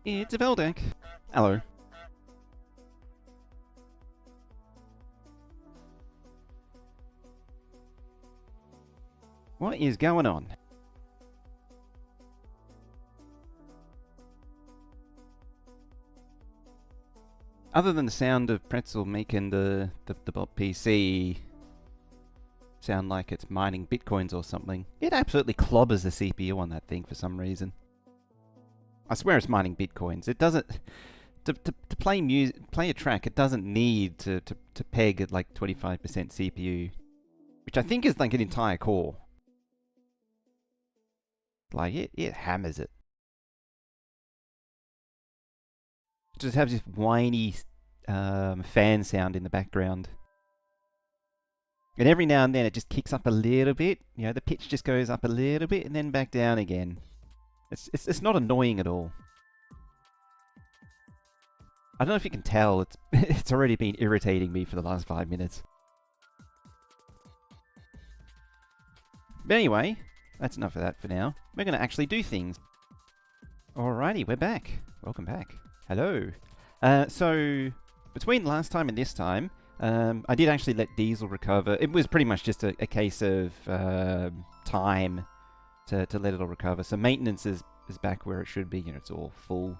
It's a Veldak. Hello. What is going on? Other than the sound of Pretzel making the bot PC sound like it's mining bitcoins or something, it absolutely clobbers the CPU on that thing for some reason. I swear it's mining bitcoins. It doesn't... To play play a track, it doesn't need to peg at like 25% CPU, which I think is like an entire core. Like it hammers it. Just has this whiny fan sound in the background, and every now and then it just kicks up a little bit. You know, the pitch just goes up a little bit and then back down again. It's not annoying at all. I don't know if you can tell, it's already been irritating me for the last 5 minutes. But anyway, that's enough of that for now. We're going to actually do things. Alrighty, we're back. Welcome back. Hello. So, between last time and this time, I did actually let Diesel recover. It was pretty much just a case of time to let it all recover. So maintenance is back where it should be. You know, it's all full.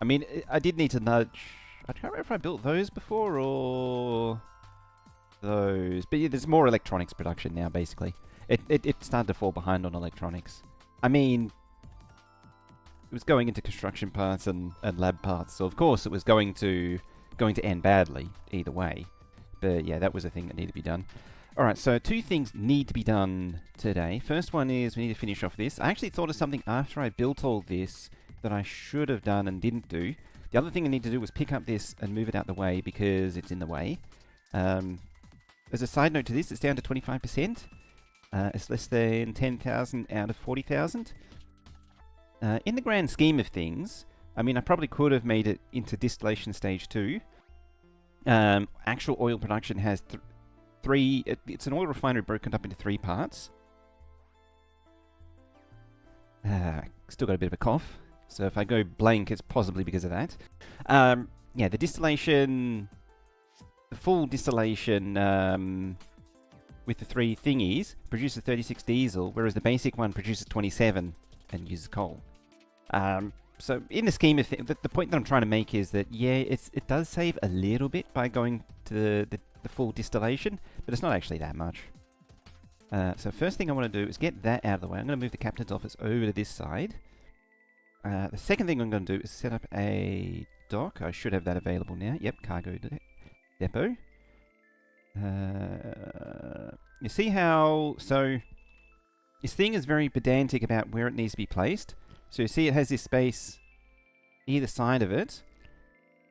I mean, I did need to nudge... I can't remember if I built those before or... those. But yeah, there's more electronics production now, basically. It started to fall behind on electronics. I mean... it was going into construction parts and lab parts, so of course it was going to end badly, either way. But yeah, that was a thing that needed to be done. Alright, so 2 things need to be done today. First one is we need to finish off this. I actually thought of something after I built all this that I should have done and didn't do. The other thing I need to do was pick up this and move it out the way because it's in the way. As a side note to this, it's down to 25%. It's less than 10,000 out of 40,000. In the grand scheme of things, I mean, I probably could have made it into distillation stage 2. Actual oil production has three... it's an oil refinery broken up into 3 parts. Still got a bit of a cough. So if I go blank, it's possibly because of that. Yeah, the distillation... the full distillation with the 3 thingies produces 36 diesel, whereas the basic one produces 27 and uses coal. So in the scheme of things, the point that I'm trying to make is that, yeah, it does save a little bit by going to the full distillation, but it's not actually that much. So first thing I want to do is get that out of the way. I'm going to move the captain's office over to this side. The second thing I'm going to do is set up a dock. I should have that available now. Yep, cargo depot. You see how... so this thing is very pedantic about where it needs to be placed. So you see it has this space either side of it.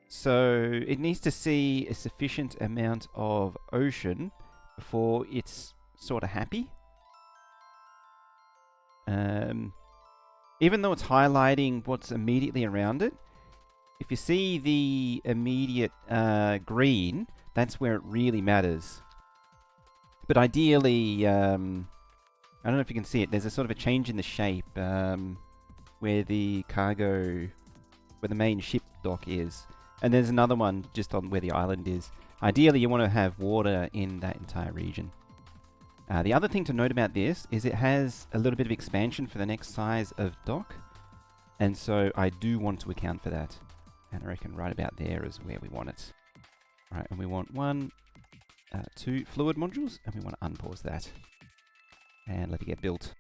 So it needs to see a sufficient amount of ocean before it's sort of happy. Even though it's highlighting what's immediately around it, if you see the immediate green, that's where it really matters. But ideally, I don't know if you can see it, there's a sort of a change in the shape where the cargo, where the main ship dock is. And there's another one just on where the island is. Ideally, you want to have water in that entire region. The other thing to note about this is it has a little bit of expansion for the next size of dock. And so I do want to account for that. And I reckon right about there is where we want it. Alright, and we want 2 fluid modules, and we want to unpause that. And let it get built.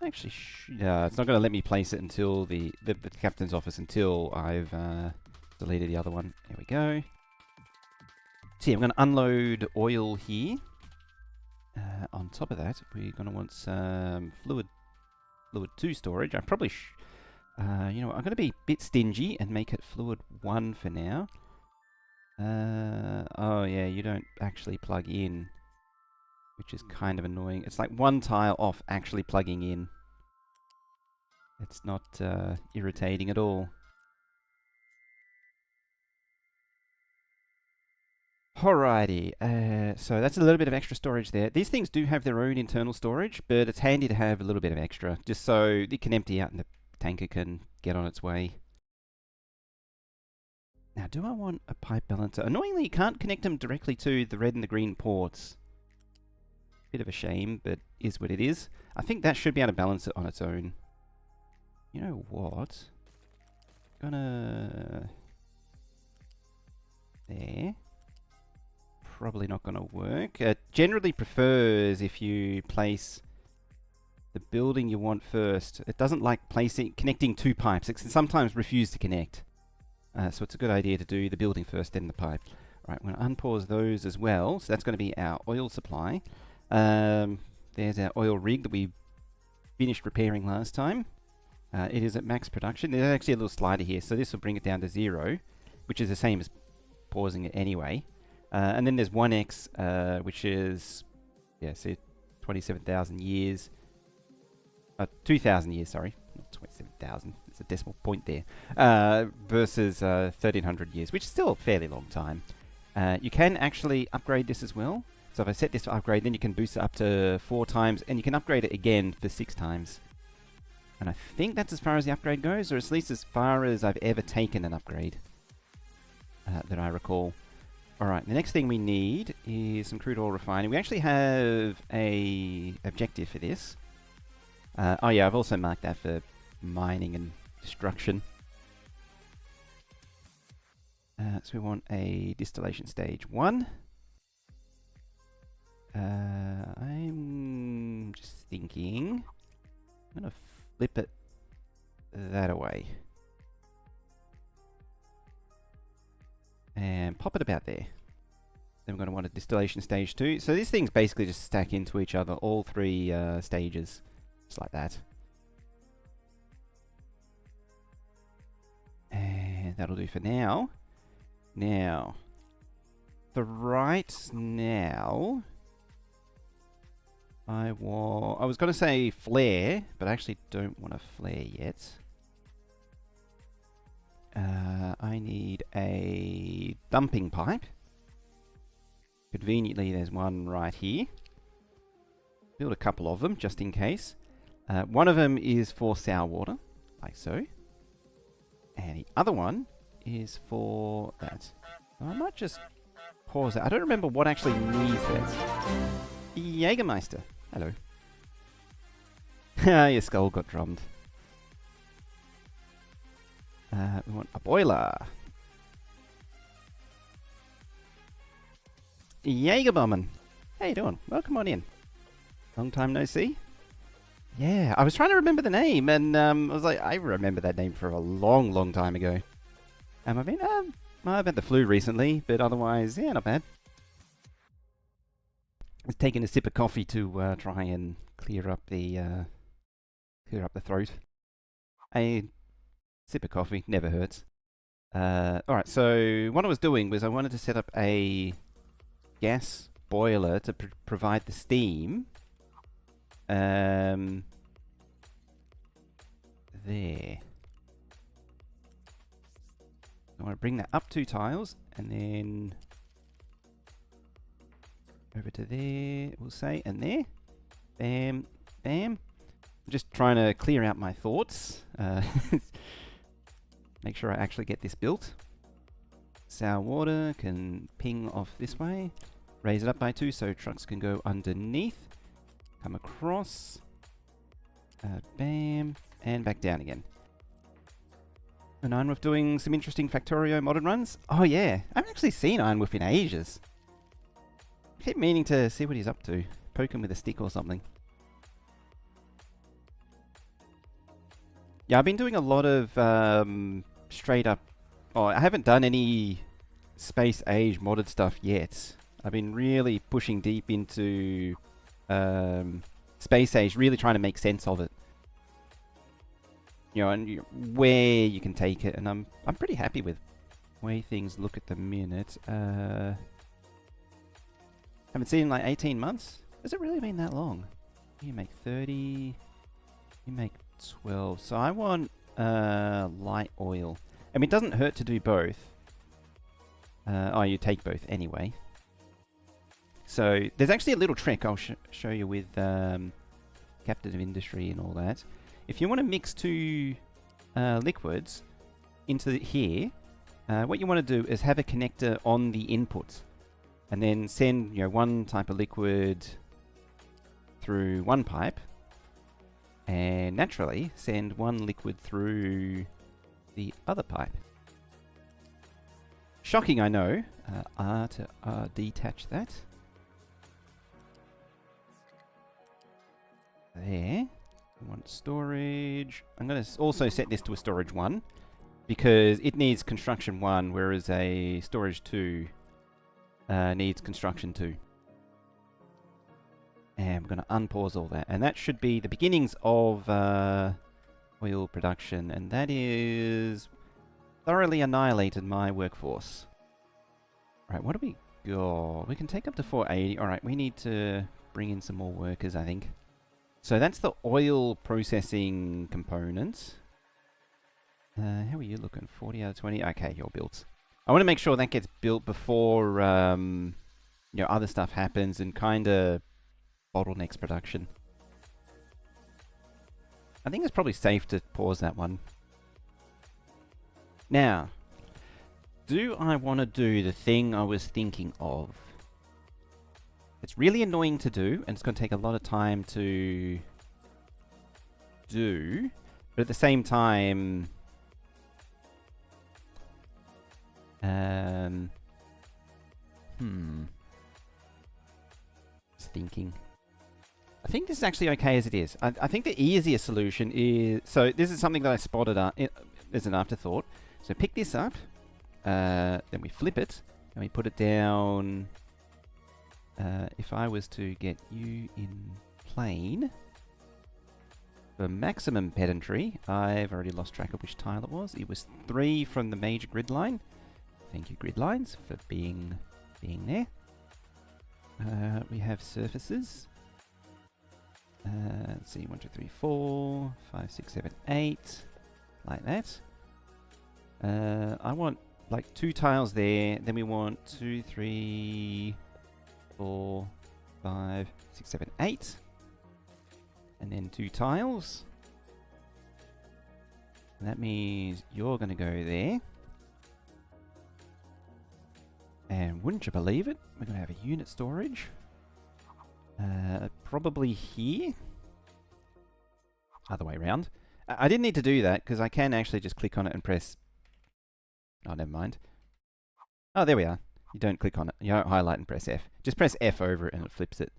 Actually, it's not going to let me place it until the captain's office until I've deleted the other one. There we go. So yeah, I'm going to unload oil here. On top of that, we're going to want some fluid 2 storage. I probably you know what, I'm going to be a bit stingy and make it fluid 1 for now. Oh yeah, you don't actually plug in, which is kind of annoying. It's like 1 tile off actually plugging in. It's not irritating at all. Alrighty, so that's a little bit of extra storage there. These things do have their own internal storage, but it's handy to have a little bit of extra, just so it can empty out and the tanker can get on its way. Now, do I want a pipe balancer? Annoyingly, you can't connect them directly to the red and the green ports. Bit of a shame, but is what it is. I think that should be able to balance it on its own. You know what? There. Probably not going to work. It generally prefers if you place the building you want first. It doesn't like connecting two pipes. It can sometimes refuse to connect. So it's a good idea to do the building first, then the pipe. Right, I'm going to unpause those as well. So that's going to be our oil supply. There's our oil rig that we finished repairing last time. It is at max production. There's actually a little slider here, so this will bring it down to 0, which is the same as pausing it anyway. And then there's 1x, which is, yeah, so 27,000 years. 2,000 years, sorry. Not 27,000. There's a decimal point there. Versus 1,300 years, which is still a fairly long time. You can actually upgrade this as well. So if I set this to upgrade, then you can boost it up to 4 times, and you can upgrade it again for 6 times. And I think that's as far as the upgrade goes, or at least as far as I've ever taken an upgrade that I recall. Alright, the next thing we need is some crude oil refining. We actually have a objective for this. Oh yeah, I've also marked that for mining and destruction. So we want a distillation stage 1. I'm just thinking, I'm going to flip it that away. And pop it about there. Then we're going to want a distillation stage 2. So these things basically just stack into each other, all 3 stages. Just like that. And that'll do for now. Now, for right now, I was going to say flare, but I actually don't want a flare yet. I need a dumping pipe. Conveniently, there's one right here. Build a couple of them, just in case. One of them is for sour water, like so. And the other one is for that. So I might just pause it. I don't remember what actually needs that. Jägermeister. Hello. Your skull got drummed. We want a boiler. Jägerbomben. How you doing? Welcome on in. Long time no see. Yeah, I was trying to remember the name, and I was like, I remember that name for a long, long time ago. I've had the flu recently, but otherwise, yeah, not bad. I was taking a sip of coffee to try and clear up the throat. A sip of coffee never hurts. Alright, so what I was doing was I wanted to set up a gas boiler to provide the steam. There. I want to bring that up 2 tiles, and then over to there, we'll say, and there. Bam, bam. I'm just trying to clear out my thoughts. Make sure I actually get this built. Sour water can ping off this way. Raise it up by 2 so trucks can go underneath. Come across. Bam. And back down again. And Ironwolf doing some interesting Factorio modded runs. Oh yeah, I haven't actually seen Ironwolf in ages. I keep meaning to see what he's up to. Poke him with a stick or something. Yeah, I've been doing a lot of straight up... Oh, I haven't done any Space Age modded stuff yet. I've been really pushing deep into Space Age, really trying to make sense of it. You know, and where you can take it, and I'm pretty happy with the way things look at the minute. Haven't seen in like 18 months. Has it really been that long? You make 30. You make 12. So I want light oil. I mean, it doesn't hurt to do both. Oh, you take both anyway. So there's actually a little trick I'll show you with Captain of Industry and all that. If you want to mix two liquids into here, what you want to do is have a connector on the input, and then send one type of liquid through one pipe, and naturally send one liquid through the other pipe. Shocking, I know. R to R, detach that. There. We want storage. I'm going to also set this to a storage 1 because it needs construction 1, whereas a storage 2 needs construction 2. And we're going to unpause all that. And that should be the beginnings of oil production. And that is thoroughly annihilated my workforce. Right, what do we got? We can take up to 480. Alright, we need to bring in some more workers, I think. So that's the oil processing component. How are you looking? 40 out of 20? Okay, you're built. I want to make sure that gets built before other stuff happens and kind of bottlenecks production. I think it's probably safe to pause that one. Now, do I want to do the thing I was thinking of? It's really annoying to do, and it's going to take a lot of time to do, but at the same time, just thinking. I think this is actually okay as it is. I think the easier solution is... So this is something that I spotted as an afterthought. So pick this up, then we flip it, and we put it down. If I was to get you in plane, for maximum pedantry, I've already lost track of which tile it was. It was 3 from the major grid line. Thank you, grid lines, for being there. We have surfaces. Let's see, 1, 2, 3, 4, 5, 6, 7, 8, like that. I want like 2 tiles there. Then we want 2, 3, 4, 5, 6, 7, 8, and then 2 tiles. And that means you're going to go there. And wouldn't you believe it, we're going to have a unit storage. Probably here. Other way around. I didn't need to do that because I can actually just click on it and press... Oh, never mind. Oh, there we are. You don't click on it. You don't highlight and press F. Just press F over it and it flips it.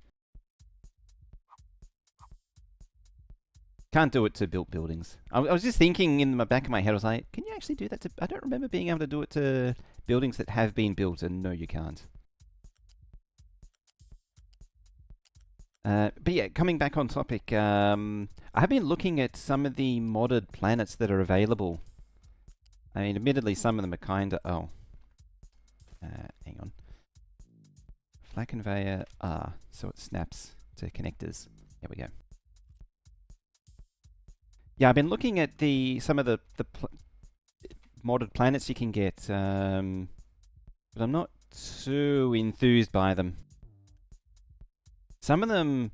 Can't do it to built buildings. I was just thinking in the back of my head, I was like, can you actually do that to... I don't remember being able to do it to buildings that have been built, and no, you can't. But yeah, coming back on topic, I have been looking at some of the modded planets that are available. I mean, admittedly, some of them are kind of... Oh. Hang on. Flat conveyor R, so it snaps to connectors. There we go. Yeah, I've been looking at some of the modded planets you can get, but I'm not too enthused by them. Some of them...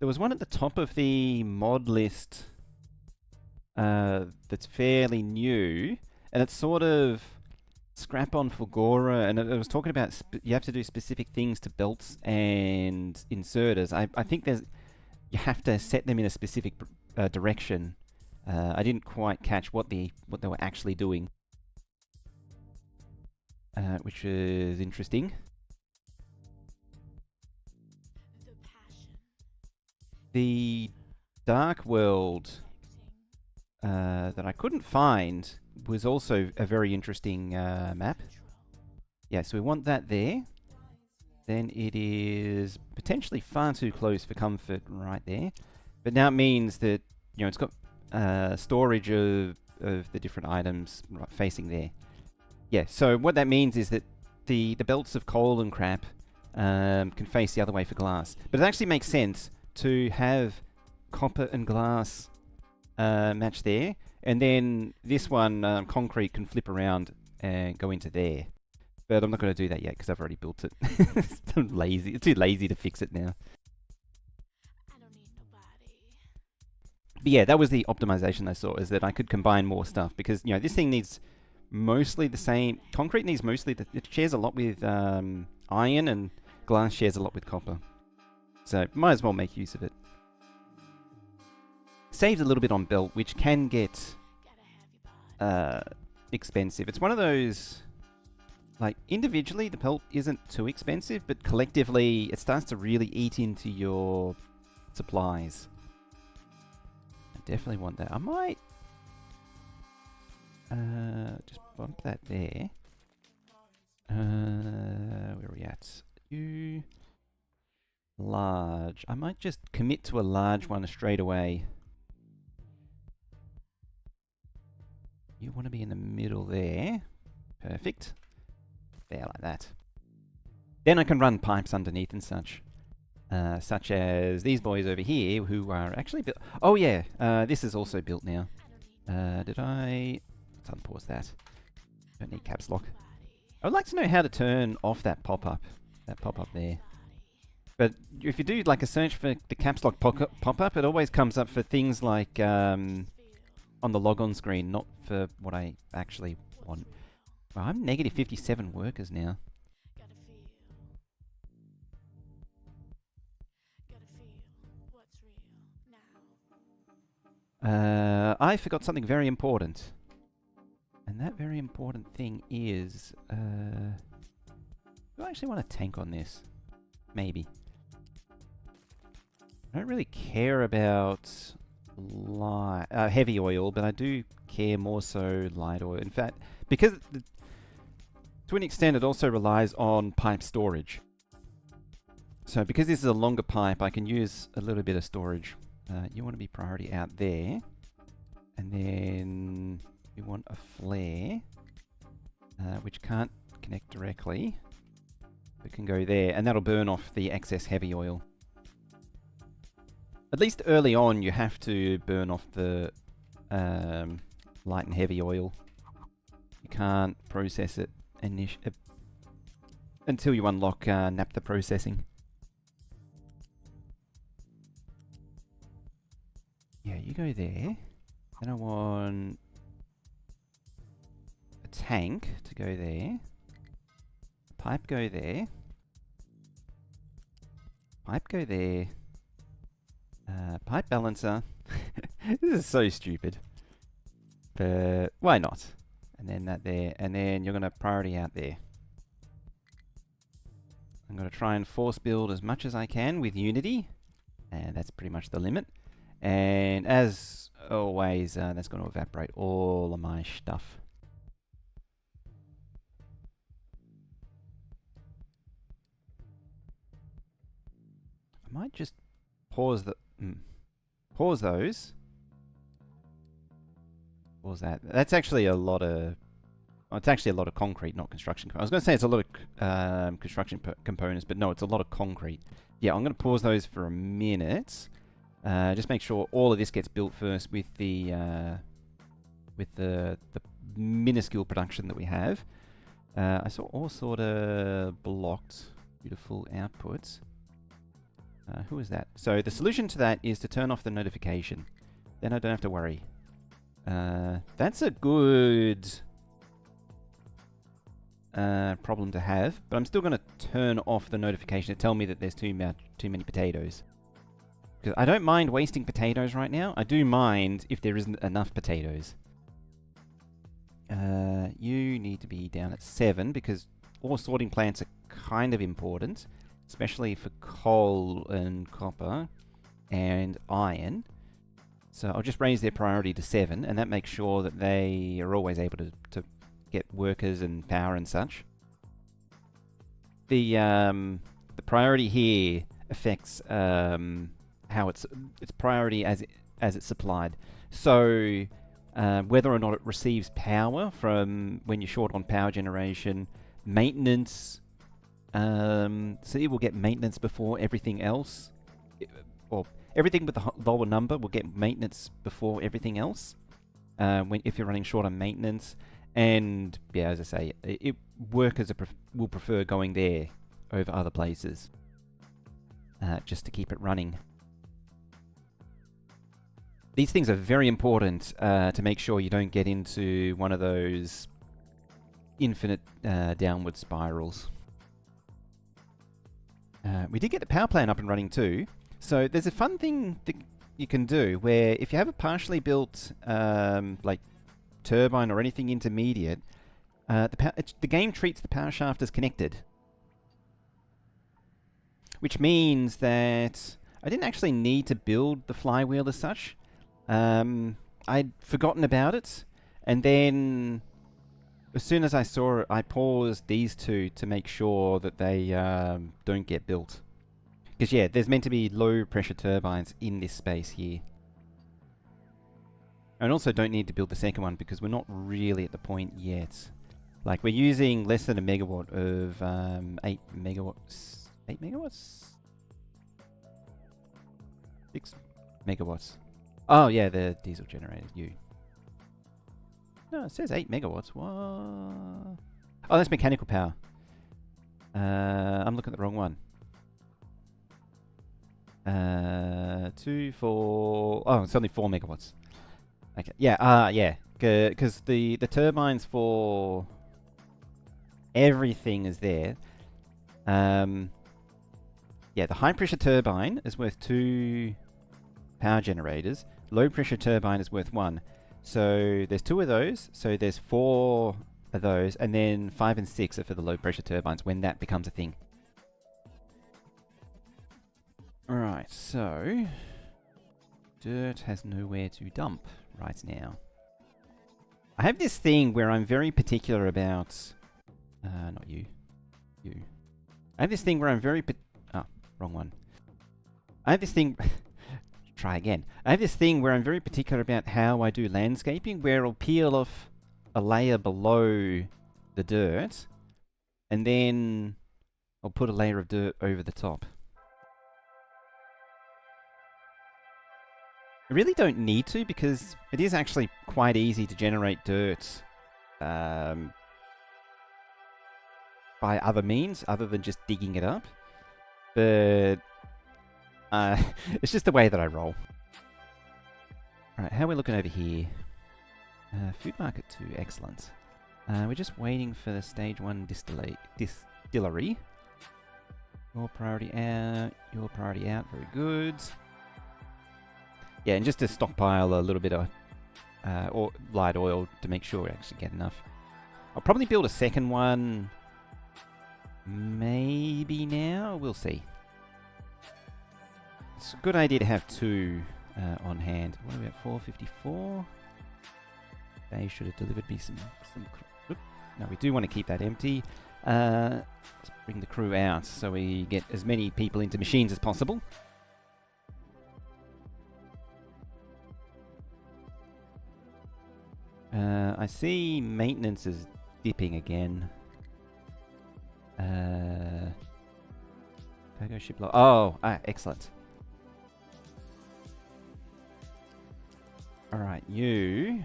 There was one at the top of the mod list that's fairly new, and it's sort of Scrap-on Fulgora, and it was talking about you have to do specific things to belts and inserters. I think you have to set them in a specific direction. I didn't quite catch what they were actually doing, which is interesting. The Dark World that I couldn't find was also a very interesting map. Yeah, so we want that there. Then it is potentially far too close for comfort right there. But now it means that, it's got storage of the different items right facing there. Yeah, so what that means is that the belts of coal and crap can face the other way for glass. But it actually makes sense to have copper and glass match there. And then this one, concrete, can flip around and go into there. But I'm not going to do that yet because I've already built it. I'm lazy. It's too lazy to fix it now. But yeah, that was the optimization I saw, is that I could combine more stuff because, you know, this thing needs mostly the same. Concrete needs mostly, it shares a lot with iron, and glass shares a lot with copper. So might as well make use of it. Saves a little bit on belt, which can get expensive. It's one of those, like, individually the belt isn't too expensive, but collectively it starts to really eat into your supplies. Definitely want that. I might just bump that there. Where are we at? You large. I might just commit to a large one straight away. You want to be in the middle there. Perfect. There, like that. Then I can run pipes underneath and such. Such as these boys over here, who are actually built. Oh yeah, this is also built now. Did I? Let's unpause that. Don't need caps lock. I would like to know how to turn off that pop-up. That pop-up there. But if you do like a search for the caps lock pop-up, it always comes up for things like on the logon screen, not for what I actually want. Well, I'm negative 57 workers now. I forgot something very important. And that very important thing is... do I actually want a tank on this? Maybe. I don't really care about heavy oil, but I do care more so light oil. In fact, because to an extent it also relies on pipe storage. So because this is a longer pipe, I can use a little bit of storage. You want to be priority out there. And then you want a flare, which can't connect directly. It can go there, and that'll burn off the excess heavy oil. At least early on, you have to burn off the light and heavy oil. You can't process it until you unlock naphtha processing. Yeah, you go there. Then I want a tank to go there. Pipe go there. Pipe go there. Pipe balancer. This is so stupid. But why not? And then that there. And then you're going to priority out there. I'm going to try and force build as much as I can with Unity. And that's pretty much the limit. And as always, that's going to evaporate all of my stuff. I might just pause the pause those. Pause that. That's actually a lot of. Well, it's actually a lot of concrete, not construction. I was going to say it's a lot of construction components, but no, it's a lot of concrete. Yeah, I'm going to pause those for a minute. Just make sure all of this gets built first with the minuscule production that we have. I saw all sort of blocked beautiful outputs. Who is that? So the solution to that is to turn off the notification. Then I don't have to worry. That's a good problem to have, but I'm still going to turn off the notification to tell me that there's too many potatoes. Because I don't mind wasting potatoes right now. I do mind if there isn't enough potatoes. You need to be down at 7 because ore sorting plants are kind of important, especially for coal and copper and iron. So I'll just raise their priority to 7, and that makes sure that they are always able to get workers and power and such. The priority here affects how its priority as it's supplied. So whether or not it receives power from when you're short on power generation, maintenance. So it will get maintenance before everything else, or everything with the lower number will get maintenance before everything else. If you're running short on maintenance, And yeah, as I say, workers will prefer going there over other places, just to keep it running. These things are very important to make sure you don't get into one of those infinite downward spirals. We did get the power plant up and running too. So there's a fun thing that you can do where if you have a partially built like turbine or anything intermediate, the game treats the power shaft as connected. Which means that I didn't actually need to build the flywheel as such. I'd forgotten about it, and then as soon as I saw it, I paused these two to make sure that they don't get built. Because yeah, there's meant to be low pressure turbines in this space here. And also don't need to build the second one because we're not really at the point yet. Like, we're using less than a megawatt of 8 megawatts. 8 megawatts? 6 megawatts. Oh yeah, the diesel generator, No, it says 8 megawatts. What? Oh, that's mechanical power. I'm looking at the wrong one. 2, 4... Oh, it's only 4 megawatts. Okay, yeah, yeah. Because the turbines for everything is there. Yeah, the high pressure turbine is worth 2 power generators. Low pressure turbine is worth 1. So there's 2 of those. So there's 4 of those, and then 5 and 6 are for the low pressure turbines when that becomes a thing. Alright, so dirt has nowhere to dump right now. I have this thing where I'm very particular about... not you. You. I have this thing where I'm very... wrong one. I have this thing... Try again. I have this thing where I'm very particular about how I do landscaping, where I'll peel off a layer below the dirt, and then I'll put a layer of dirt over the top. I really don't need to, because it is actually quite easy to generate dirt by other means, other than just digging it up. But it's just the way that I roll. Alright, how are we looking over here? Food market 2, excellent. We're just waiting for the stage 1 distillery. Your priority out, very good. Yeah, and just to stockpile a little bit of light oil to make sure we actually get enough. I'll probably build a second one maybe now, we'll see. It's a good idea to have 2 on hand. What are we at, 454? They should have delivered me some no, we do want to keep that empty. Let's bring the crew out so we get as many people into machines as possible. I see maintenance is dipping again. Cargo ship low. Oh, excellent. Alright, you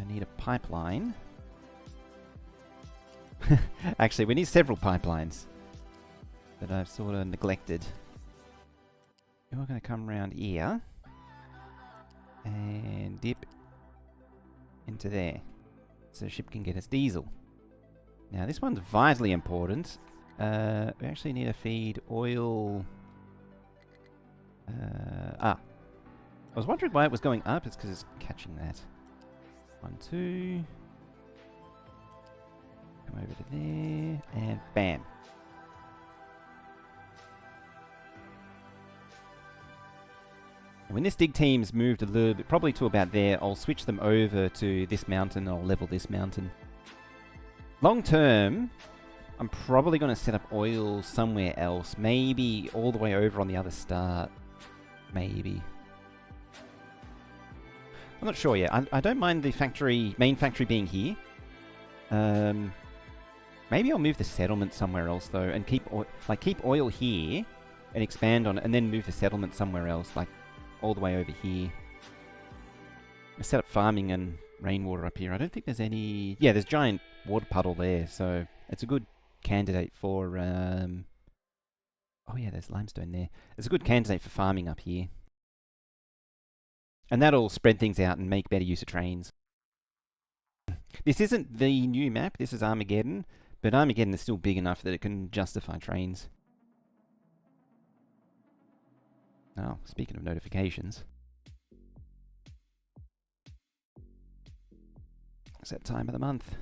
need a pipeline. Actually, we need several pipelines that I've sort of neglected. You're going to come around here and dip into there so the ship can get its diesel. Now this one's vitally important. We actually need to feed oil. I was wondering why it was going up. It's because it's catching that. 1, 2. Come over to there and bam. When this dig team's moved a little bit, probably to about there, I'll switch them over to this mountain. I'll level this mountain. Long term, I'm probably going to set up oil somewhere else. Maybe all the way over on the other start. Maybe. I'm not sure yet. I don't mind the main factory being here. Maybe I'll move the settlement somewhere else though, and keep oil here and expand on it, and then move the settlement somewhere else, like all the way over here. I set up farming and rainwater up here. I don't think there's any... Yeah, there's giant water puddle there, so it's a good candidate for... Oh yeah, there's limestone there. It's a good candidate for farming up here. And that'll spread things out and make better use of trains. This isn't the new map, this is Armageddon, but Armageddon is still big enough that it can justify trains. Oh, speaking of notifications. It's that time of the month.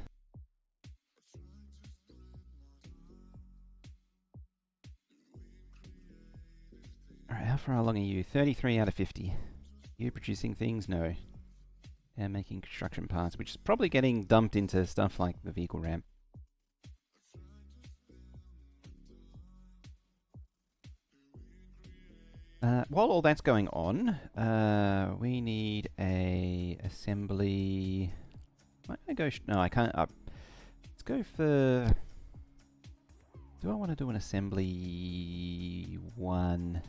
Alright, how far along are you? 33 out of 50. You producing things? No. And making construction parts, which is probably getting dumped into stuff like the vehicle ramp. While all that's going on, we need a assembly... Might I go... no, I can't... let's go for... Do I want to do an assembly 1?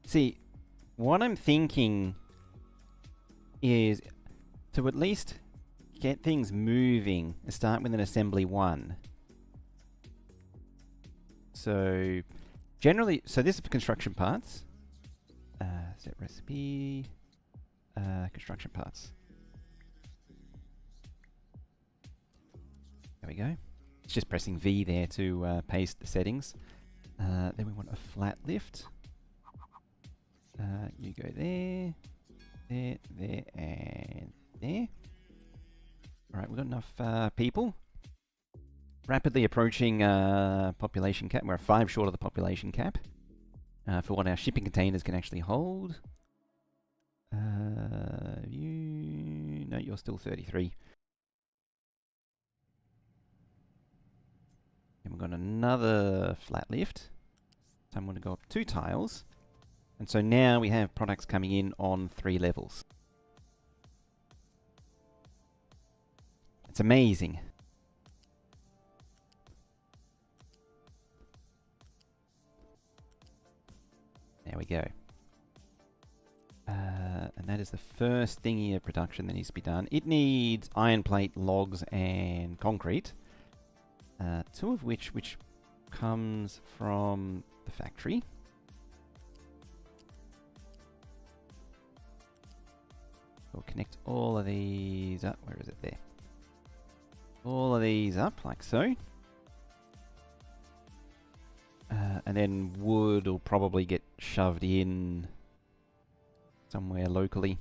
See, what I'm thinking is to at least get things moving, start with an assembly 1. So, generally, so this is for construction parts. Set recipe, construction parts. There we go. It's just pressing V there to paste the settings. Then we want a flat lift. You go there, there, there, and there. Alright, we've got enough people. Rapidly approaching population cap. We're 5 short of the population cap for what our shipping containers can actually hold. No, you're still 33. And we've got another flat lift. So I'm going to go up 2 tiles. And so now we have products coming in on 3 levels. It's amazing. There we go. And that is the first thingy of production that needs to be done. It needs iron plate, logs, and concrete. 2 of which comes from the factory. We'll connect all of these up. Where is it? There. All of these up, like so. And then wood will probably get shoved in somewhere locally.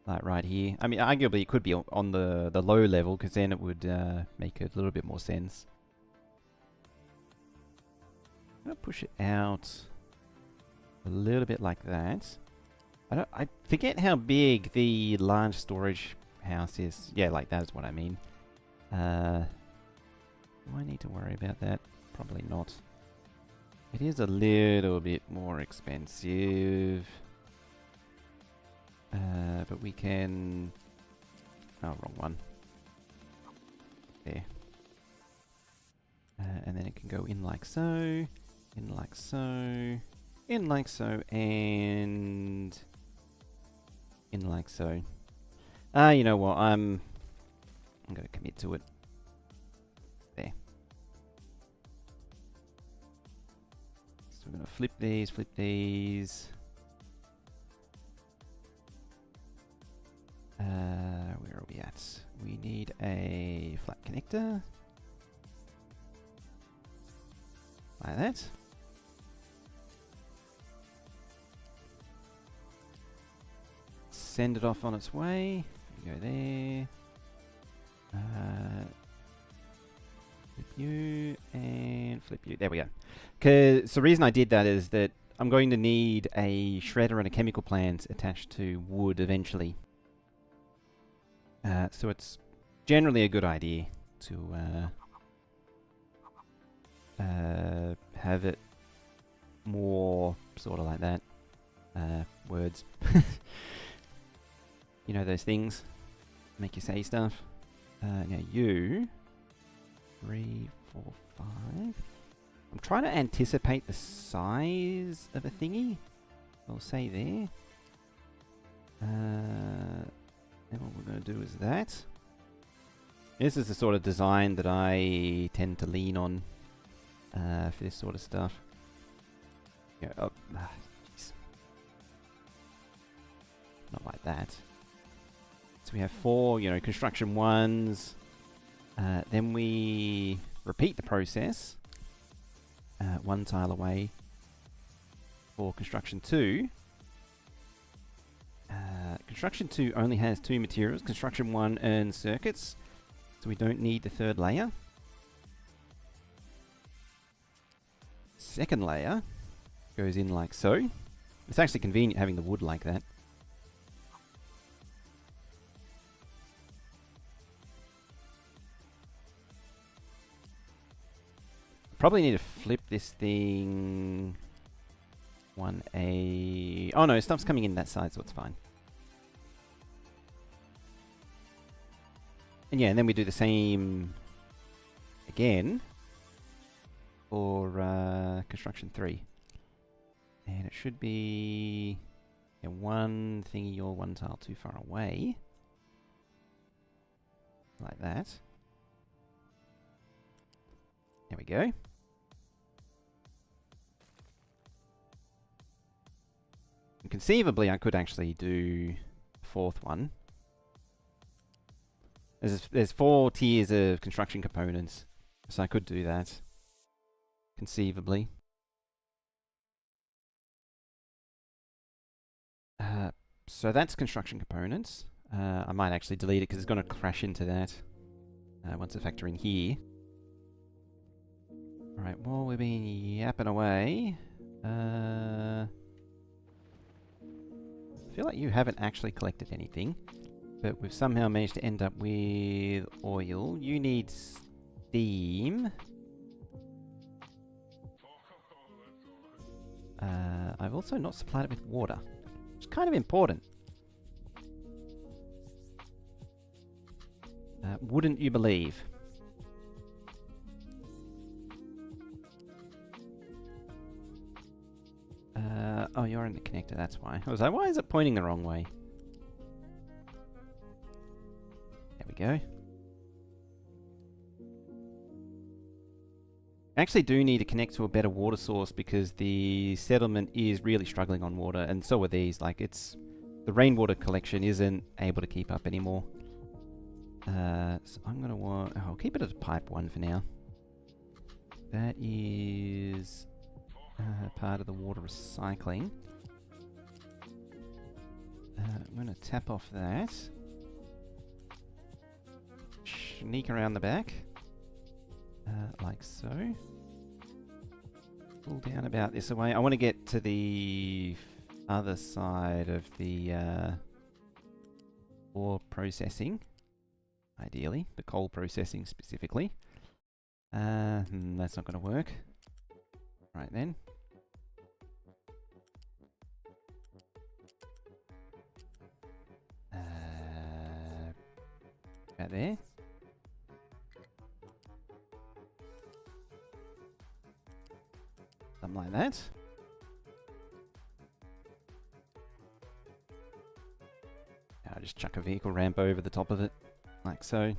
Like right here. I mean, arguably it could be on the low level, because then it would make a little bit more sense. I'm going to push it out a little bit like that. I forget how big the large storage house is. Yeah, like that is what I mean. Do I need to worry about that? Probably not. It is a little bit more expensive. But we can... Oh, wrong one. There. And then it can go in like so. In like so. In like so. And... in like so. You know what? I'm going to commit to it. There. So we're going to flip these, flip these. Where are we at? We need a flat connector. Like that. Send it off on its way. Go there. Flip you and flip you. There we go. Because the reason I did that is that I'm going to need a shredder and a chemical plant attached to wood eventually. So it's generally a good idea to have it more sort of like that. Words. You know those things? Make you say stuff. Now you... 3, 4, 5... I'm try to anticipate the size of a thingy. I'll say there. And what we're going to do is that. This is the sort of design that I tend to lean on for this sort of stuff. Yeah, oh, jeez. Not like that. So we have 4, construction 1s. Then we repeat the process 1 tile away for construction 2. Construction 2 only has 2 materials. Construction 1 earns circuits, so we don't need the 3rd layer. Second layer goes in like so. It's actually convenient having the wood like that. Probably need to flip this thing 1A. Oh no, stuff's coming in that side, so it's fine. And yeah, and then we do the same again for construction 3. And it should be 1 thingy or 1 tile too far away. Like that. There we go. And conceivably, I could actually do the 4th one. There's 4 tiers of construction components, so I could do that. Conceivably. So that's construction components. I might actually delete it because it's going to crash into that once I factor in here. Alright, while we've been yapping away, I feel like you haven't actually collected anything, but we've somehow managed to end up with oil. You need steam. I've also not supplied it with water, which is kind of important. Wouldn't you believe? Oh, you're in the connector, that's why. I was like, why is it pointing the wrong way? There we go. I actually do need to connect to a better water source because the settlement is really struggling on water, and so are these. Like, the rainwater collection isn't able to keep up anymore. So I'm gonna I'll keep it as pipe 1 for now. That is part of the water recycling. I'm gonna tap off that. Sneak around the back. Like so. Pull down about this away. I want to get to the other side of the ore processing. Ideally, the coal processing specifically. That's not going to work. Right then. About there. Something like that. I'll just chuck a vehicle ramp over the top of it, like so.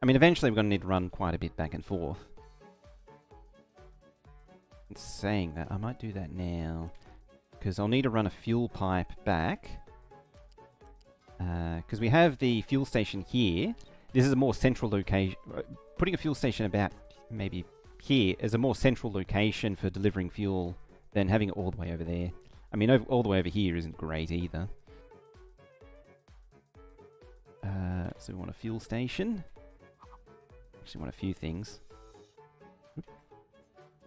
I mean, eventually we're going to need to run quite a bit back and forth. And saying that, I might do that now, because I'll need to run a fuel pipe back. Because we have the fuel station here. This is a more central location. Putting a fuel station about maybe here is a more central location for delivering fuel than having it all the way over there. I mean, all the way over here isn't great either. So we want a fuel station. Actually want a few things.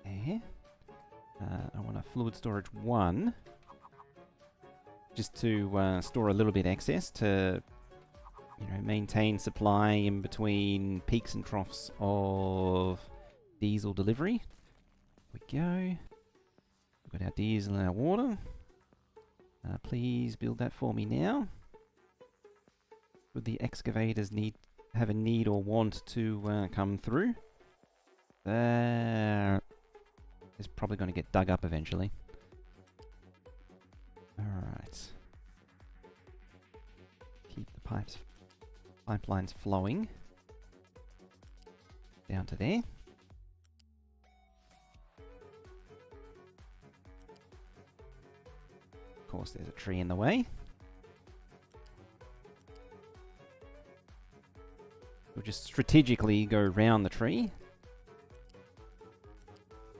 There. I want a fluid storage 1. Just to store a little bit excess to, maintain supply in between peaks and troughs of diesel delivery. There we go. We've got our diesel and our water. Please build that for me now. Would the excavators have a need or want to come through? There. is probably going to get dug up eventually. Alright. Keep the pipelines flowing down to there. Of course, there's a tree in the way. We'll just strategically go round the tree.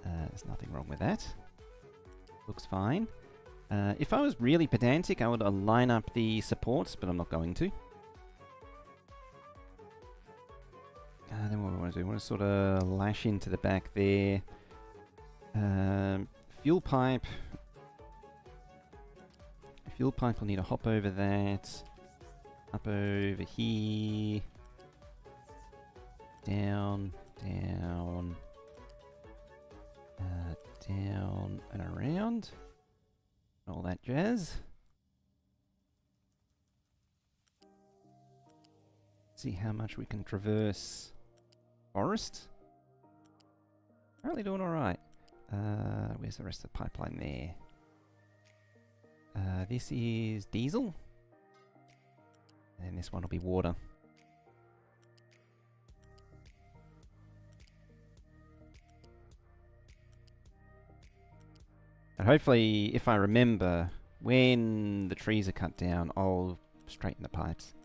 There's nothing wrong with that. Looks fine. If I was really pedantic, I would line up the supports, but I'm not going to. Then what we want to do, we want to sort of lash into the back there. Fuel pipe. Fuel pipe will need to hop over that. Up over here. Down, down. Down and around. All that jazz. See how much we can traverse forest. Apparently doing alright. Where's the rest of the pipeline there? This is diesel. And this one will be water. And hopefully, if I remember, when the trees are cut down, I'll straighten the pipes.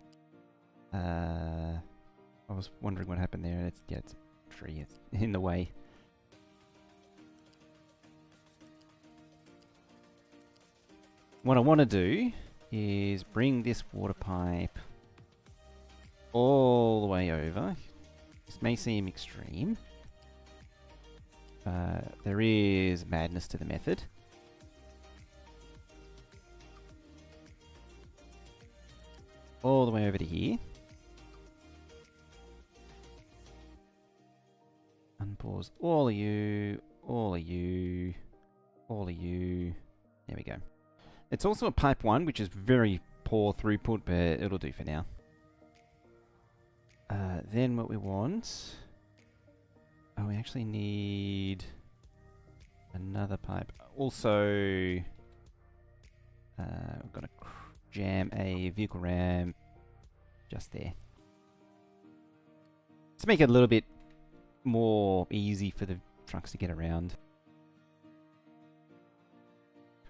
I was wondering what happened there. It's a tree. It's in the way. What I want to do is bring this water pipe all the way over. This may seem extreme. There is madness to the method. All the way over to here. Unpause all of you, all of you, all of you. There we go. It's also a pipe 1, which is very poor throughput, but it'll do for now. Then what we want... Oh, we actually need another pipe. Also, we're going to jam a vehicle ram just there. To make it a little bit more easy for the trucks to get around.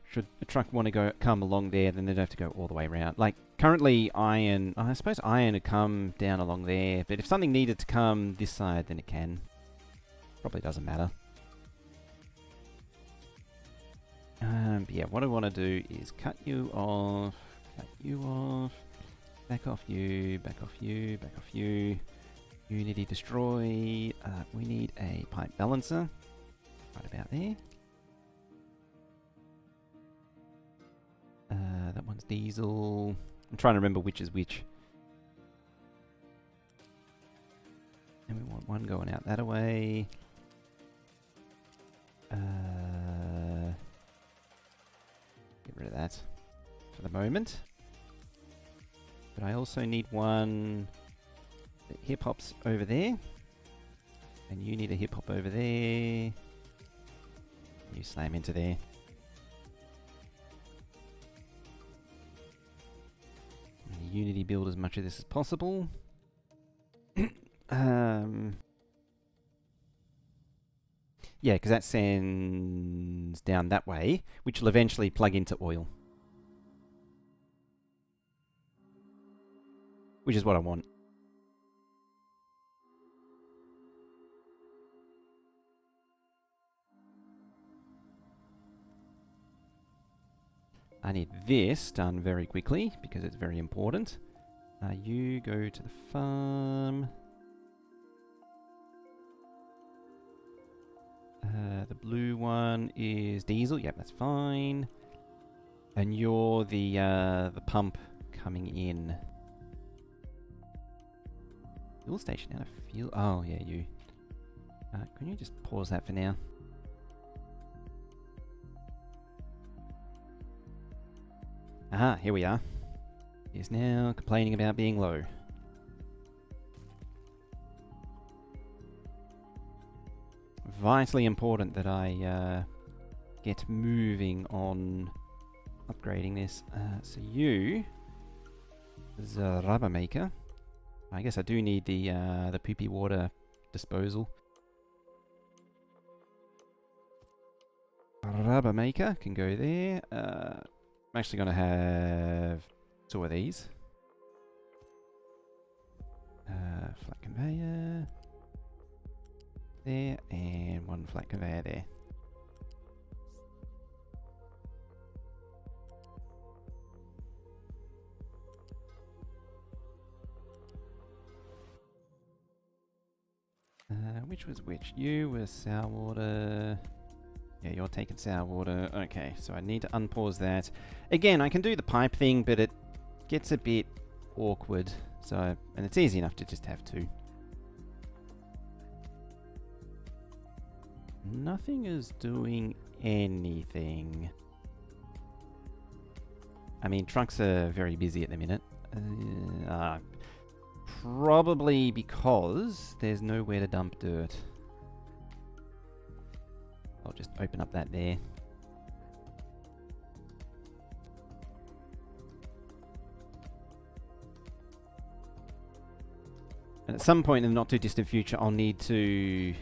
Should the truck want to come along there, then they'd have to go all the way around. Like, currently iron... I suppose iron would come down along there, but if something needed to come this side, then it can. Probably doesn't matter. But yeah, what I want to do is cut you off, back off you, back off you, back off you. Unity destroy. We need a pipe balancer. Right about there. That one's diesel. I'm trying to remember which is which. And we want one going out that way. Get rid of that for the moment. But I also need one that hip hops over there. And you need a hip hop over there. You slam into there. And Unity build as much of this as possible. Yeah, because that sends down that way, which will eventually plug into oil. Which is what I want. I need this done very quickly, because it's very important. You go to the farm. The blue one is diesel. Yep, that's fine. And you're the pump coming in. Fuel station out of fuel. Oh yeah, you. Can you just pause that for now? Aha, here we are. He is now complaining about being low. vitally important that I get moving on upgrading this. So you, is a rubber maker. I guess I do need the poopy water disposal. Rubber maker can go there. I'm actually going to have 2 of these. Flat conveyor there, and 1 flat conveyor there. Which was which? You were sour water. Yeah, you're taking sour water. Okay, so I need to unpause that. Again, I can do the pipe thing, but it gets a bit awkward. So, and it's easy enough to just have 2. Nothing is doing anything. I mean, trucks are very busy at the minute. Probably because there's nowhere to dump dirt. I'll just open up that there. And at some point in the not too distant future, I'll need to...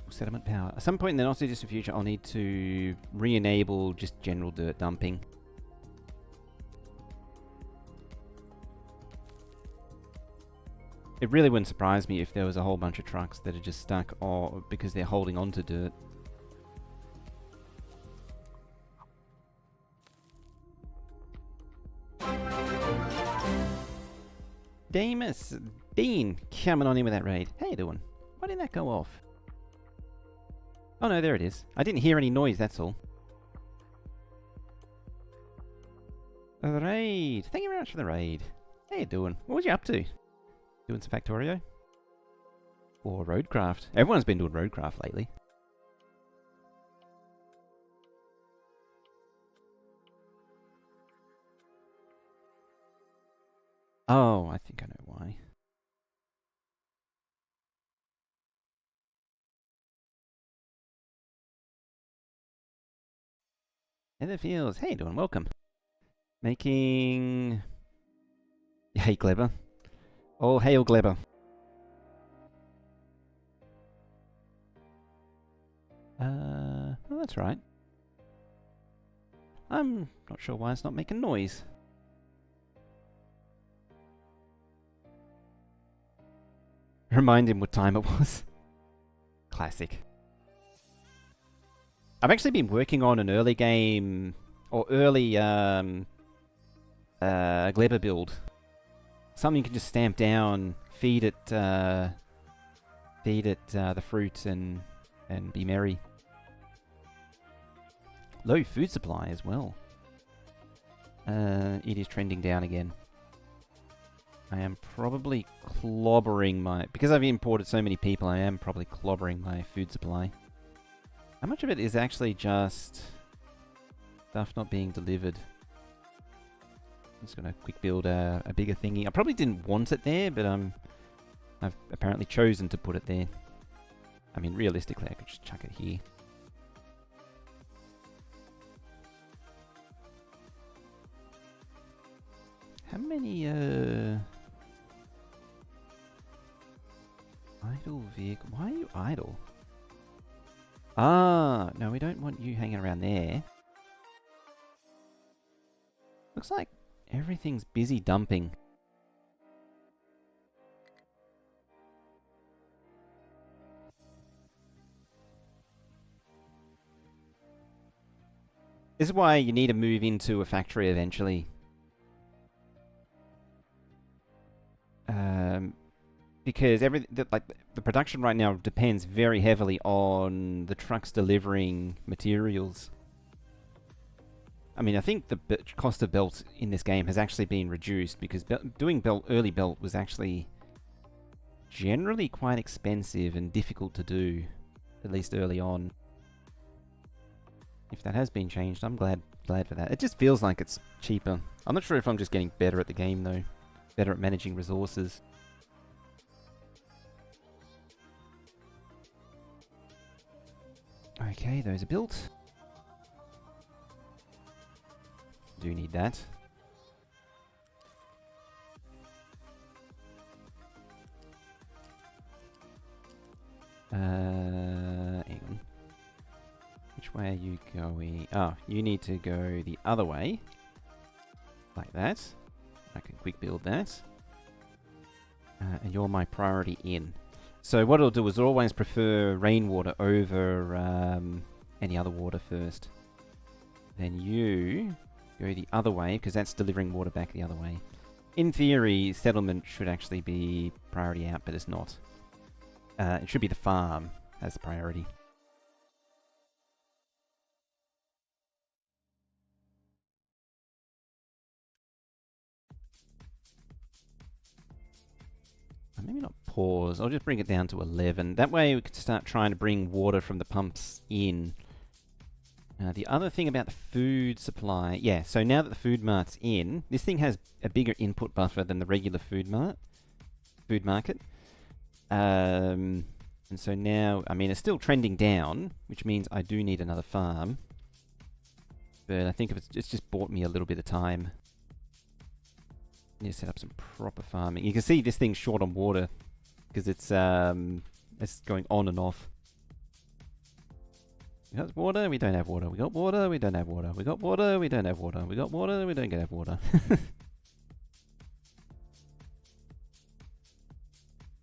Settlement power. At some point in the not too distant future, I'll need to re-enable just general dirt dumping. It really wouldn't surprise me if there was a whole bunch of trucks that are just stuck or because they're holding on to dirt. Dean, coming on in with that raid. How you doing? Why didn't that go off? Oh no, there it is. I didn't hear any noise, that's all. The raid. Thank you very much for the raid. How you doing? What was you up to? Doing some Factorio? Or Roadcraft? Everyone's been doing Roadcraft lately. Oh, I think I know why. Netherfields, how you doing? Welcome. Making... Hey, Glebber. Oh, hail, Glebber. Oh, that's right. I'm not sure why it's not making noise. Remind him what time it was. Classic. I've actually been working on an early game, or early Glebber build. Something you can just stamp down, feed it the fruit and be merry. Low food supply as well. It is trending down again. I am probably clobbering my... Because I've imported so many people, I am probably clobbering my food supply. How much of it is actually just stuff not being delivered? I'm just going to quick build a bigger thingy. I probably didn't want it there, but I've apparently chosen to put it there. I mean, realistically, I could just chuck it here. How many, idle vehicle? Why are you idle? Ah, no, we don't want you hanging around there. Looks like everything's busy dumping. This is why you need to move into a factory eventually. Because the production right now depends very heavily on the trucks delivering materials. I mean, I think the cost of belt in this game has actually been reduced because doing early belt was actually generally quite expensive and difficult to do, at least early on. If that has been changed, I'm glad for that. It just feels like it's cheaper. I'm not sure if I'm just getting better at the game though, better at managing resources. Okay, those are built. Do need that. Hang on. Which way are you going? Oh, you need to go the other way. Like that. I can quick build that. And you're my priority in. So what it'll do is always prefer rainwater over any other water first. Then you go the other way, because that's delivering water back the other way. In theory, settlement should actually be priority out, but it's not. It should be the farm as the priority. Maybe not pause. I'll just bring it down to 11. That way we can start trying to bring water from the pumps in. The other thing about the food supply... Yeah, so now that the food mart's in, this thing has a bigger input buffer than the regular food market. And so now, I mean, it's still trending down, which means I do need another farm. But I think it's just bought me a little bit of time. Need to set up some proper farming. You can see this thing's short on water because it's going on and off. We got water, we don't have water. We got water, we don't have water. We got water, we don't have water. We got water, we don't have water.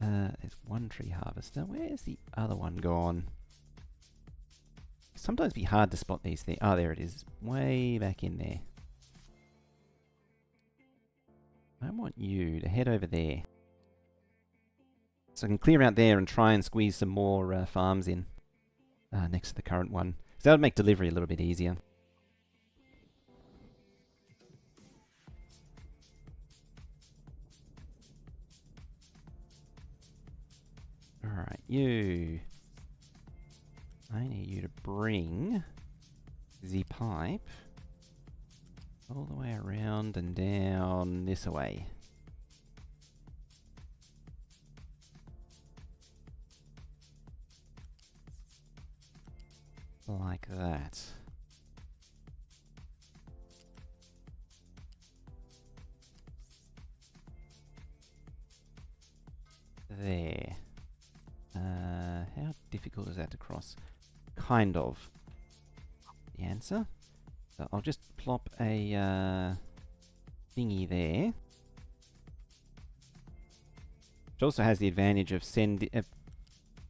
There's one tree harvester. Where's the other one gone? Sometimes it'd be hard to spot these things. Oh, there it is. Way back in there. I want you to head over there. So I can clear out there and try and squeeze some more farms in next to the current one. So that would make delivery a little bit easier. Alright, you. I need you to bring the pipe all the way around and down this way. Like that. There. How difficult is that to cross? Kind of. The answer? So I'll just plop a thingy there. Which also has the advantage of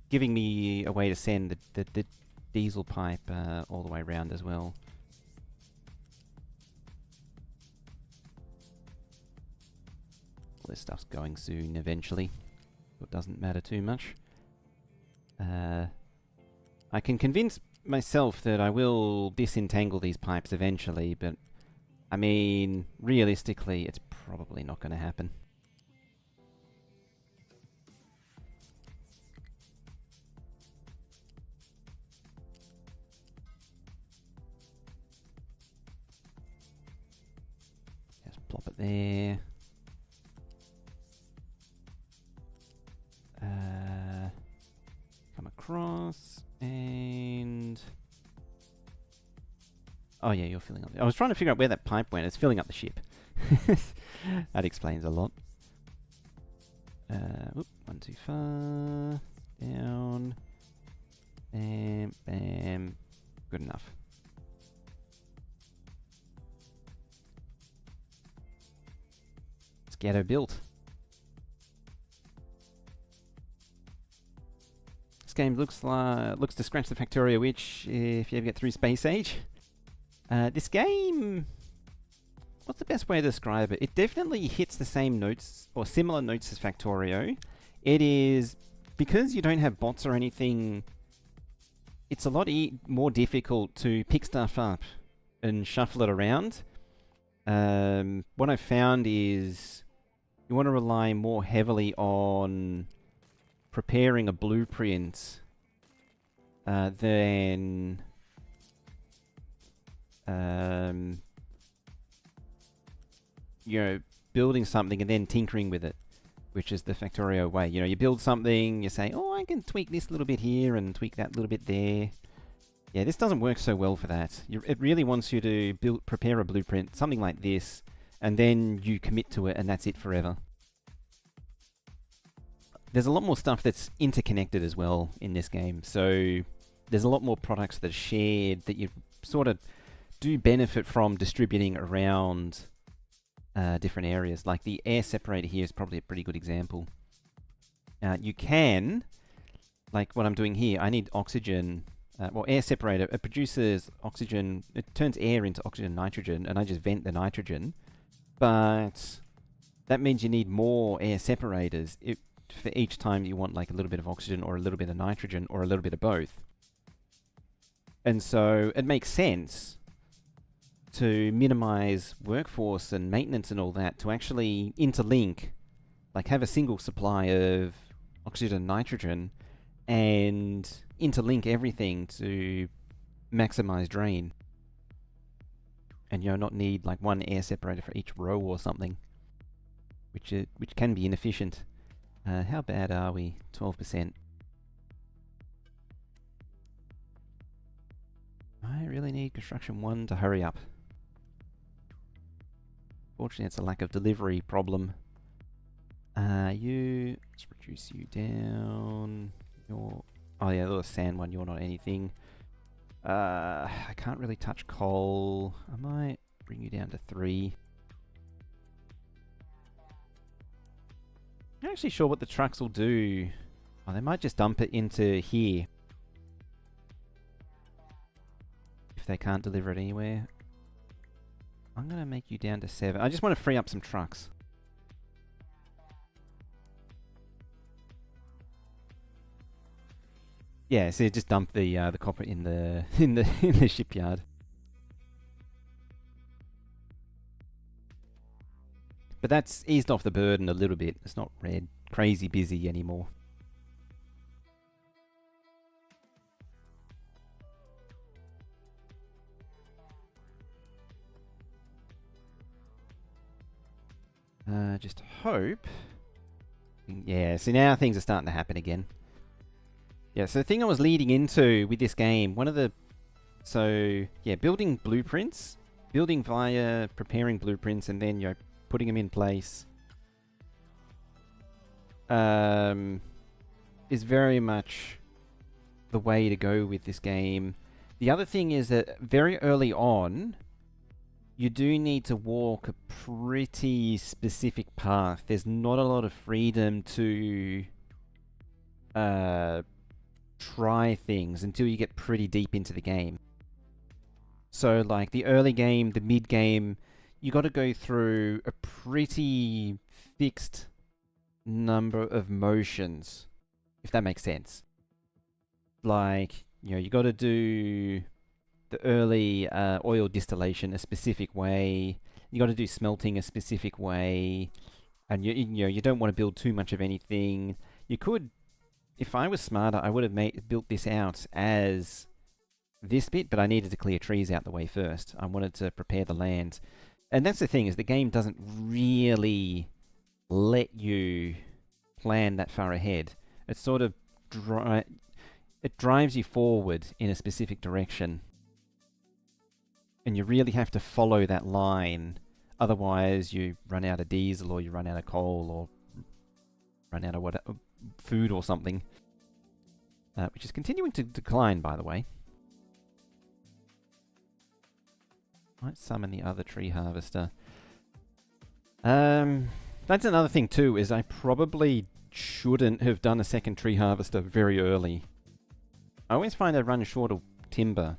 giving me a way to send the diesel pipe all the way around as well. All this stuff's going soon eventually. So it doesn't matter too much. I can convince myself that I will disentangle these pipes eventually, but I mean, realistically, it's probably not going to happen. Just plop it there. Come across, and... Oh yeah, you're filling up. I was trying to figure out where that pipe went. It's filling up the ship. That explains a lot. Oop, one too far. Down. Bam, bam. Good enough. Let's get her built. This game looks to scratch the Factorio itch if you ever get through Space Age. This game, what's the best way to describe it? It definitely hits the same notes or similar notes as Factorio. It is, because you don't have bots or anything, it's a lot more difficult to pick stuff up and shuffle it around. What I've found is you want to rely more heavily on preparing a blueprint than you know, building something and then tinkering with it, which is the Factorio way. You know, you build something, you say, oh, I can tweak this little bit here and tweak that little bit there. Yeah, this doesn't work so well for that. It really wants you to prepare a blueprint, something like this, and then you commit to it, and that's it forever. There's a lot more stuff that's interconnected as well in this game, so there's a lot more products that are shared that you sort of do benefit from distributing around different areas. Like the air separator here is probably a pretty good example. You can, like what I'm doing here, I need oxygen. Well, air separator, it produces oxygen, it turns air into oxygen and nitrogen, and I just vent the nitrogen. But that means you need more air separators for each time you want like a little bit of oxygen or a little bit of nitrogen or a little bit of both. And so it makes sense to minimize workforce and maintenance and all that to actually interlink, like have a single supply of oxygen and nitrogen and interlink everything to maximize drain. And not need like one air separator for each row or something, which can be inefficient. How bad are we? 12%. I really need construction 1 to hurry up. Fortunately, it's a lack of delivery problem. Let's reduce you down. Oh yeah, the sand one, you're not anything. I can't really touch coal. I might bring you down to 3. I'm not actually sure what the trucks will do. Oh, they might just dump it into here. If they can't deliver it anywhere. I'm going to make you down to 7. I just want to free up some trucks. Yeah, so just dump the copper in the in the shipyard. But that's eased off the burden a little bit. It's not crazy busy anymore. Just hope. Yeah, so now things are starting to happen again. Yeah, so the thing I was leading into with this game, building blueprints, building via preparing blueprints, and then putting them in place, is very much the way to go with this game. The other thing is that very early on, you do need to walk a pretty specific path. There's not a lot of freedom to try things until you get pretty deep into the game. So like the early game, the mid game, you got to go through a pretty fixed number of motions, if that makes sense. Like, you got to do the early oil distillation a specific way. You got to do smelting a specific way, and you don't want to build too much of anything. You could, if I was smarter, I would have built this out as this bit, but I needed to clear trees out the way first. I wanted to prepare the land. And that's the thing, is the game doesn't really let you plan that far ahead. It sort of it drives you forward in a specific direction. And you really have to follow that line. Otherwise, you run out of diesel, or you run out of coal, or run out of food or something. Which is continuing to decline, by the way. Might summon the other tree harvester. That's another thing too, is I probably shouldn't have done a second tree harvester very early. I always find I run short of timber.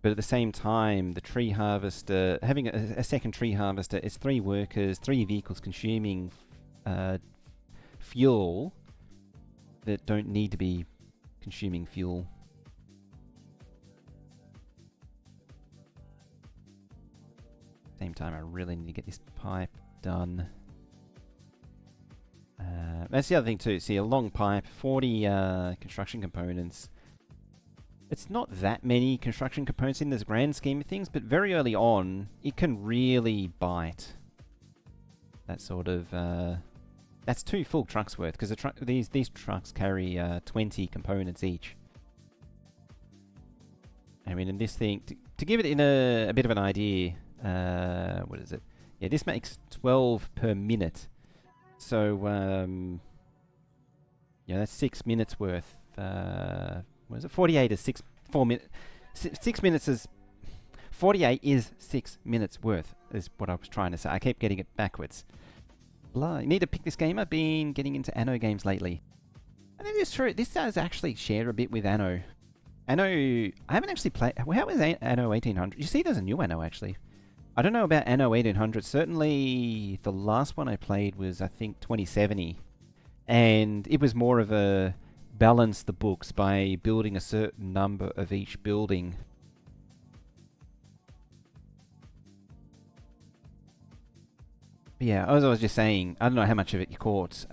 But at the same time, the tree harvester, having a second tree harvester, is 3 workers, 3 vehicles consuming fuel that don't need to be consuming fuel. Same time, I really need to get this pipe done. That's the other thing too. See, a long pipe, 40 construction components. It's not that many construction components in this grand scheme of things, but very early on, it can really bite. That sort of... that's 2 full trucks worth, because these trucks carry 20 components each. I mean, in this thing, to give it in a bit of an idea, what is it? Yeah, this makes 12 per minute. So, yeah, that's 6 minutes worth. What is it? 48 is 4 minutes. 6 minutes is 48 is 6 minutes worth, is what I was trying to say. I keep getting it backwards. Blah. You need to pick this game. I've been getting into Anno games lately. I think it's true. This does actually share a bit with Anno. Anno, I haven't actually played. How is Anno 1800? You see, there's a new Anno actually. I don't know about Anno 1800. Certainly, the last one I played was, I think, 2070. And it was more of a balance the books by building a certain number of each building. But yeah, as I was just saying, I don't know how much of it you caught.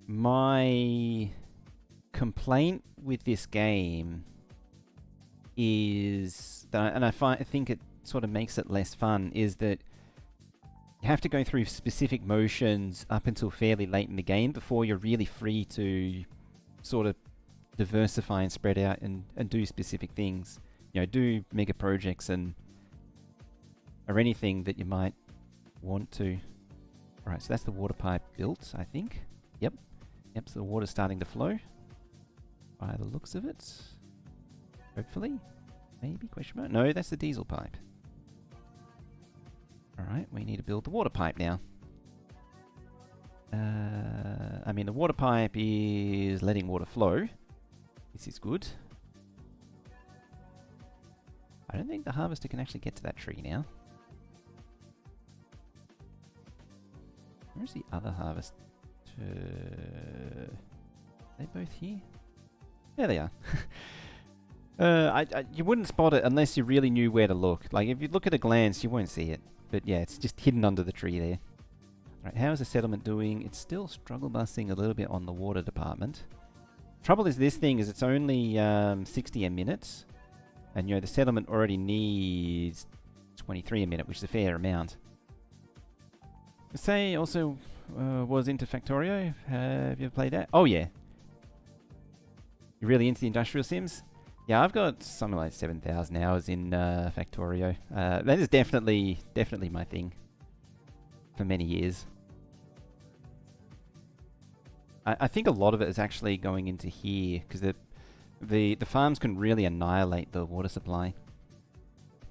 My complaint with this game is that, and I think it sort of makes it less fun, is that you have to go through specific motions up until fairly late in the game before you're really free to sort of diversify and spread out and do specific things. You know, do mega projects or anything that you might want to. Alright, so that's the water pipe built, I think. Yep. Yep, so the water's starting to flow. By the looks of it. Hopefully. Maybe, question mark. No, that's the diesel pipe. Alright, we need to build the water pipe now. I mean, the water pipe is letting water flow. This is good. I don't think the harvester can actually get to that tree now. Where's the other harvester? Are they both here? There they are. You wouldn't spot it unless you really knew where to look. Like, if you look at a glance, you won't see it. But yeah, it's just hidden under the tree there. Alright, how is the settlement doing? It's still struggle busting a little bit on the water department. Trouble is, this thing is it's only 60 a minute. And, you know, the settlement already needs 23 a minute, which is a fair amount. Say also was into Factorio. Have you ever played that? Oh, yeah. You're really into the industrial sims? Yeah, I've got something like 7,000 hours in Factorio. That is definitely my thing for many years. I think a lot of it is actually going into here because the farms can really annihilate the water supply.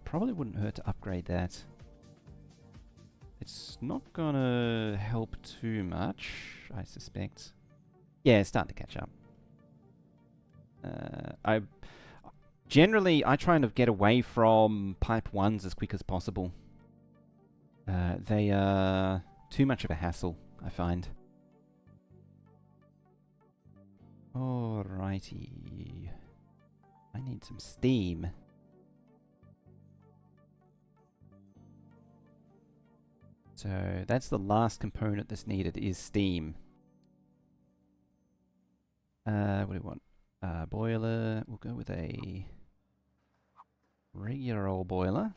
Probably wouldn't hurt to upgrade that. It's not gonna help too much, I suspect. Yeah, it's starting to catch up. Generally, I try and get away from pipe 1s as quick as possible. They are too much of a hassle, I find. Alrighty. I need some steam. So that's the last component that's needed, is steam. What do we want? Boiler. We'll go with a regular old boiler.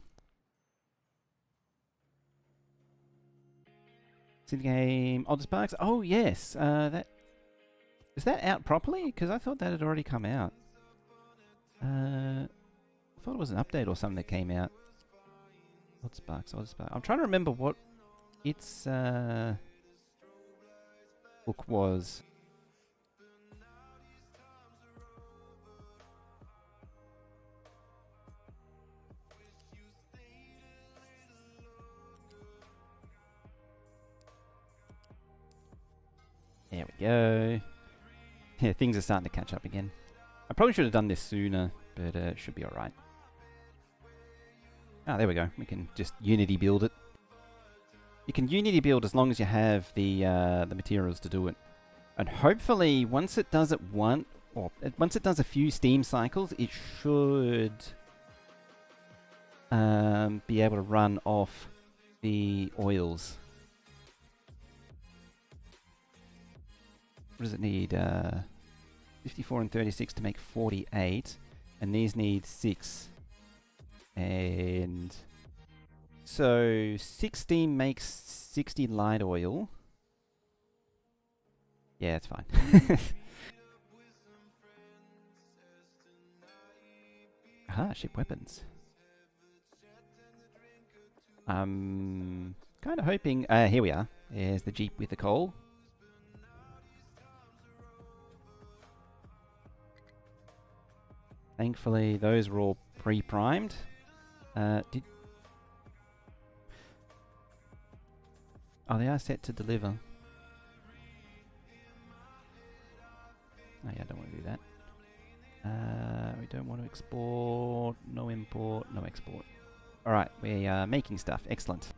City game. Odd Sparks. Oh yes. That is that out properly? Because I thought that had already come out. I thought it was an update or something that came out. Odd Sparks. Odd Sparks. I'm trying to remember what its book was. There we go. Yeah, things are starting to catch up again. I probably should have done this sooner, but it should be alright. Ah, there we go. We can just Unity build it. You can Unity build as long as you have the materials to do it. And hopefully, once it does once it does a few Steam cycles, it should be able to run off the oils. What does it need? 54 and 36 to make 48. And these need 6. And so 16 makes 60 light oil. Yeah, it's fine. Ship weapons. Kind of hoping... here we are. There's the Jeep with the coal. Thankfully, those were all pre-primed. Oh, they are set to deliver. Oh yeah, I don't want to do that. We don't want to export. No import. No export. Alright, we are making stuff. Excellent.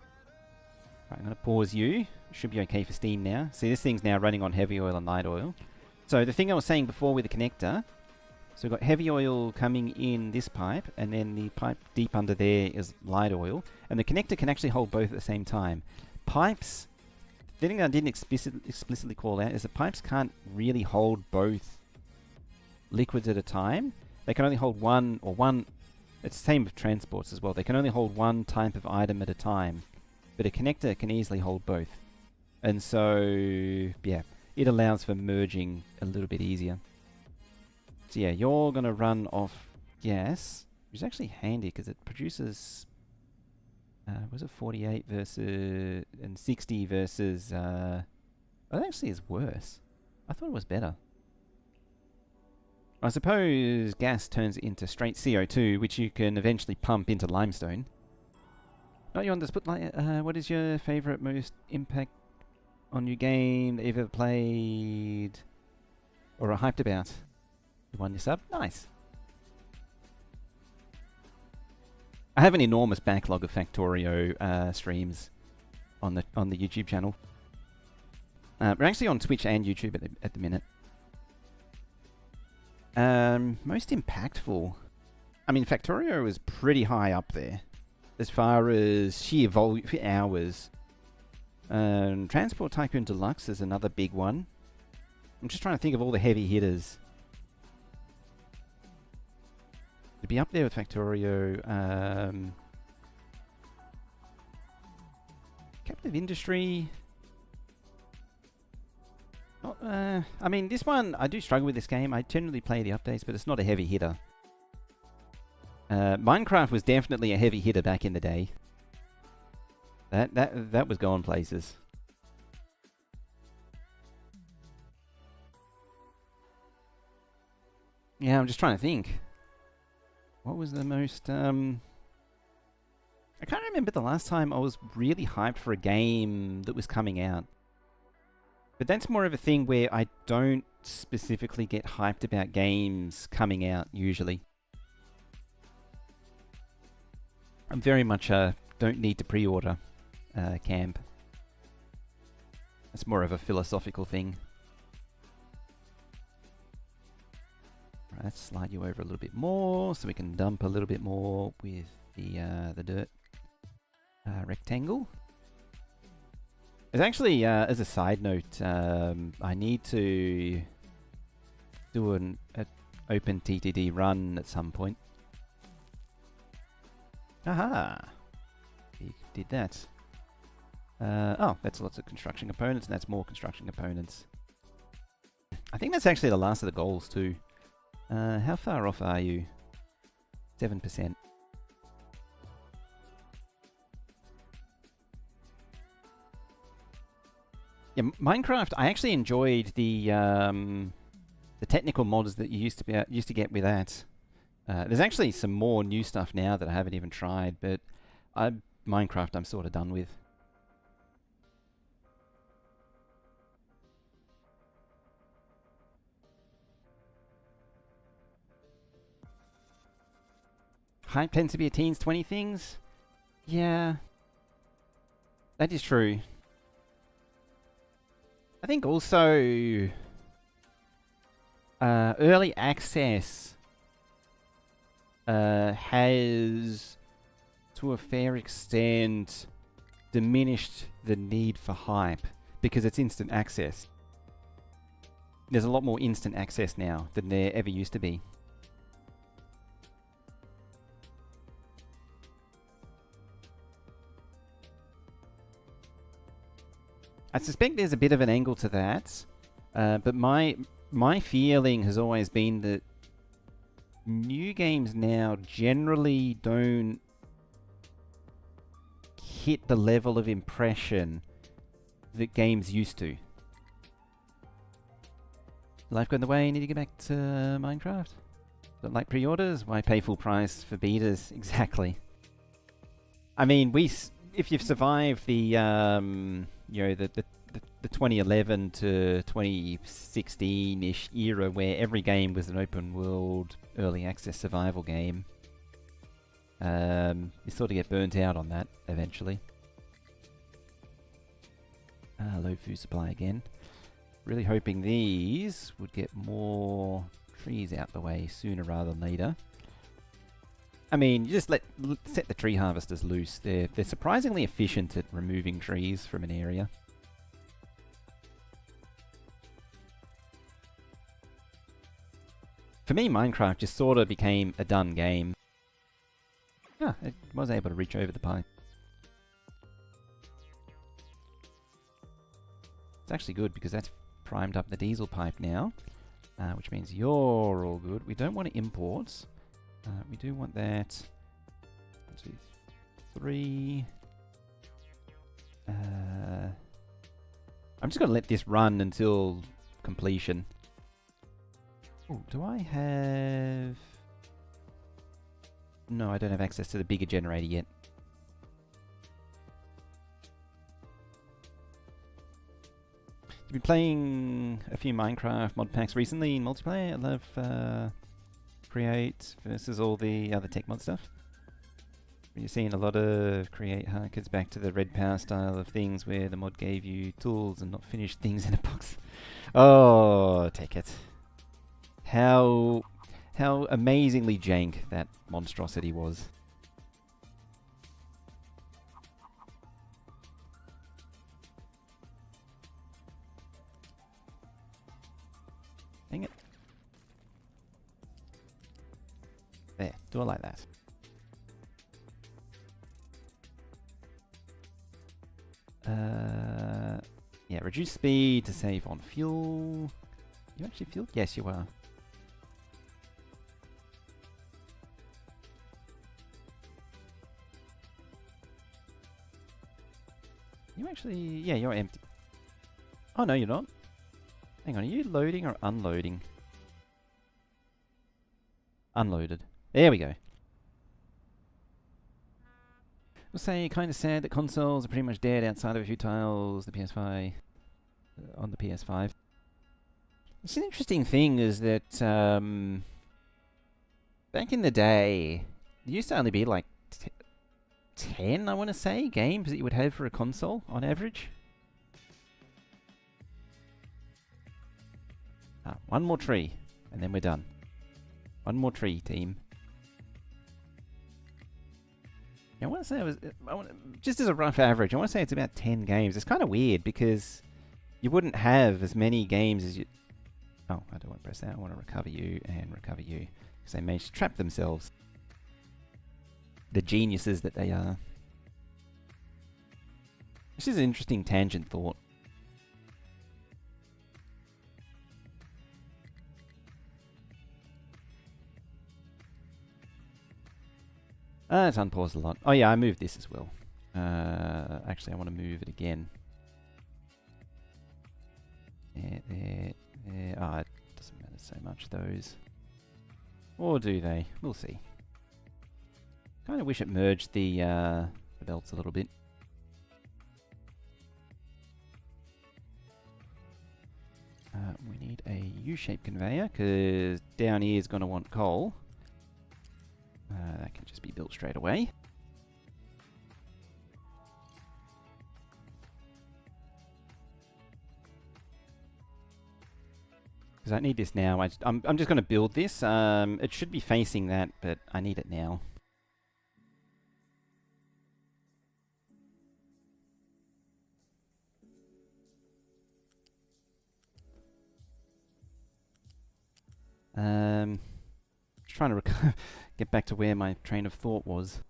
Right, I'm going to pause you. Should be okay for Steam now. See, this thing's now running on heavy oil and light oil. So the thing I was saying before with the connector, so we've got heavy oil coming in this pipe, and then the pipe deep under there is light oil. And the connector can actually hold both at the same time. Pipes, the thing I didn't explicitly call out is that pipes can't really hold both liquids at a time. They can only hold one, or one. It's the same with transports as well. They can only hold one type of item at a time. But a connector can easily hold both. And so, yeah, it allows for merging a little bit easier. So yeah, you're going to run off gas, which is actually handy because it produces, was it 48 versus, and 60 versus, it actually is worse. I thought it was better. I suppose gas turns into straight CO2, which you can eventually pump into limestone. Oh, you want to put like, what is your favourite most impact on your game that you've ever played or are hyped about? You won your sub? Nice. I have an enormous backlog of Factorio streams on the YouTube channel. We're actually on Twitch and YouTube at the minute. Most impactful. I mean, Factorio was pretty high up there as far as sheer volume for hours. Transport Tycoon Deluxe is another big one. I'm just trying to think of all the heavy hitters. To be up there with Factorio. Captive Industry. I mean, this one, I do struggle with this game. I generally play the updates, but it's not a heavy hitter. Minecraft was definitely a heavy hitter back in the day. That was going places. Yeah, I'm just trying to think. What was the most... I can't remember the last time I was really hyped for a game that was coming out. But that's more of a thing where I don't specifically get hyped about games coming out, usually. I'm very much a don't need to pre-order camp. It's more of a philosophical thing. Right, let's slide you over a little bit more so we can dump a little bit more with the dirt rectangle. It's actually, as a side note, I need to do an open TTD run at some point. Aha! We did that. Oh, that's lots of construction components, and that's more construction components. I think that's actually the last of the goals too. How far off are you? 7%. Yeah, Minecraft. I actually enjoyed the technical mods that you used to get with that. There's actually some more new stuff now that I haven't even tried, but Minecraft I'm sort of done with. Hype tends to be a teens 20 things. Yeah, that is true. I think also early access has, to a fair extent, diminished the need for hype because it's instant access. There's a lot more instant access now than there ever used to be. I suspect there's a bit of an angle to that, but my feeling has always been that new games now generally don't hit the level of impression that games used to. Life got in the way, need to get back to Minecraft? Don't like pre-orders? Why pay full price for betas? Exactly. I mean, if you've survived the, you know, the 2011 to 2016-ish era where every game was an open world early access survival game, you sort of get burnt out on that eventually. Low food supply again. Really hoping these would get more trees out the way sooner rather than later. I mean, you just set the tree harvesters loose. They're surprisingly efficient at removing trees from an area. For me, Minecraft just sort of became a done game. Ah, it was able to reach over the pipe. It's actually good because that's primed up the diesel pipe now, which means you're all good. We don't want to import. We do want that. 1, 2, 3. I'm just going to let this run until completion. Oh, do I have... No, I don't have access to the bigger generator yet. I've been playing a few Minecraft mod packs recently in multiplayer. I love Create versus all the other tech mod stuff. You're seeing a lot of Create harkens back to the Red Power style of things where the mod gave you tools and not finished things in a box. Oh, take it. How amazingly jank that monstrosity was. Dang it. There, do it like that. Yeah, reduce speed to save on fuel. You actually fueled? Yes, you are. You actually... Yeah, you're empty. Oh, no, you're not. Hang on, are you loading or unloading? Unloaded. There we go. I'll say kind of sad that consoles are pretty much dead outside of a few titles, the PS5, on the PS5. It's an interesting thing is that back in the day, there used to only be like 10, I want to say, games that you would have for a console on average. One more tree, and then we're done. One more tree, team. I want to say it was, just as a rough average, I want to say it's about 10 games. It's kind of weird because you wouldn't have as many games as you... Oh, I don't want to press that. I want to recover you and recover you. Because they managed to trap themselves. The geniuses that they are. This is an interesting tangent thought. It's unpaused a lot. Oh yeah, I moved this as well. Actually, I want to move it again. There. Ah, it doesn't matter so much, those. Or do they? We'll see. Kind of wish it merged the belts a little bit. We need a U-shaped conveyor, because down here is going to want coal. That can just be built straight away. Because I need this now. I'm just going to build this. It should be facing that, but I need it now. Just trying to get back to where my train of thought was.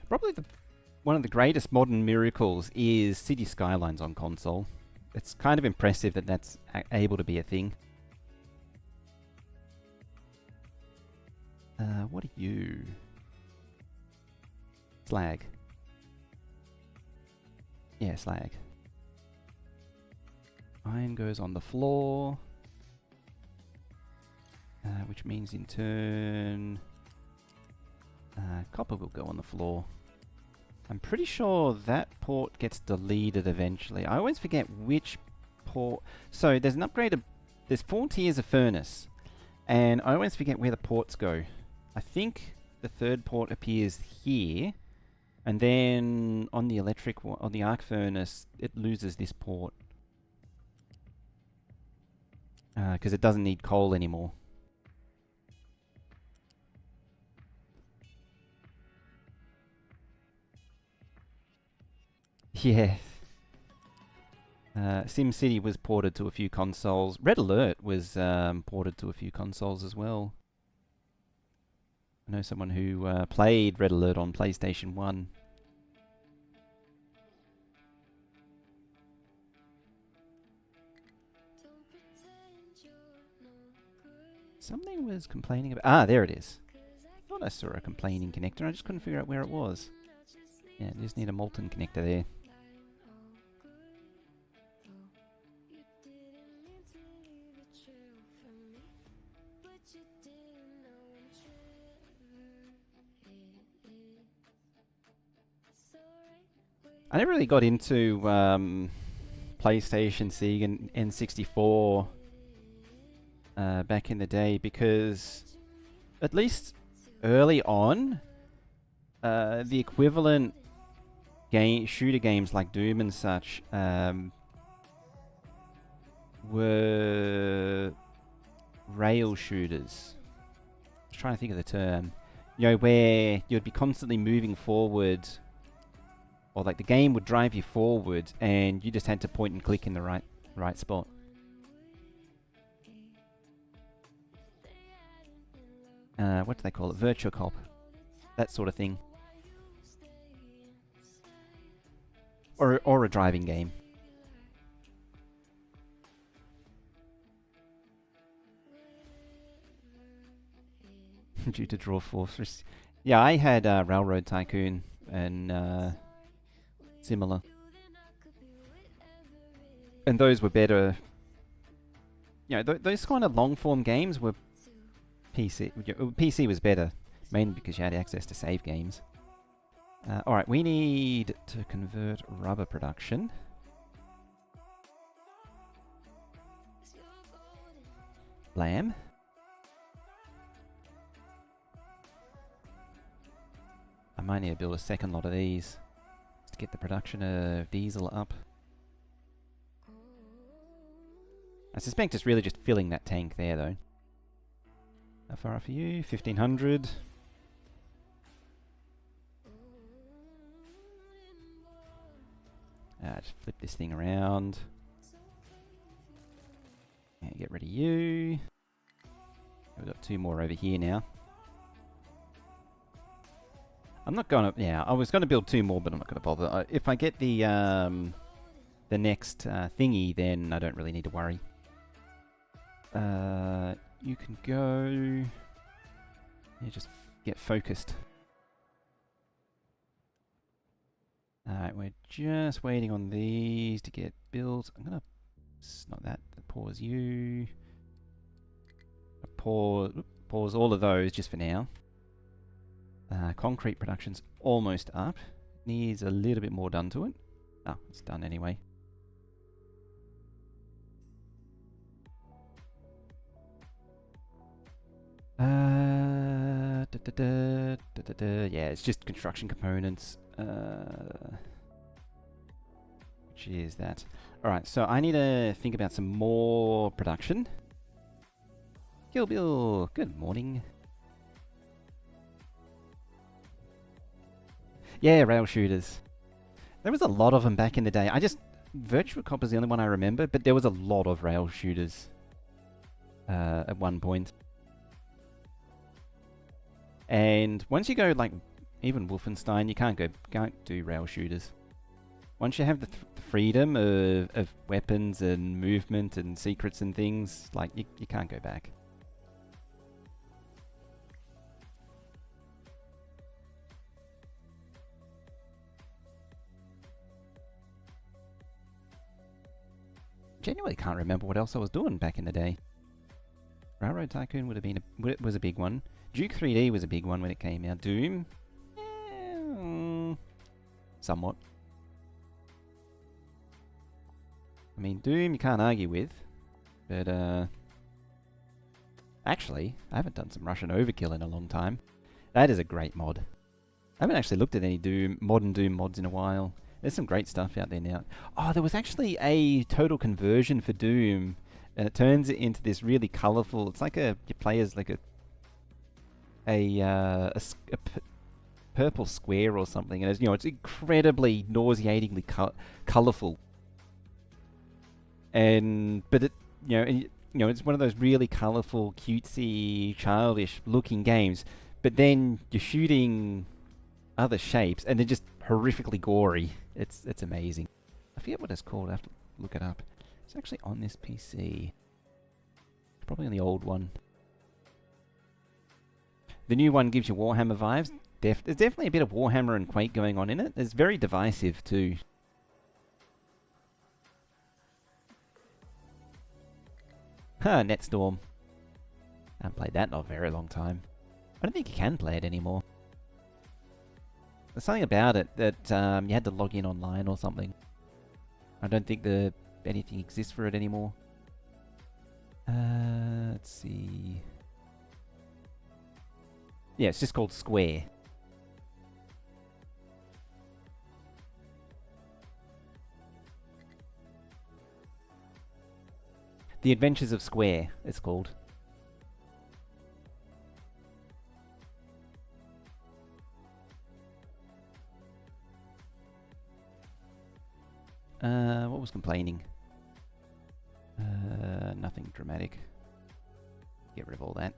Probably one of the greatest modern miracles is City Skylines on console. It's kind of impressive that that's able to be a thing. What are you? Slag. Yeah, slag. Iron goes on the floor. Which means in turn... copper will go on the floor. I'm pretty sure that port gets deleted eventually. I always forget which port... So, there's an upgrade of... There's 4 tiers of furnace. And I always forget where the ports go. I think the third port appears here. And then on the electric one, on the arc furnace, it loses this port. Because it doesn't need coal anymore. Yeah. SimCity was ported to a few consoles. Red Alert was ported to a few consoles as well. I know someone who played Red Alert on PlayStation 1. Something was complaining about... Ah, there it is. I thought I saw a complaining connector. I just couldn't figure out where it was. Yeah, I just need a molten connector there. I never really got into PlayStation, Sega, and N64 back in the day because, at least early on, the equivalent shooter games like Doom and such were rail shooters. I was trying to think of the term. You know, where you'd be constantly moving forward, or like the game would drive you forward, and you just had to point and click in the right spot. What do they call it? Virtua Cop. That sort of thing. Or a driving game. Due to draw force. Yeah, I had Railroad Tycoon and similar. And those were better. You know, those kind of long-form games were PC. PC was better, mainly because you had access to save games. Alright, we need to convert rubber production. Lamb. I might need to build a second lot of these to get the production of diesel up. I suspect it's really just filling that tank there, though. How far off are you? 1500. Just flip this thing around. And get rid of you. We've got 2 more over here now. I'm not gonna... Yeah, I was gonna build 2 more, but I'm not gonna bother. If I get the next thingy, then I don't really need to worry. You can go... Yeah, just get focused. Alright, we're just waiting on these to get built. I'm gonna... Not that. Pause you. Pause all of those just for now. Concrete production's almost up. Needs a little bit more done to it. Oh, it's done anyway. Yeah, it's just construction components. Which is that. Alright, so I need to think about some more production. Kill Bill, good morning. Yeah, rail shooters. There was a lot of them back in the day. Virtua Cop is the only one I remember, but there was a lot of rail shooters at one point. And once you go like Even Wolfenstein, you can't do rail shooters. Once you have the freedom of weapons and movement and secrets and things, like, you can't go back. Genuinely can't remember what else I was doing back in the day. Railroad Tycoon was a big one. Duke 3D was a big one when it came out. Doom, somewhat. I mean, Doom you can't argue with, but actually, I haven't done some Russian Overkill in a long time. That is a great mod. I haven't actually looked at any modern Doom mods in a while. There's some great stuff out there now. Oh, there was actually a total conversion for Doom, and it turns it into this really colourful. It's like you play as like a purple square or something, and it's incredibly nauseatingly colourful. But it's one of those really colourful, cutesy, childish-looking games. But then you're shooting other shapes, and they're just horrifically gory. It's amazing. I forget what it's called. I have to look it up. It's actually on this PC. It's probably on the old one. The new one gives you Warhammer vibes. There's definitely a bit of Warhammer and Quake going on in it. It's very divisive too. Netstorm. I haven't played that in a very long time. I don't think you can play it anymore. There's something about it that you had to log in online or something. I don't think anything exists for it anymore. Let's see. Yeah, it's just called Square. The Adventures of Square, it's called. What was complaining? Nothing dramatic. Get rid of all that.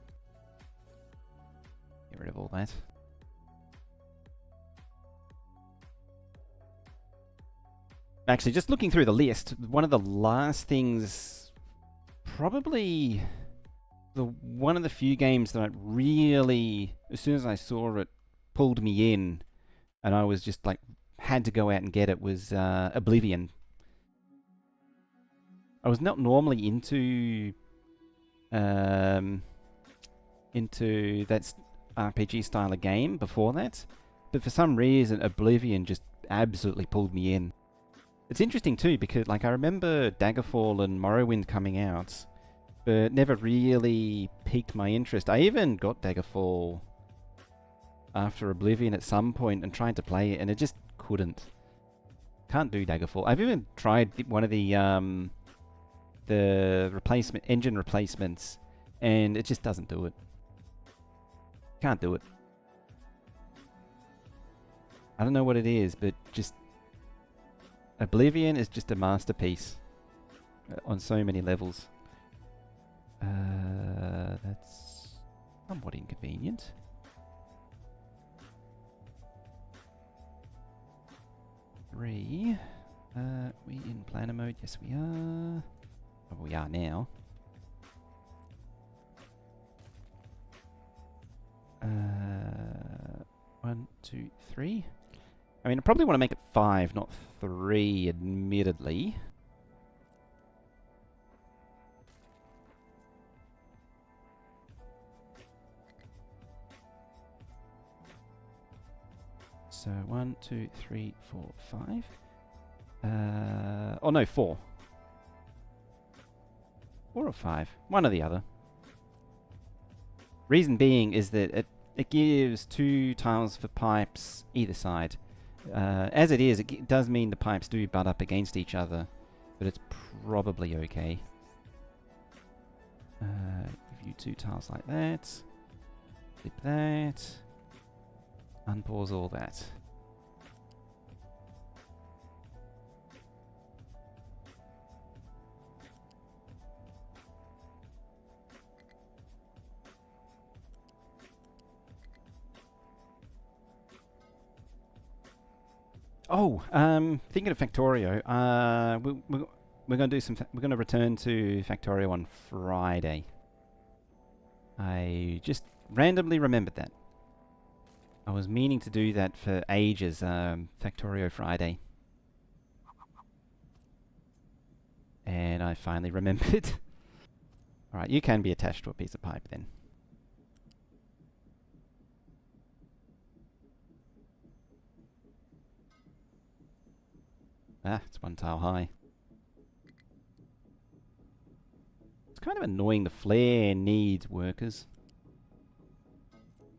Get rid of all that. Actually, just looking through the list, one of the last things, probably one of the few games that really, as soon as I saw it, pulled me in, and I was just like, had to go out and get it, was Oblivion. I was not normally into that RPG style of game before that, but for some reason Oblivion just absolutely pulled me in. It's interesting too because I remember Daggerfall and Morrowind coming out, but never really piqued my interest. I even got Daggerfall after Oblivion at some point and tried to play it, and it just couldn't. Can't do Daggerfall. I've even tried one of the engine replacements, and it just doesn't do it. Can't do it. I don't know what it is, but just Oblivion is just a masterpiece on so many levels. That's somewhat inconvenient. We in planner mode? Yes, we are. Oh, we are now. 1, 2, 3. I mean, I probably want to make it 5, not 3, admittedly. So 1, 2, 3, 4, 5. Oh no, 4. 4 or 5. One or the other. Reason being is that it gives 2 tiles for pipes either side. As it is, it does mean the pipes do butt up against each other, but it's probably okay. Give you 2 tiles like that. Flip that. Unpause all that. Oh, thinking of Factorio. We're going to do some. We're going to return to Factorio on Friday. I just randomly remembered that. I was meaning to do that for ages. Factorio Friday, and I finally remembered. All right, you can be attached to a piece of pipe then. Ah, it's one tile high. It's kind of annoying the flare needs workers.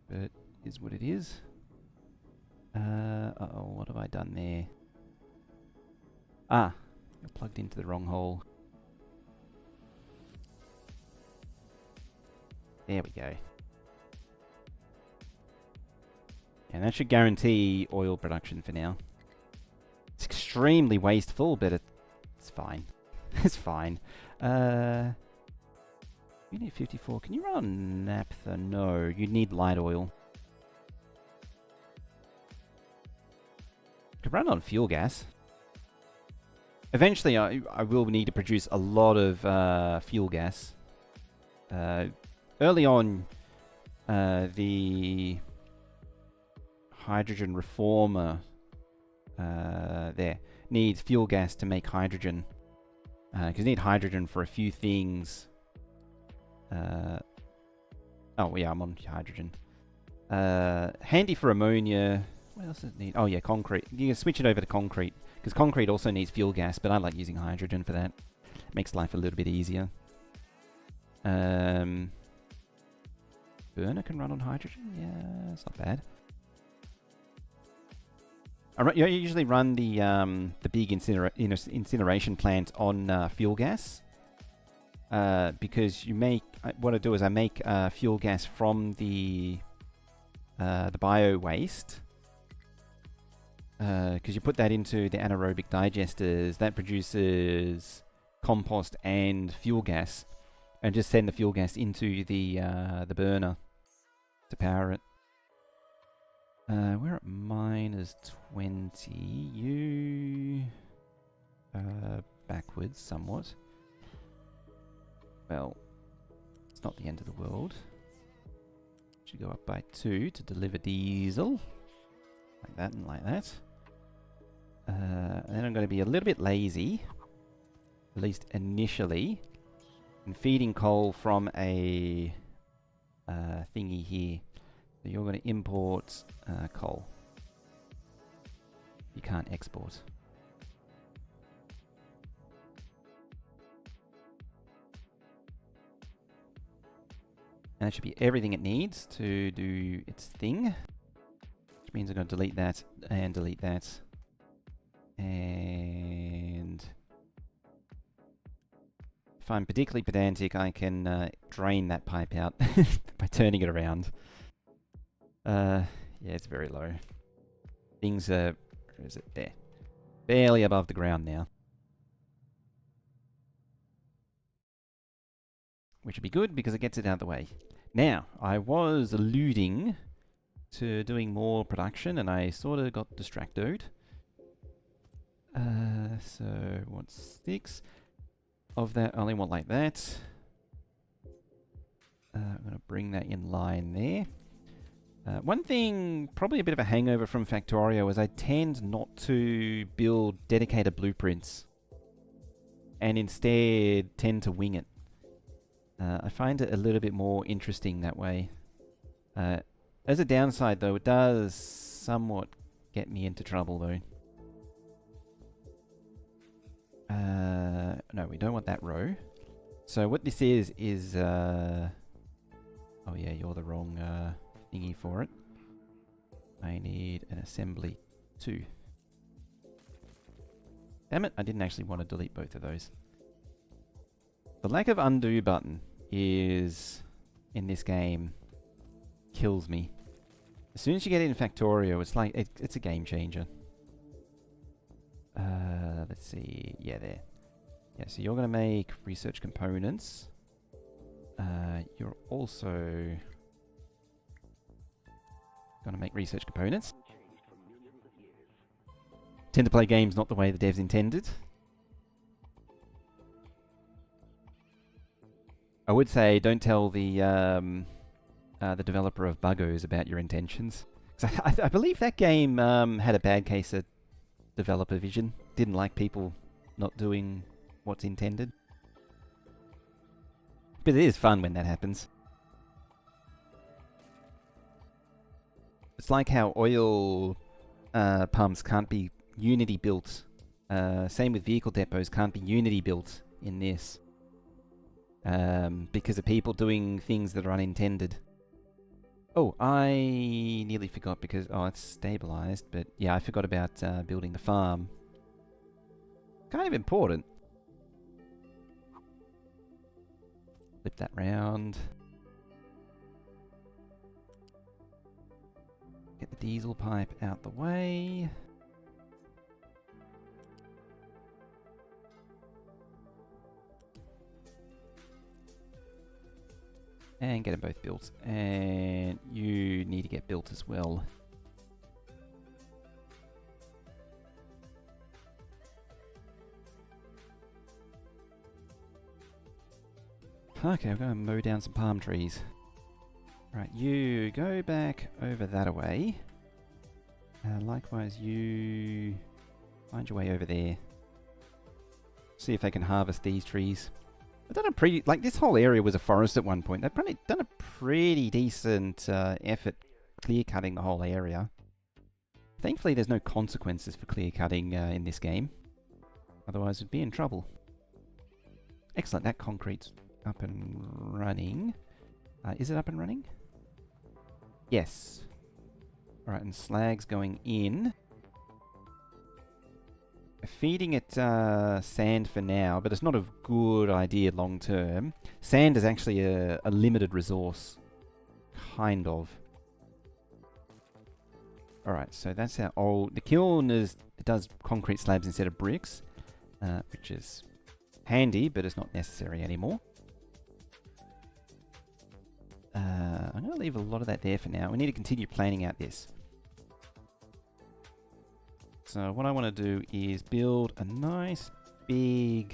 But it is what it is. Uh-oh, what have I done there? Ah, I plugged into the wrong hole. There we go. And that should guarantee oil production for now. It's extremely wasteful, but it's fine. It's fine. You need 54. Can you run on naphtha? No, you need light oil. You could run on fuel gas. Eventually, I will need to produce a lot of fuel gas. Early on, the hydrogen reformer there needs fuel gas to make hydrogen. Because you need hydrogen for a few things. Oh yeah, I'm on hydrogen. Handy for ammonia. What else does it need? Oh yeah, concrete. You can switch it over to concrete. Because concrete also needs fuel gas, but I like using hydrogen for that. Makes life a little bit easier. Burner can run on hydrogen? Yeah, it's not bad. I usually run the big incineration plant on fuel gas. Because you make... what I do is I make fuel gas from the bio waste. Because you put that into the anaerobic digesters, that produces compost and fuel gas, and just send the fuel gas into the burner to power it. We're at minus 20. You backwards somewhat. Well, it's not the end of the world. Should go up by 2 to deliver diesel, like that and like that. And then I'm going to be a little bit lazy, at least initially, in feeding coal from a thingy here. So you're going to import coal. You can't export. And that should be everything it needs to do its thing. Which means I'm going to delete that and delete that. And if I'm particularly pedantic, I can drain that pipe out by turning it around. Yeah, it's very low. Things are... where is it? There. Barely above the ground now. Which would be good because it gets it out of the way. Now, I was alluding to doing more production and I sort of got distracted. So, what's 6? Of that, I only want like that. I'm going to bring that in line there. One thing, probably a bit of a hangover from Factorio, is I tend not to build dedicated blueprints and instead tend to wing it. I find it a little bit more interesting that way. As a downside though, it does somewhat get me into trouble though. No, we don't want that row. So what this is... oh yeah, you're the wrong thingy for it. I need an assembly 2. Damn it, I didn't actually want to delete both of those. The lack of undo button is, in this game, kills me. As soon as you get it in Factorio, it's like, it's a game changer. Let's see, yeah, there. Yeah, so you're going to make research components. You're also going to make research components. tend to play games not the way the devs intended. I would say don't tell the developer of Buggos about your intentions. I believe that game had a bad case of developer vision. Didn't like people not doing what's intended. But it is fun when that happens. It's like how oil pumps can't be Unity built. Same with vehicle depots can't be Unity built in this. Because of people doing things that are unintended. Oh, I nearly forgot because... Oh, it's stabilized. But yeah, I forgot about building the farm. Kind of important. Flip that round. Get the diesel pipe out the way. And get them both built. And you need to get built as well. Okay, we're going to mow down some palm trees. Right, you go back over that way. Likewise, you find your way over there. See if they can harvest these trees. I've done a pretty... Like, this whole area was a forest at one point. They've probably done a pretty decent effort clear-cutting the whole area. Thankfully, there's no consequences for clear-cutting in this game. Otherwise, we'd be in trouble. Excellent, that concrete's up and running. Is it up and running? Yes. Alright, and slag's going in. Feeding it sand for now, but it's not a good idea long term. Sand is actually a limited resource. Kind of. Alright, so that's our old... The kiln it does concrete slabs instead of bricks, which is handy, but it's not necessary anymore. I'm going to leave a lot of that there for now. We need to continue planning out this. So what I want to do is build a nice big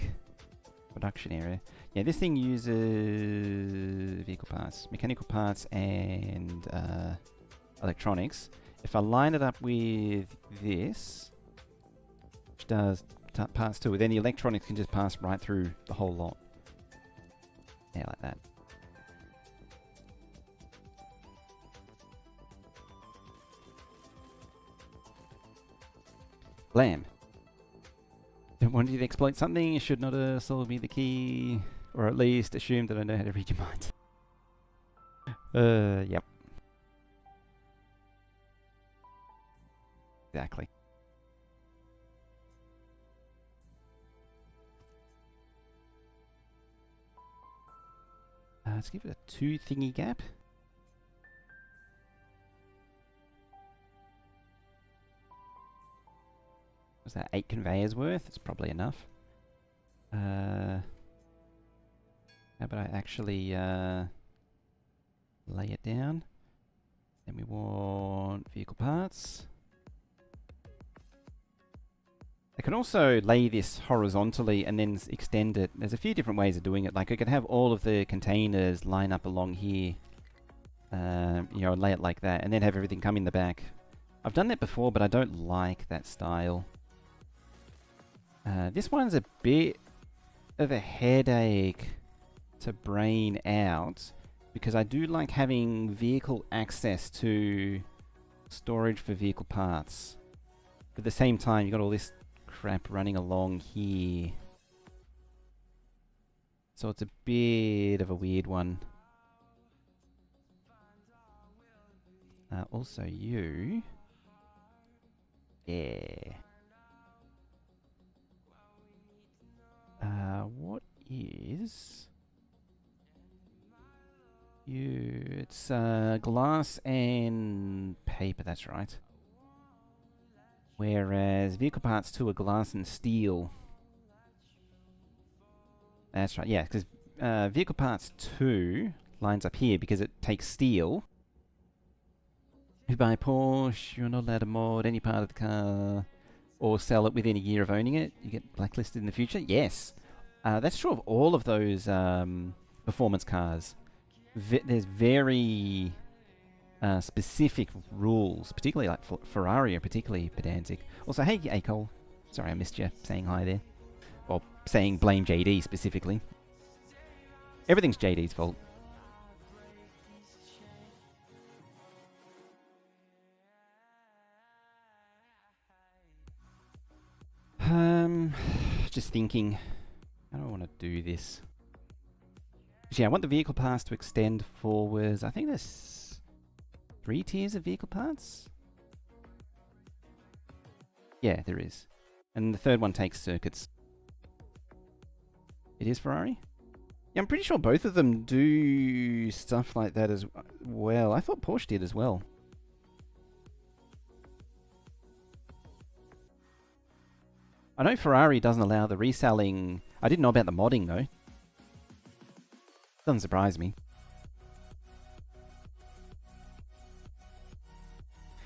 production area. Yeah, this thing uses vehicle parts, mechanical parts, and electronics. If I line it up with this, which does parts too, then the electronics can just pass right through the whole lot. Yeah, like that. Blam. Don't want you to exploit something, you should not have sold me the key. Or at least assume that I know how to read your mind. Yep. Exactly. Let's give it a 2 thingy gap. Was that 8 conveyors worth? It's probably enough. How about I actually lay it down? Then we want vehicle parts. I can also lay this horizontally and then extend it. There's a few different ways of doing it. Like I could have all of the containers line up along here. You know, lay it like that and then have everything come in the back. I've done that before, but I don't like that style. This one's a bit of a headache to brain out because I do like having vehicle access to storage for vehicle parts. But at the same time, you've got all this crap running along here. So it's a bit of a weird one. Also you... Yeah. What is... You... It's glass and paper, that's right. Whereas vehicle parts 2 are glass and steel. That's right, yeah, because vehicle parts 2 lines up here because it takes steel. If you buy a Porsche, you're not allowed to mod any part of the car or sell it within a year of owning it, you get blacklisted in the future. Yes, that's true of all of those performance cars. There's very specific rules, particularly like Ferrari are particularly pedantic. Also, hey, Acol. Sorry, I missed you saying hi there. Or saying blame JD specifically. Everything's JD's fault. Just thinking, how do I want to do this? Yeah, I want the vehicle pass to extend forwards. I think there's 3 tiers of vehicle parts. Yeah, there is. And the third one takes circuits. It is Ferrari? Yeah, I'm pretty sure both of them do stuff like that as well. I thought Porsche did as well. I know Ferrari doesn't allow the reselling. I didn't know about the modding though. Doesn't surprise me.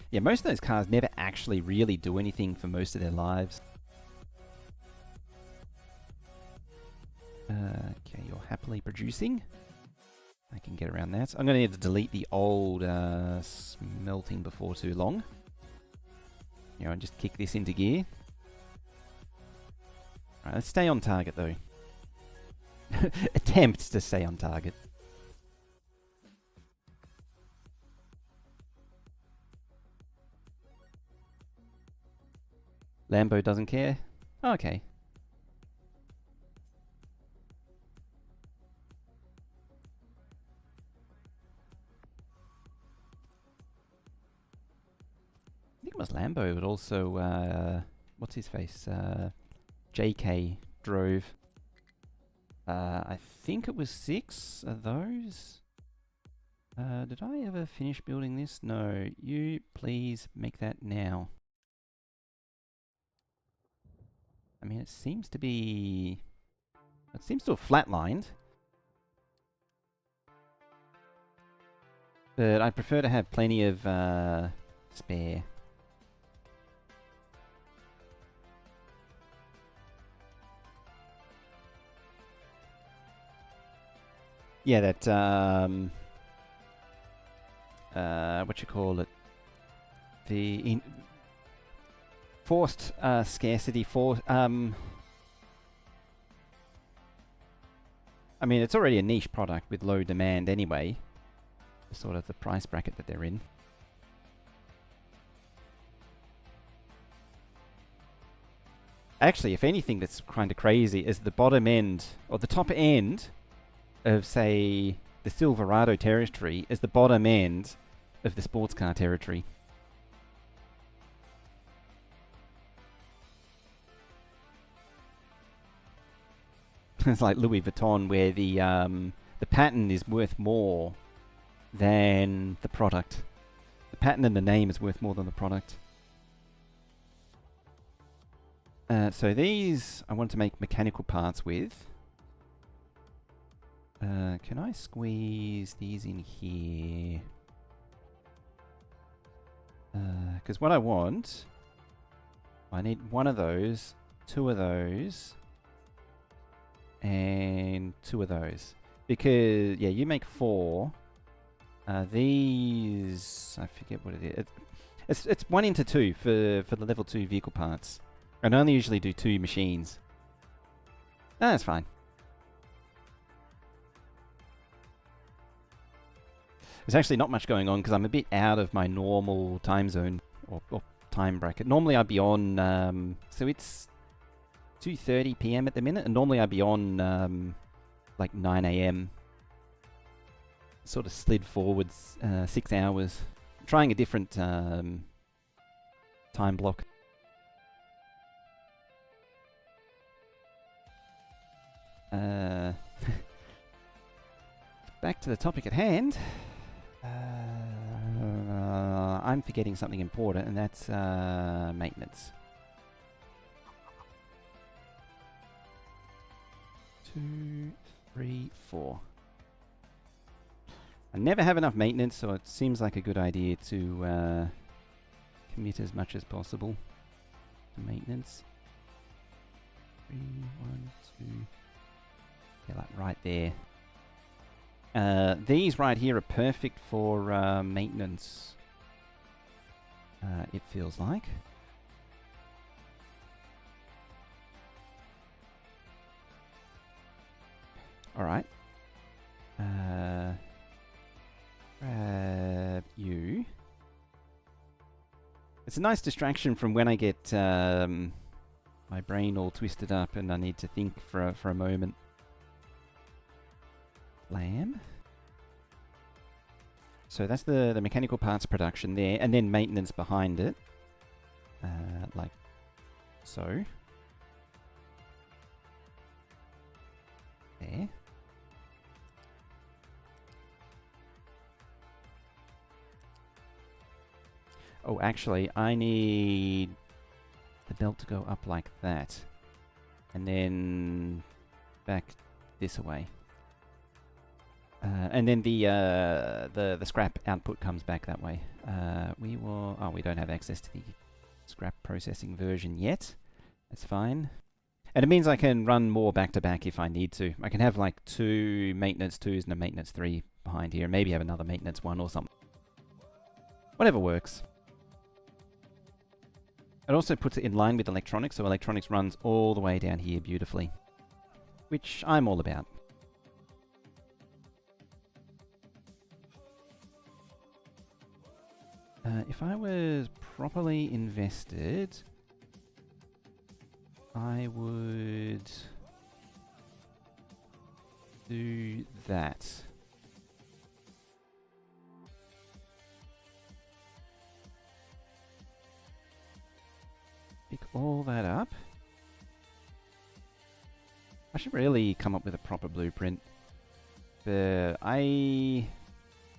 Yeah, most of those cars never actually really do anything for most of their lives. Okay, you're happily producing. I can get around that. I'm going to need to delete the old smelting before too long. You know, and just kick this into gear. Alright, let's stay on target though. Attempt to stay on target. Lambo doesn't care? Oh, okay. I think it was Lambo, but also, what's his face? JK drove. I think it was 6 of those. Did I ever finish building this? No. You please make that now. I mean, it seems to be... It seems to have flatlined. But I'd prefer to have plenty of spare. Yeah, that, what you call it? The forced scarcity I mean, it's already a niche product with low demand anyway. Sort of the price bracket that they're in. Actually, if anything that's kind of crazy is the bottom end, or the top end of, say, the Silverado territory is the bottom end of the sports car territory. It's like Louis Vuitton, where the patent is worth more than the product. The patent and the name is worth more than the product. So these I want to make mechanical parts with. Can I squeeze these in here? Because what I want... I need 1 of those, 2 of those, and 2 of those. Because, yeah, you make 4. These... I forget what it is. It's 1 into 2 for the level 2 vehicle parts. And I only usually do 2 machines. That's fine. There's actually not much going on because I'm a bit out of my normal time zone or time bracket. Normally I'd be on, so it's 2:30 PM at the minute, and normally I'd be on like 9 AM. Sort of slid forwards 6 hours. I'm trying a different time block. Back to the topic at hand. I'm forgetting something important, and that's maintenance. 2, 3, 4. I never have enough maintenance, so it seems like a good idea to commit as much as possible. Maintenance. 3, 1, 2. Yeah, like right there. These right here are perfect for maintenance. It feels like. Alright. Grab you. It's a nice distraction from when I get my brain all twisted up and I need to think for a moment. Lamb. So that's the mechanical parts production there, and then maintenance behind it. Like so. There. Oh, actually, I need the belt to go up like that. And then back this way. And then the scrap output comes back that way. We don't have access to the scrap processing version yet. That's fine. And it means I can run more back-to-back if I need to. I can have like 2 maintenance 2s and a maintenance 3 behind here. Maybe have another maintenance 1 or something. Whatever works. It also puts it in line with electronics, so electronics runs all the way down here beautifully. Which I'm all about. If I was properly invested, I would do that. Pick all that up. I should really come up with a proper blueprint. But I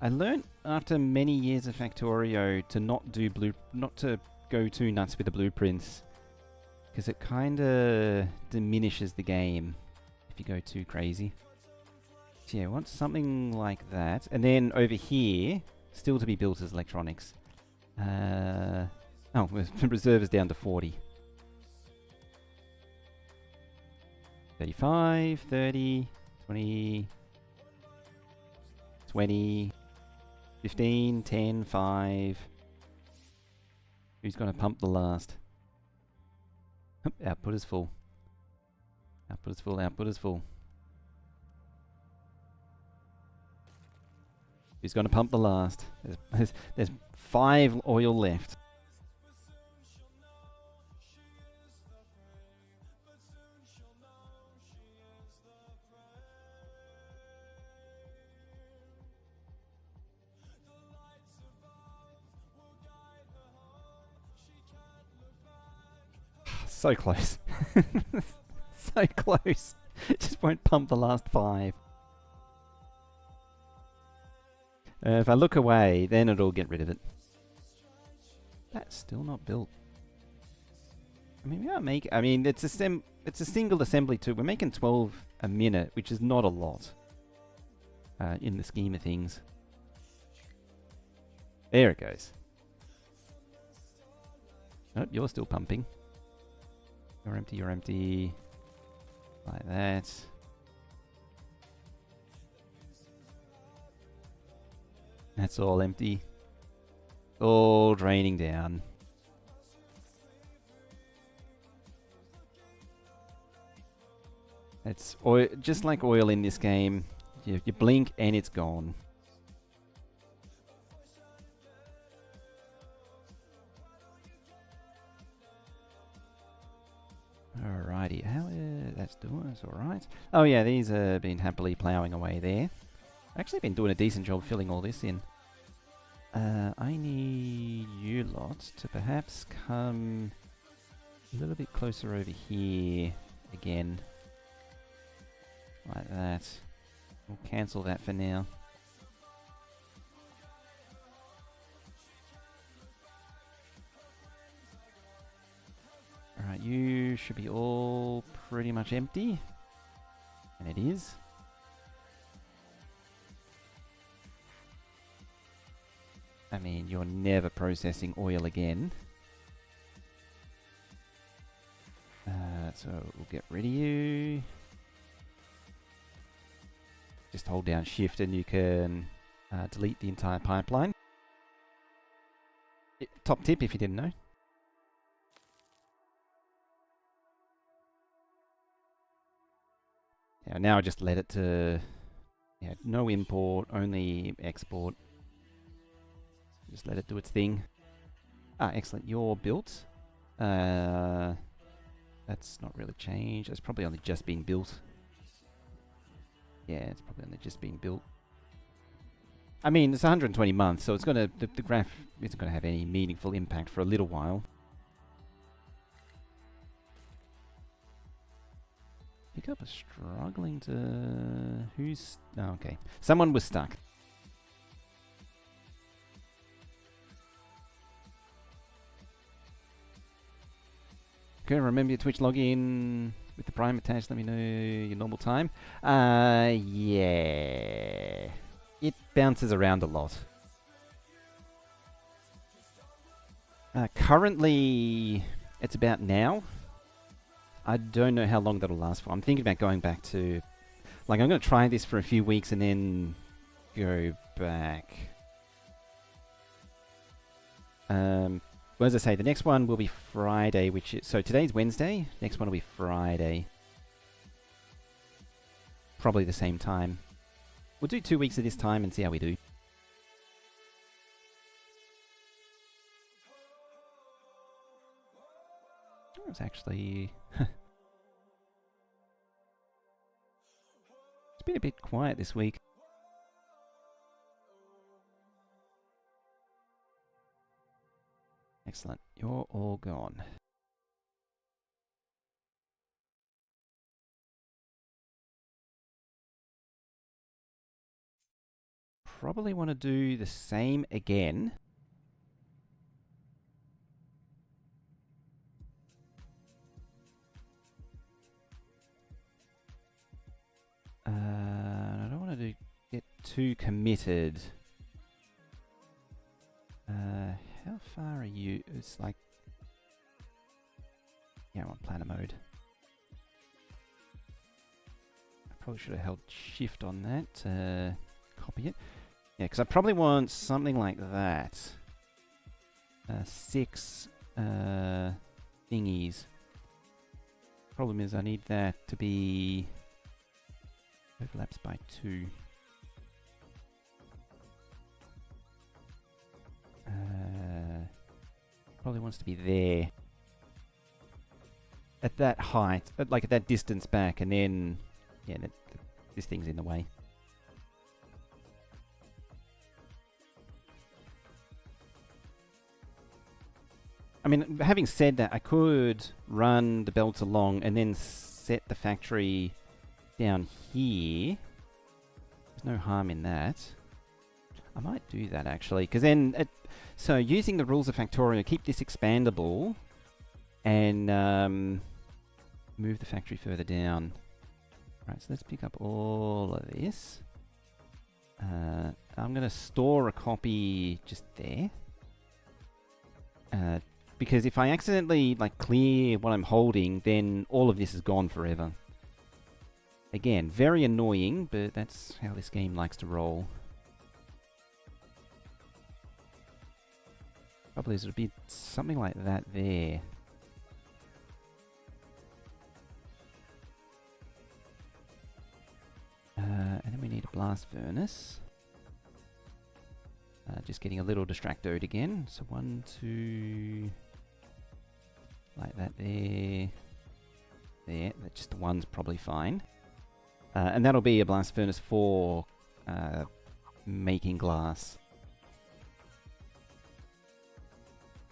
learned after many years of Factorio to not to go too nuts with the blueprints, because it kind of diminishes the game if you go too crazy. So yeah, I want something like that, and then over here, still to be built as electronics. Oh, the reserve is down to 40. 35, 30, 20, 20, 15, 10, 5. Who's going to pump the last? Output is full. Output is full, output is full. Who's going to pump the last? There's 5 oil left. So close. So close. It just won't pump the last 5. If I look away, then it'll get rid of it. That's still not built. I mean, we are making... I mean, it's a single assembly too. We're making 12 a minute, which is not a lot. In the scheme of things. There it goes. Oh, you're still pumping. You're empty, you're empty. Like that. That's all empty. All draining down. It's oil, just like oil in this game. You blink and it's gone. Alrighty, how that's doing? That's all right. Oh yeah, these have been happily ploughing away there. Actually, been doing a decent job filling all this in. I need you lot to perhaps come a little bit closer over here again, like that. We'll cancel that for now. Alright, you should be all pretty much empty. And it is. I mean, you're never processing oil again. So we'll get rid of you. Just hold down shift and you can delete the entire pipeline. Top tip if you didn't know. Yeah, now I just let it to, yeah, no import, only export. Just let it do its thing. Ah, excellent. You're built. That's not really changed. It's probably only just been built. Yeah, it's probably only just been built. I mean, it's 120 months, so it's gonna the graph isn't gonna have any meaningful impact for a little while. Pickup is struggling to... Who's... Oh, okay. Someone was stuck. Okay, remember your Twitch login with the Prime attached. Let me know your normal time. Yeah. It bounces around a lot. Currently, it's about now. I don't know how long that'll last for. I'm thinking about going back to... Like, I'm going to try this for a few weeks and then go back. Well, as I say, the next one will be Friday, which is... So today's Wednesday. Next one will be Friday. Probably the same time. We'll do 2 weeks at this time and see how we do. Oh, it's actually... It's been a bit quiet this week. Excellent. You're all gone. Probably want to do the same again. I don't want to get too committed. How far are you? It's like... Yeah, I'm on planner mode. I probably should have held shift on that to copy it. Yeah, because I probably want something like that. 6 thingies. Problem is I need that to be... Overlaps by 2. Probably wants to be there. At that height, like at that distance back, and then... Yeah, this thing's in the way. I mean, having said that, I could run the belts along and then set the factory down here. There's no harm in that. I might do that actually, because then... so using the rules of Factorio, keep this expandable and move the factory further down. Right, so let's pick up all of this. I'm going to store a copy just there. Because if I accidentally like clear what I'm holding, then all of this is gone forever. Again, very annoying, but that's how this game likes to roll. Probably it'll be something like that there. And then we need a blast furnace. Just getting a little distracted again. So 1, 2... Like that there. There. Just the one's probably fine. And that'll be a blast furnace for making glass.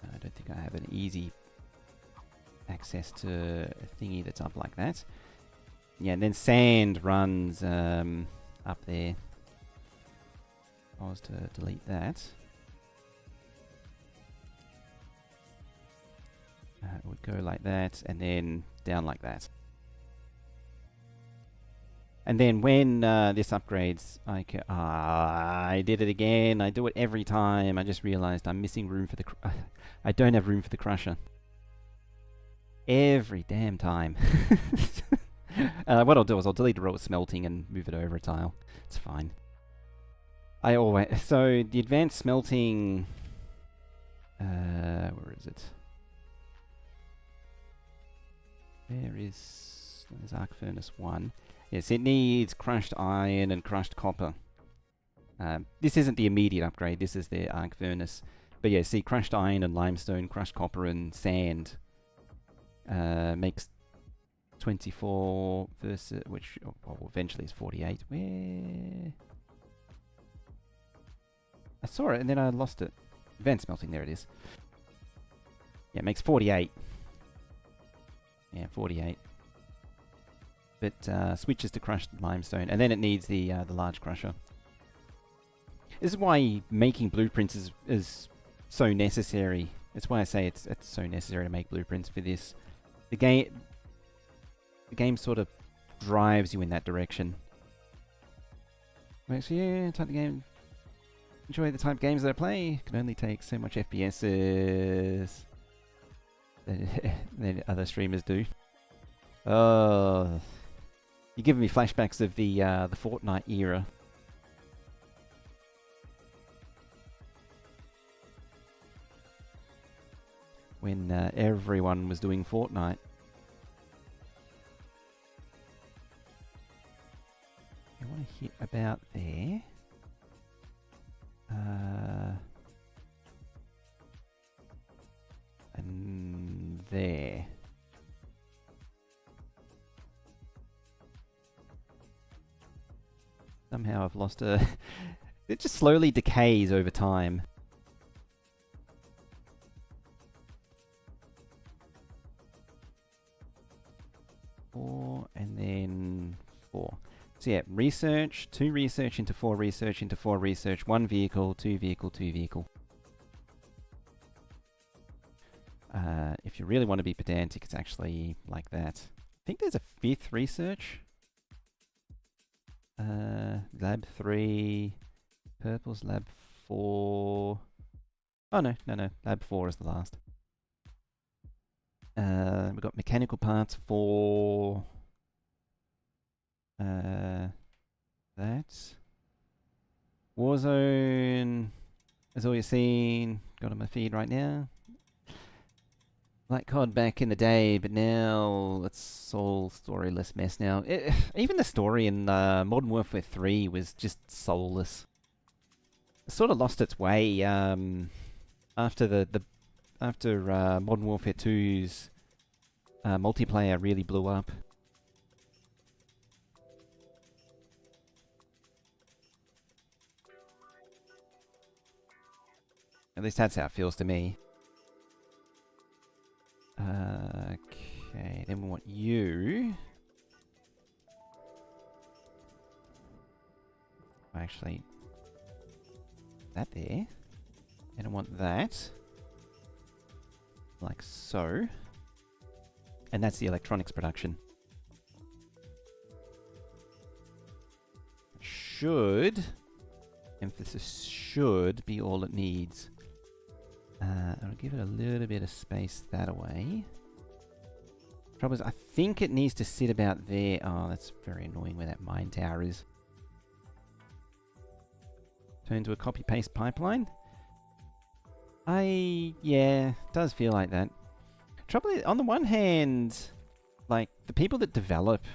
I don't think I have an easy access to a thingy that's up like that. Yeah, and then sand runs up there. I was to delete that. It would go like that, and then down like that. And then when this upgrades, I did it again. I do it every time. I just realized I'm missing room for the... I don't have room for the crusher. Every damn time. What I'll do is I'll delete a row of smelting and move it over a tile. It's fine. I always... So, the advanced smelting... where is it? There's Arc Furnace 1. Yes, it needs crushed iron and crushed copper. This isn't the immediate upgrade, this is the Arc Furnace. But yeah, see, crushed iron and limestone, crushed copper and sand makes 24 versus, which eventually is 48. Where? I saw it and then I lost it. Advanced smelting, there it is. Yeah, it makes 48. Yeah, 48. But switches to crushed limestone, and then it needs the large crusher. This is why making blueprints is so necessary. That's why I say it's so necessary to make blueprints for this. The game sort of drives you in that direction. Actually, yeah, type of game. Enjoy the type of games that I play. Can only take so much FPSs than other streamers do. Oh, you're giving me flashbacks of the Fortnite era. When everyone was doing Fortnite. I want to hit about there. And there. Somehow I've lost a... It just slowly decays over time. Four, and then 4. So yeah, research, 2 research into 4 research into 4 research, 1 vehicle, 2 vehicle, 2 vehicle. If you really want to be pedantic, it's actually like that. I think there's a 5th research. Lab 3, purple's lab 4. Oh no, lab 4 is the last. We've got mechanical parts for that. Warzone is all you're seeing. Got on my feed right now. Black COD back in the day, but now it's all storyless mess now. Even the story in Modern Warfare 3 was just soulless. It sort of lost its way after after Modern Warfare 2's multiplayer really blew up. At least that's how it feels to me. Okay, then we want you. Actually, that there. And I want that. Like so. And that's the electronics production. Should, emphasis should, be all it needs. I'll give it a little bit of space that way. Trouble is, I think it needs to sit about there. Oh, that's very annoying where that mine tower is. Turn to a copy-paste pipeline. Yeah, it does feel like that. Trouble is, on the one hand, like, the people that develop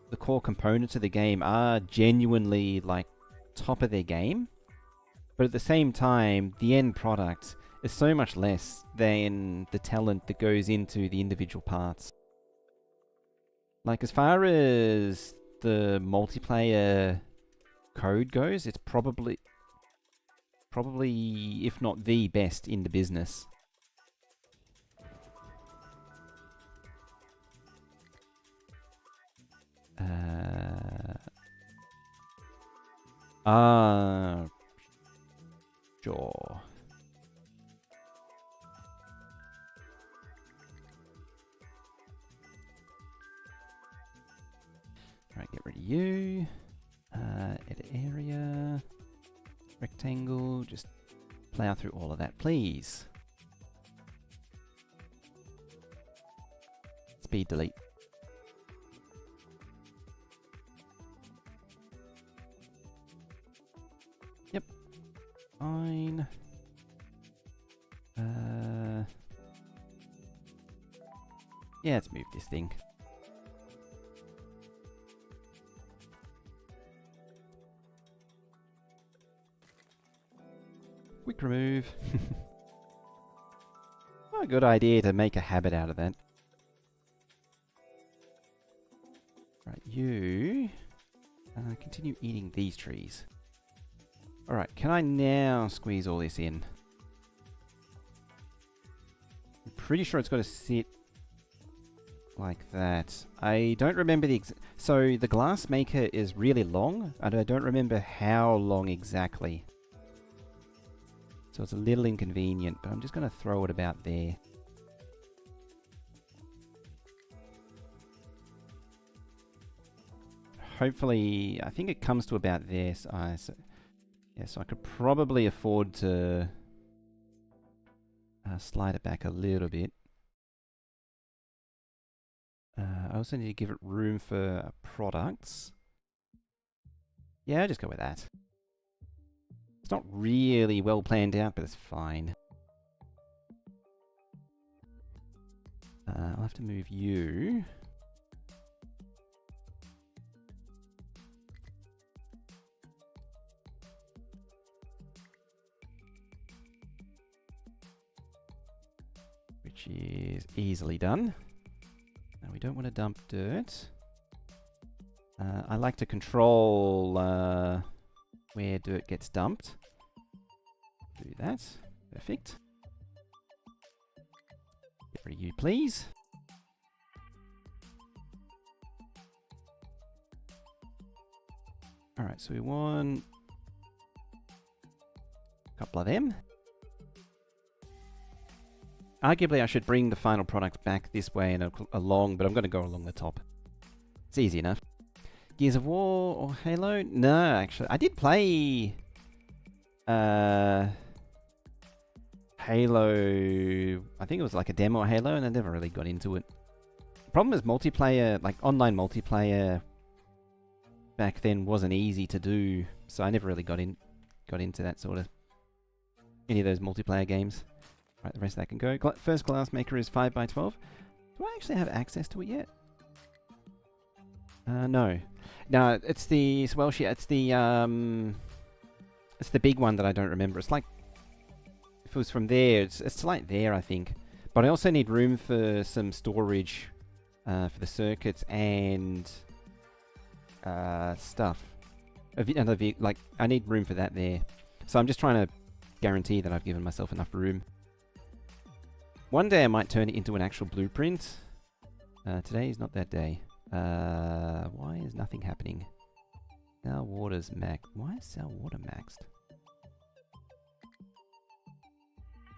the core components of the game are genuinely, like, top of their game. But at the same time, the end product is so much less than the talent that goes into the individual parts. Like, as far as the multiplayer code goes, it's probably, if not the best in the business. Sure. Alright, get rid of you. Edit area. Rectangle. Just plow through all of that, please. speed delete. Yep. Fine. Yeah, let's move this thing. Quick remove. What a good idea to make a habit out of that. Right, you continue eating these trees. Alright, can I now squeeze all this in? I'm pretty sure it's got to sit like that. I don't remember so the glass maker is really long, and I don't remember how long exactly. So it's a little inconvenient, but I'm just going to throw it about there. Hopefully, I think it comes to about there. So I could probably afford to slide it back a little bit. I also need to give it room for products. Yeah, I'll just go with that. It's not really well planned out, but it's fine. I'll have to move you. Which is easily done. Now we don't want to dump dirt. I like to control where dirt gets dumped. Do that. Perfect. Get rid of you, please. Alright, so we want a couple of them. Arguably, I should bring the final product back this way and along, but I'm going to go along the top. It's easy enough. Gears of War or Halo? No, actually. I did play Halo. I think it was like a demo of Halo, and I never really got into it. The problem is multiplayer, like online multiplayer back then wasn't easy to do, so I never really got into that sort of any of those multiplayer games. Right, the rest of that can go. First glass maker is 5x12. Do I actually have access to it yet? No. No, it's the it's the big one that I don't remember. It's like if it was from there, it's like there, I think. But I also need room for some storage for the circuits and stuff. Like I need room for that there. So I'm just trying to guarantee that I've given myself enough room. One day I might turn it into an actual blueprint. Today is not that day. Why is nothing happening? Cell water's maxed. Why is cell water maxed?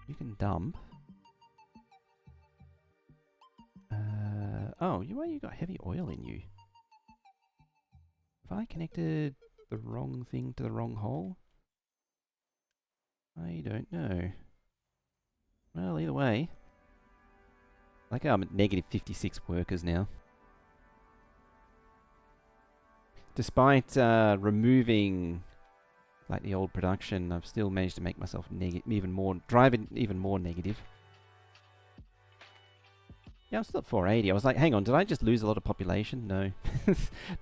You can dump. Oh, why you got heavy oil in you? Have I connected the wrong thing to the wrong hole? I don't know. Well, either way. Like I'm at negative 56 workers now. Despite removing like the old production, I've still managed to make myself even more negative. Yeah, I'm still at 480. I was like, hang on, did I just lose a lot of population? No.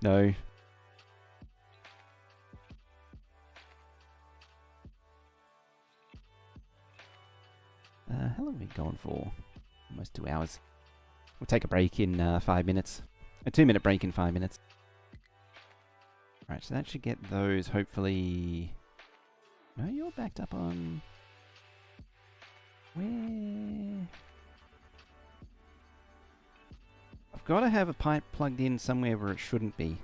No. How long have we gone for? Almost 2 hours. We'll take a break in 5 minutes. A 2-minute break in 5 minutes. Right, so that should get those, hopefully... No, you're backed up on... Where... I've got to have a pipe plugged in somewhere where it shouldn't be.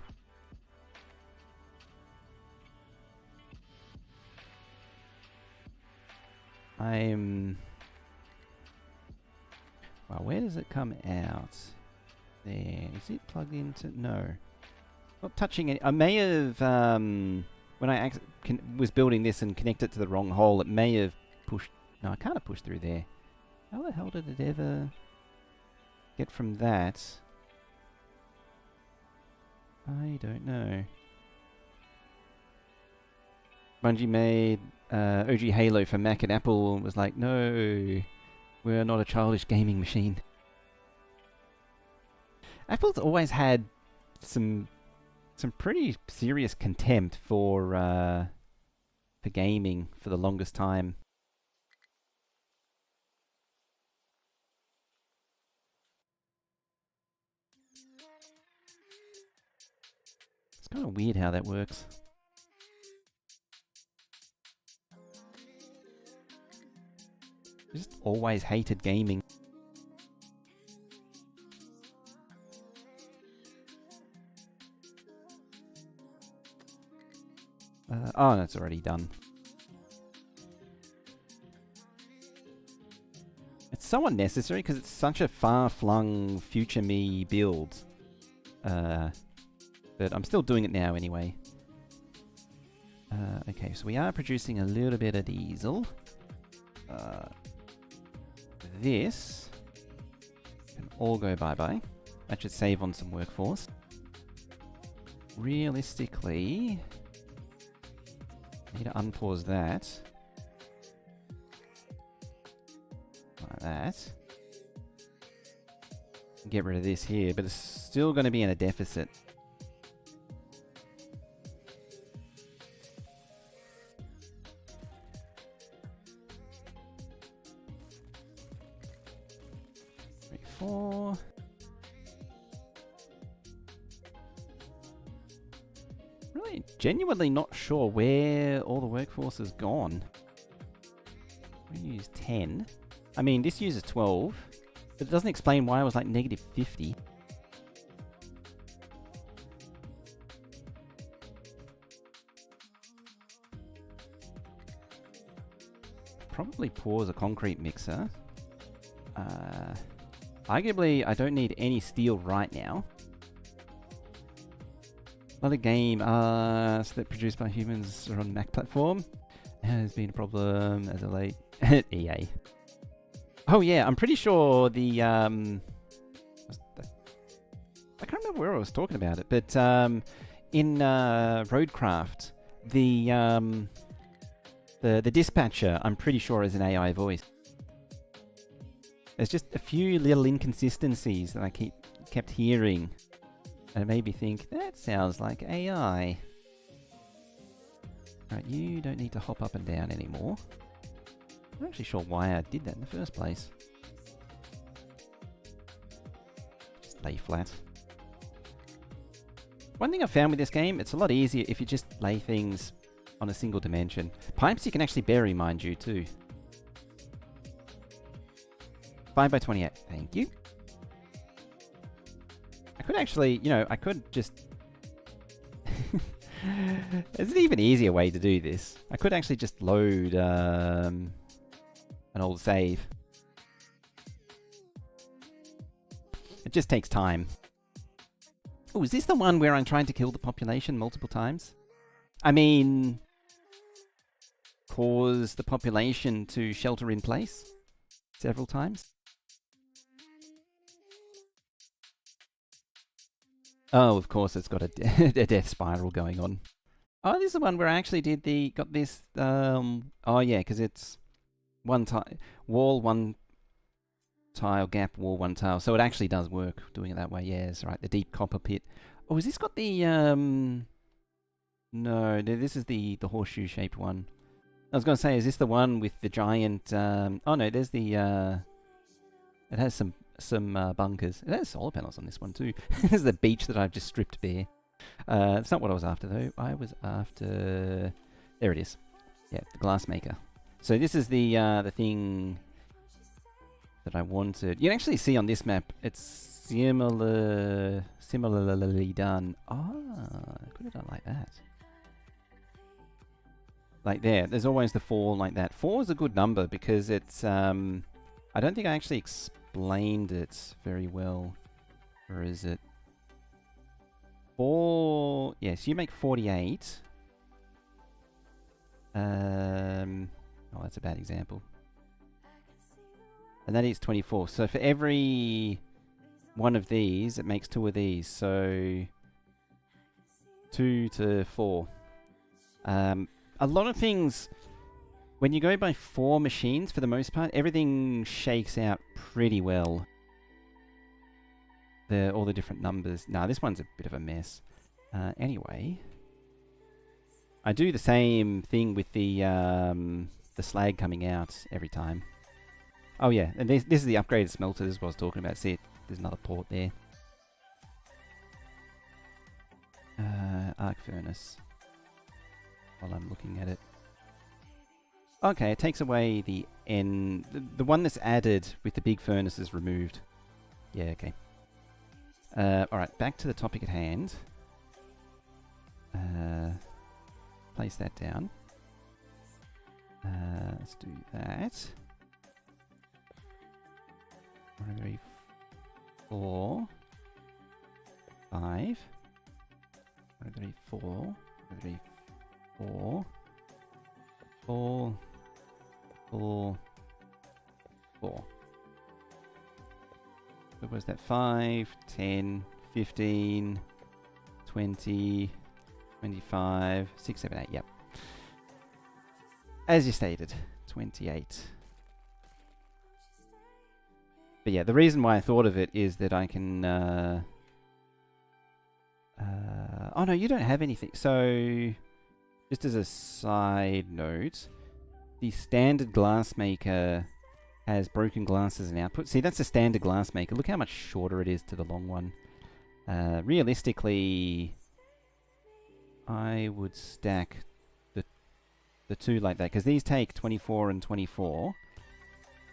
Well, where does it come out? There. Is it plugged into... No. Not touching any... I may have... when I was building this and connected it to the wrong hole, it may have pushed... No, I can't have pushed through there. How the hell did it ever... get from that? I don't know. Bungie made OG Halo for Mac and Apple and was like, no, we're not a childish gaming machine. Apple's always had some pretty serious contempt for gaming for the longest time. It's kind of weird how that works. Just always hated gaming. Oh, no, it's already done. It's so unnecessary because it's such a far-flung future me build. But I'm still doing it now anyway. Okay, so we are producing a little bit of diesel. This can all go bye-bye. That should save on some workforce. Realistically, I need to unpause that. Like that. Get rid of this here, but it's still going to be in a deficit. Really genuinely not sure where all the workforce has gone. We use 10. I mean, this uses 12, but it doesn't explain why it was like negative 50. Probably pause a concrete mixer. Arguably, I don't need any steel right now. Another game that produced by humans are on Mac platform. Has been a problem as of late. EA. Oh yeah, I'm pretty sure the I can't remember where I was talking about it, but in Roadcraft, the dispatcher, I'm pretty sure is an AI voice. There's just a few little inconsistencies that I kept hearing, and it made me think that sounds like AI. Right, you don't need to hop up and down anymore. I'm not actually sure why I did that in the first place. Just lay flat. One thing I found with this game, it's a lot easier if you just lay things on a single dimension. Pipes you can actually bury, mind you, too. 5 by 28. Thank you. I could actually, you know, I could just... There's an even easier way to do this. I could actually just load an old save. It just takes time. Oh, is this the one where I'm trying to kill the population multiple times? I mean... cause the population to shelter in place several times? Oh, of course, it's got a death spiral going on. Oh, this is the one where I actually got this, oh yeah, because it's one tile, wall, one tile, gap, wall, one tile. So it actually does work doing it that way, yeah, that's right, the deep copper pit. Oh, has this got the, no, this is the horseshoe-shaped one. I was going to say, is this the one with the giant, oh no, there's the, it has some bunkers. It has solar panels on this one too. This is the beach that I've just stripped bare. It's not what I was after though. I was after... There it is. Yeah, the glass maker. So this is the thing that I wanted. You can actually see on this map, it's similarly done. Ah, I could have done like that. Like there. There's always the 4 like that. 4 is a good number because it's... I don't think I actually explained it very well. Or is it? 4... Yes, you make 48. Oh, that's a bad example. And that is 24. So for every one of these, it makes 2 of these. So 2 to 4. A lot of things, when you go by 4 machines, for the most part, everything shakes out pretty well. All the different numbers. Nah, this one's a bit of a mess. Anyway, I do the same thing with the slag coming out every time. Oh yeah, and this is the upgraded smelter. This is what I was talking about. See, there's another port there. Arc furnace. While I'm looking at it. Okay, it takes away the N. The one that's added with the big furnace is removed. Yeah, okay. Alright, back to the topic at hand. Place that down. Let's do that. 1, 3, 4, 5. 1, 3, 4. 1, 3, 4. 4. 4. 4. What was that? 5, 10, 15, 20, 25, 6, 7, 8. Yep. As you stated, 28. But yeah, the reason why I thought of it is that I can... oh no, you don't have anything. So, just as a side note, the standard glass maker has broken glass as an output. See, that's a standard glass maker. Look how much shorter it is to the long one. Realistically, I would stack the two like that, because these take 24 and 24,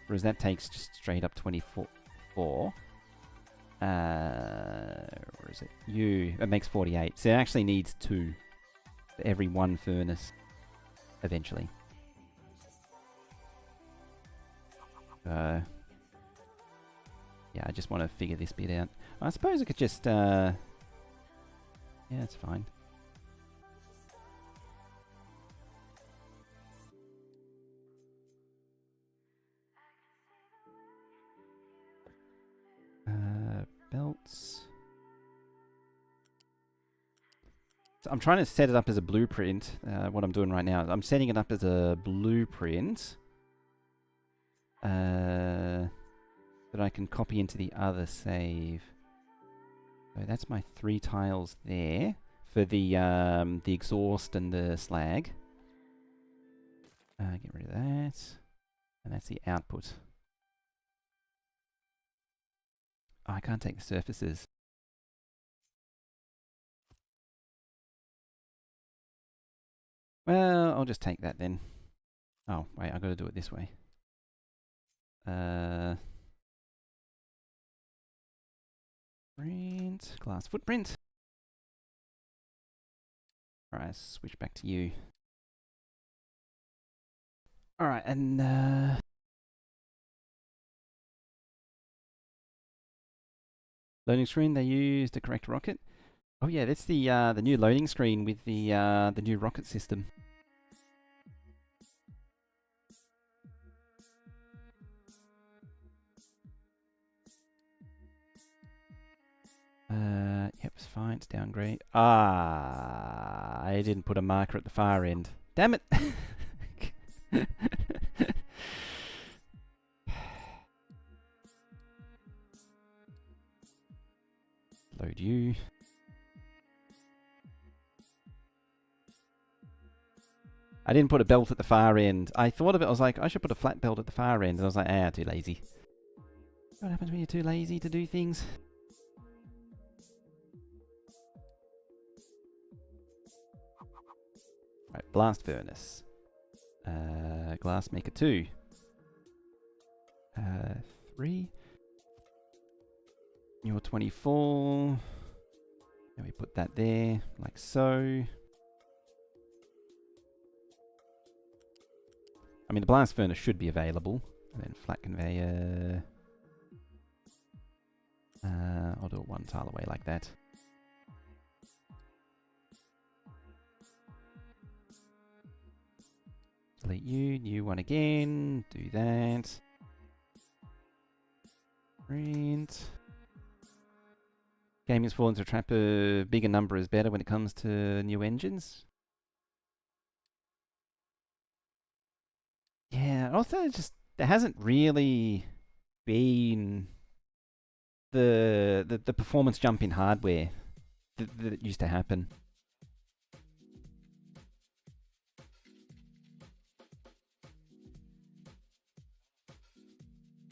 whereas that takes just straight up 24. Where is it? It makes 48. So it actually needs 2 for every 1 furnace, eventually. Yeah, I just want to figure this bit out. I suppose I could just, yeah, it's fine. Belts. So I'm trying to set it up as a blueprint. What I'm doing right now is I'm setting it up as a blueprint that I can copy into the other save. So that's my 3 tiles there for the exhaust and the slag. Get rid of that, and that's the output. Oh, I can't take the surfaces. Well, I'll just take that then. Oh, wait, I've got to do it this way. Print, glass footprint. Alright, switch back to you. Alright, and loading screen, they used the correct rocket. Oh yeah, that's the new loading screen with the new rocket system. Yep, it's fine. It's downgrade. Ah, I didn't put a marker at the far end. Damn it! Load you. I didn't put a belt at the far end. I thought of it, I was like, I should put a flat belt at the far end. And I was like, too lazy. What happens when you're too lazy to do things? Right, blast furnace. Glass maker 2. 3. You're 24. And we put that there, like so. I mean, the blast furnace should be available. And then flat conveyor. I'll do it 1 tile away like that. Delete you, new one again. Do that. Print. Gaming's fallen into a trap of bigger number is better when it comes to new engines. Yeah, also just there hasn't really been the performance jump in hardware that used to happen.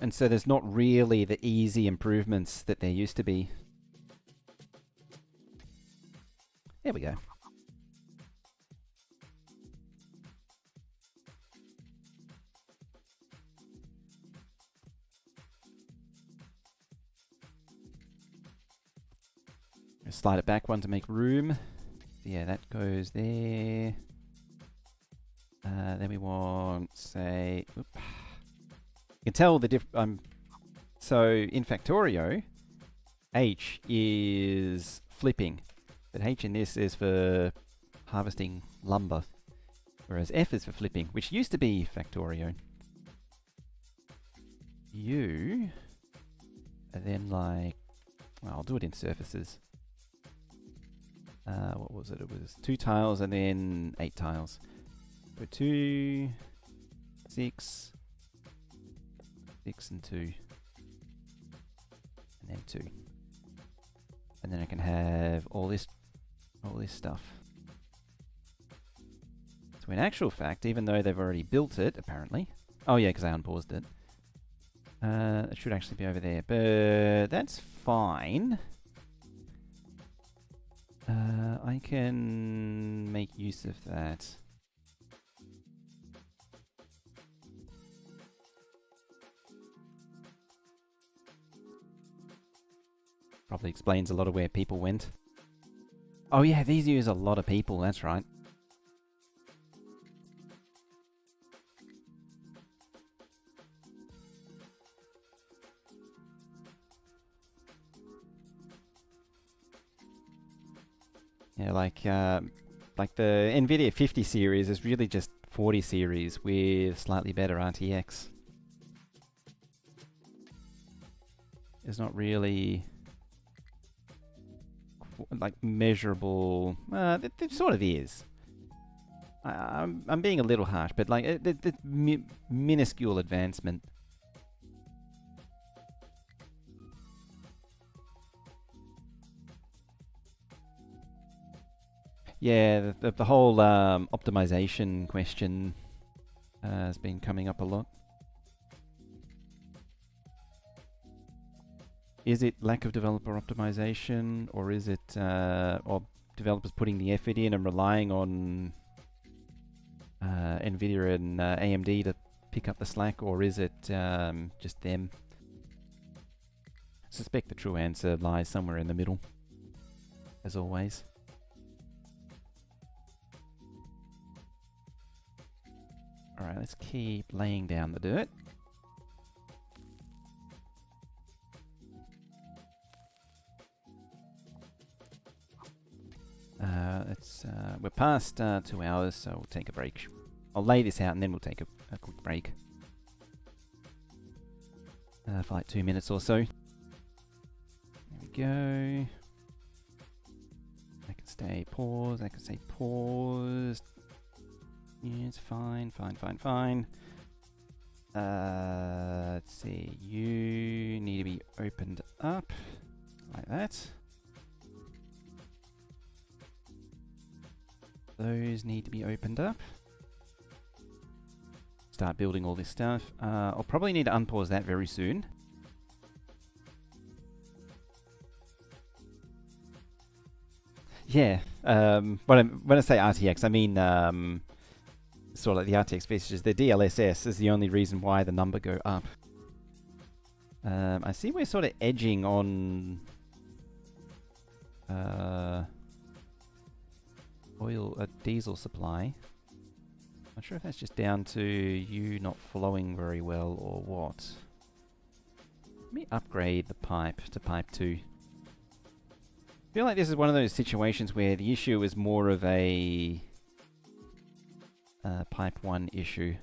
And so there's not really the easy improvements that there used to be. There we go. Slide it back one to make room. Yeah, that goes there. Then we want, say, you can tell the so in Factorio, H is flipping, but H in this is for harvesting lumber, whereas F is for flipping, which used to be Factorio. U, and then like, well, I'll do it in surfaces. What was it? It was 2 tiles and then 8 tiles. So 2, 6, 6 and 2. And then 2. And then I can have all this stuff. So in actual fact, even though they've already built it, apparently. Oh yeah, because I unpaused it. It should actually be over there, but that's fine. I can make use of that. Probably explains a lot of where people went. Oh yeah, these use a lot of people, that's right. Yeah, like the NVIDIA 50 series is really just 40 series with slightly better RTX. It's not really like measurable. It sort of is. I'm being a little harsh, but like the minuscule advancement. Yeah, the whole optimization question has been coming up a lot. Is it lack of developer optimization, or is it or developers putting the effort in and relying on NVIDIA and AMD to pick up the slack, or is it just them? I suspect the true answer lies somewhere in the middle, as always. Alright, let's keep laying down the dirt. We're past 2 hours, so we'll take a break. I'll lay this out and then we'll take a quick break. For like 2 minutes or so. There we go. I can stay paused, I can stay paused. Yeah, it's fine. Let's see. You need to be opened up like that. Those need to be opened up. Start building all this stuff. I'll probably need to unpause that very soon. Yeah. When I say RTX, I mean sort of like the RTX features. The DLSS is the only reason why the number go up. I see we're sort of edging on diesel supply. Not sure if that's just down to you not flowing very well or what. Let me upgrade the pipe to pipe 2. I feel like this is one of those situations where the issue is more of a pipe 1 issue.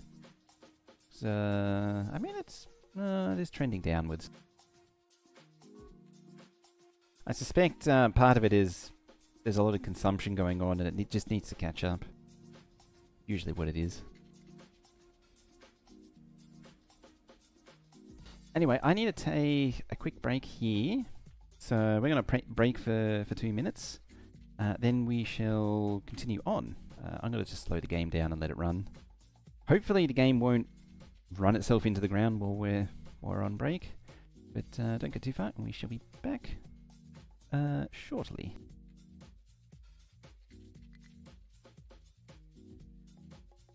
So, I mean, it is trending downwards. I suspect part of it is there's a lot of consumption going on and it just needs to catch up. Usually what it is. Anyway, I need to take a quick break here. So we're going to break for 2 minutes. Then we shall continue on. I'm going to just slow the game down and let it run. Hopefully the game won't run itself into the ground while we're on break. But don't get too far and we shall be back shortly.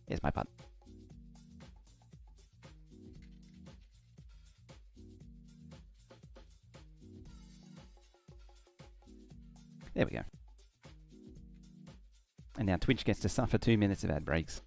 Here's my putt. There we go. And now Twitch gets to suffer 2 minutes of ad breaks.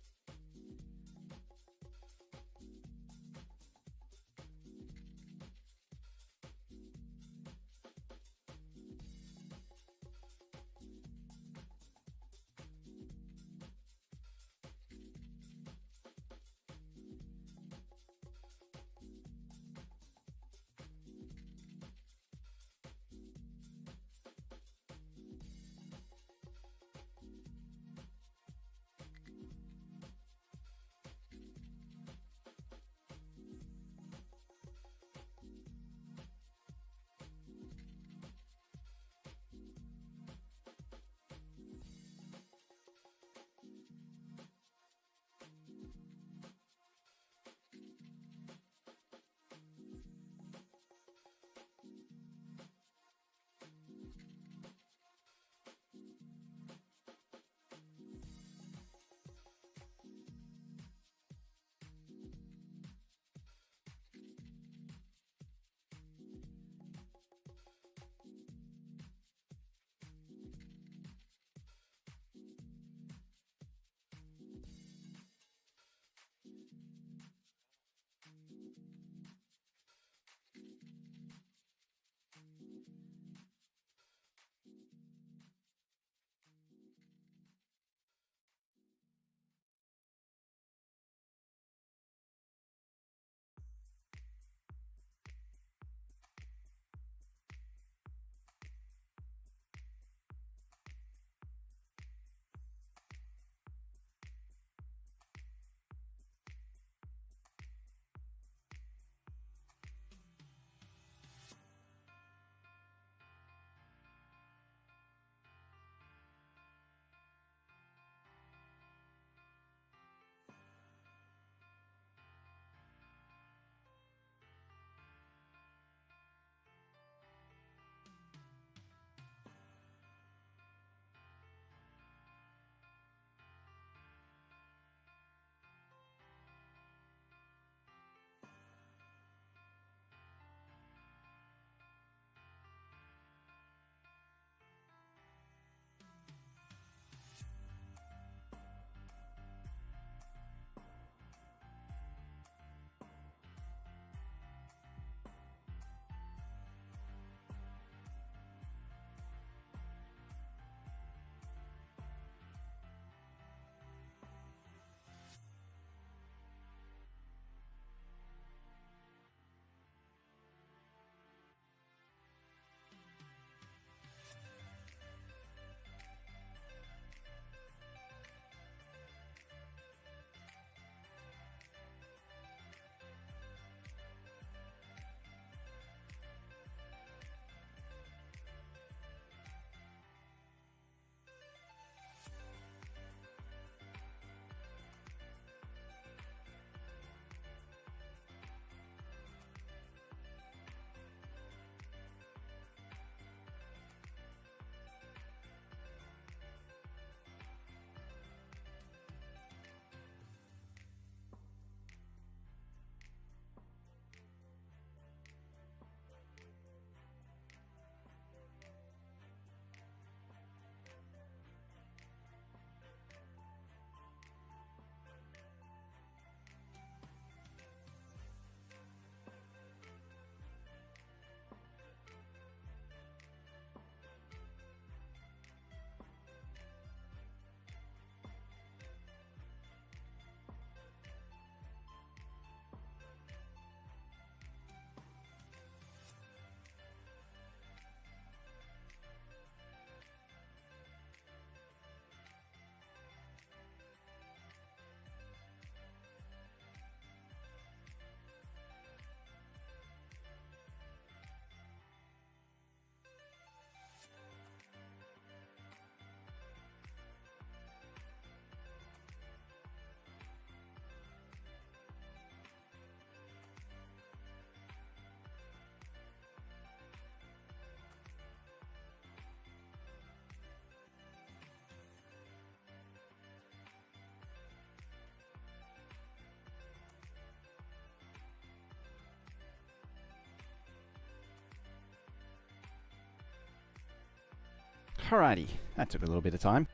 Alrighty, that took a little bit of time.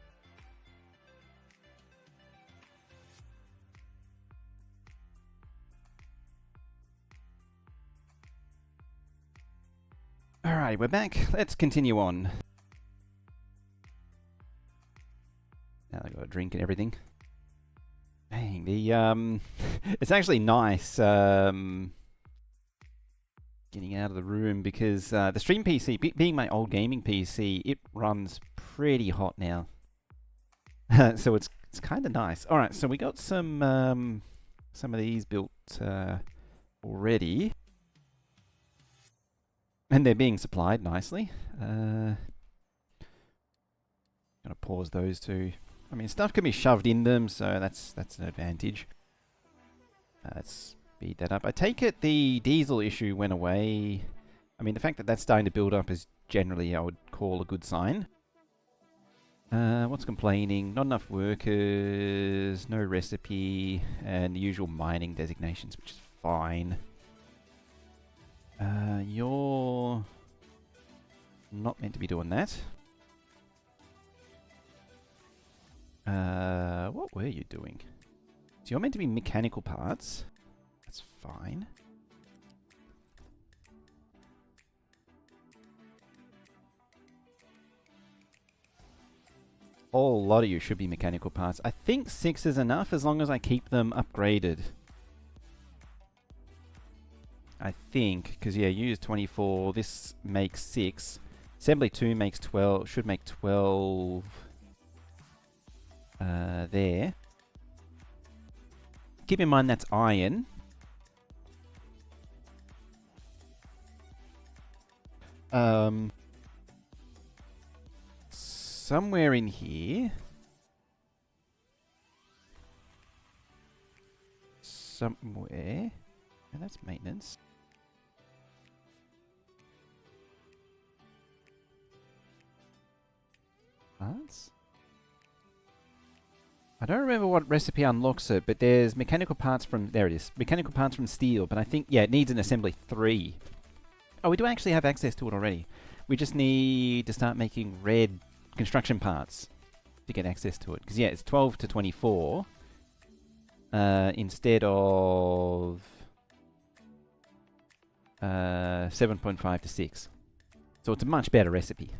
Alright, we're back. Let's continue on. Now I got a drink and everything. Dang, the it's actually nice getting out of the room because the stream PC, being my old gaming PC, it runs pretty hot now. So it's kind of nice. All right, so we got some of these built already, and they're being supplied nicely. Gonna pause those two. I mean, stuff can be shoved in them, so that's an advantage. Let's speed that up. I take it the diesel issue went away. I mean, the fact that that's starting to build up is generally, I would call, a good sign. What's complaining? Not enough workers, no recipe, and the usual mining designations, which is fine. You're not meant to be doing that. What were you doing? So you're meant to be mechanical parts. That's fine. A lot of you should be mechanical parts. I think 6 is enough as long as I keep them upgraded. I think, because yeah, use 24. This makes 6. Assembly 2 makes 12. Should make 12. There. Keep in mind that's iron. Somewhere in here. Somewhere. And that's maintenance. Parts? I don't remember what recipe unlocks it, but there's mechanical parts from... There it is. Mechanical parts from steel, but I think... Yeah, it needs an assembly 3. Oh, we do actually have access to it already. We just need to start making red construction parts to get access to it. Because, yeah, it's 12 to 24 instead of 7.5 to 6. So it's a much better recipe.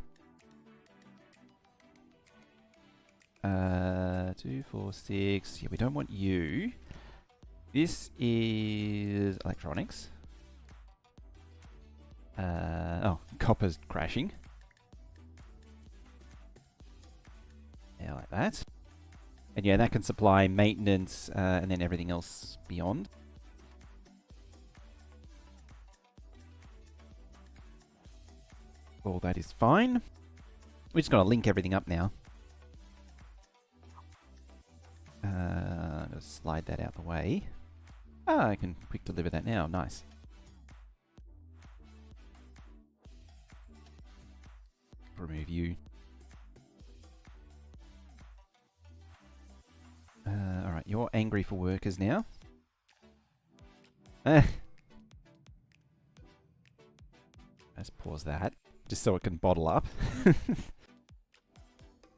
2, 4, 6. Yeah, we don't want you. This is electronics. Oh, copper's crashing. Yeah, like that. And yeah, that can supply maintenance and then everything else beyond. All that is fine. We just got to link everything up now. Just slide that out the way. Ah, I can quick deliver that now. Nice. Remove you. Alright, you're angry for workers now. Let's pause that, just so it can bottle up.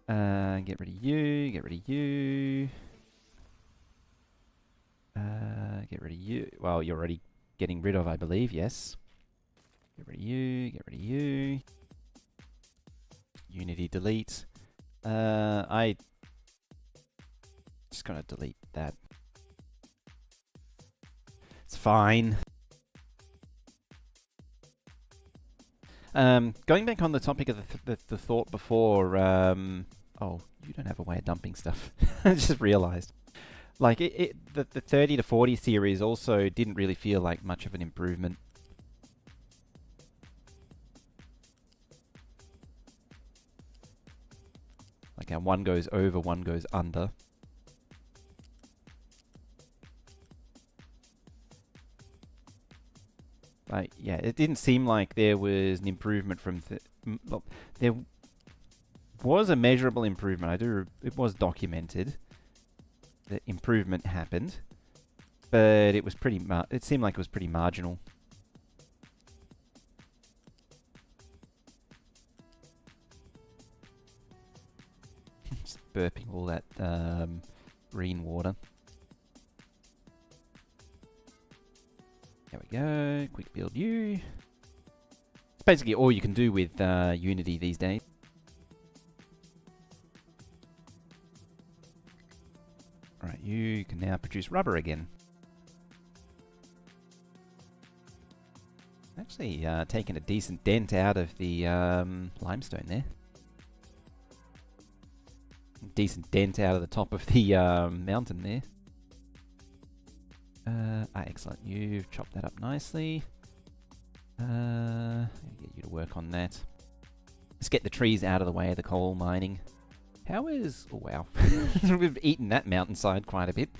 Get rid of you, get rid of you. Get rid of you. Well, you're already getting rid of, I believe, yes. Get rid of you, get rid of you. Unity delete. I just gonna delete that. It's fine. Going back on the topic of the thought before, oh, you don't have a way of dumping stuff. I just realized. Like, the 30 to 40 series also didn't really feel like much of an improvement. Like how one goes over, one goes under. Like, yeah, it didn't seem like there was an improvement from... Well, there was a measurable improvement. It was documented. The improvement happened. But it was pretty... it seemed like it was pretty marginal. burping all that green water. There we go. Quick build you. It's basically all you can do with Unity these days. Right, you can now produce rubber again. Actually, taking a decent dent out of the limestone there. Decent dent out of the top of the mountain there. Excellent. You've chopped that up nicely. Get you to work on that. Let's get the trees out of the way of the coal mining. How is... Oh, wow. We've eaten that mountainside quite a bit.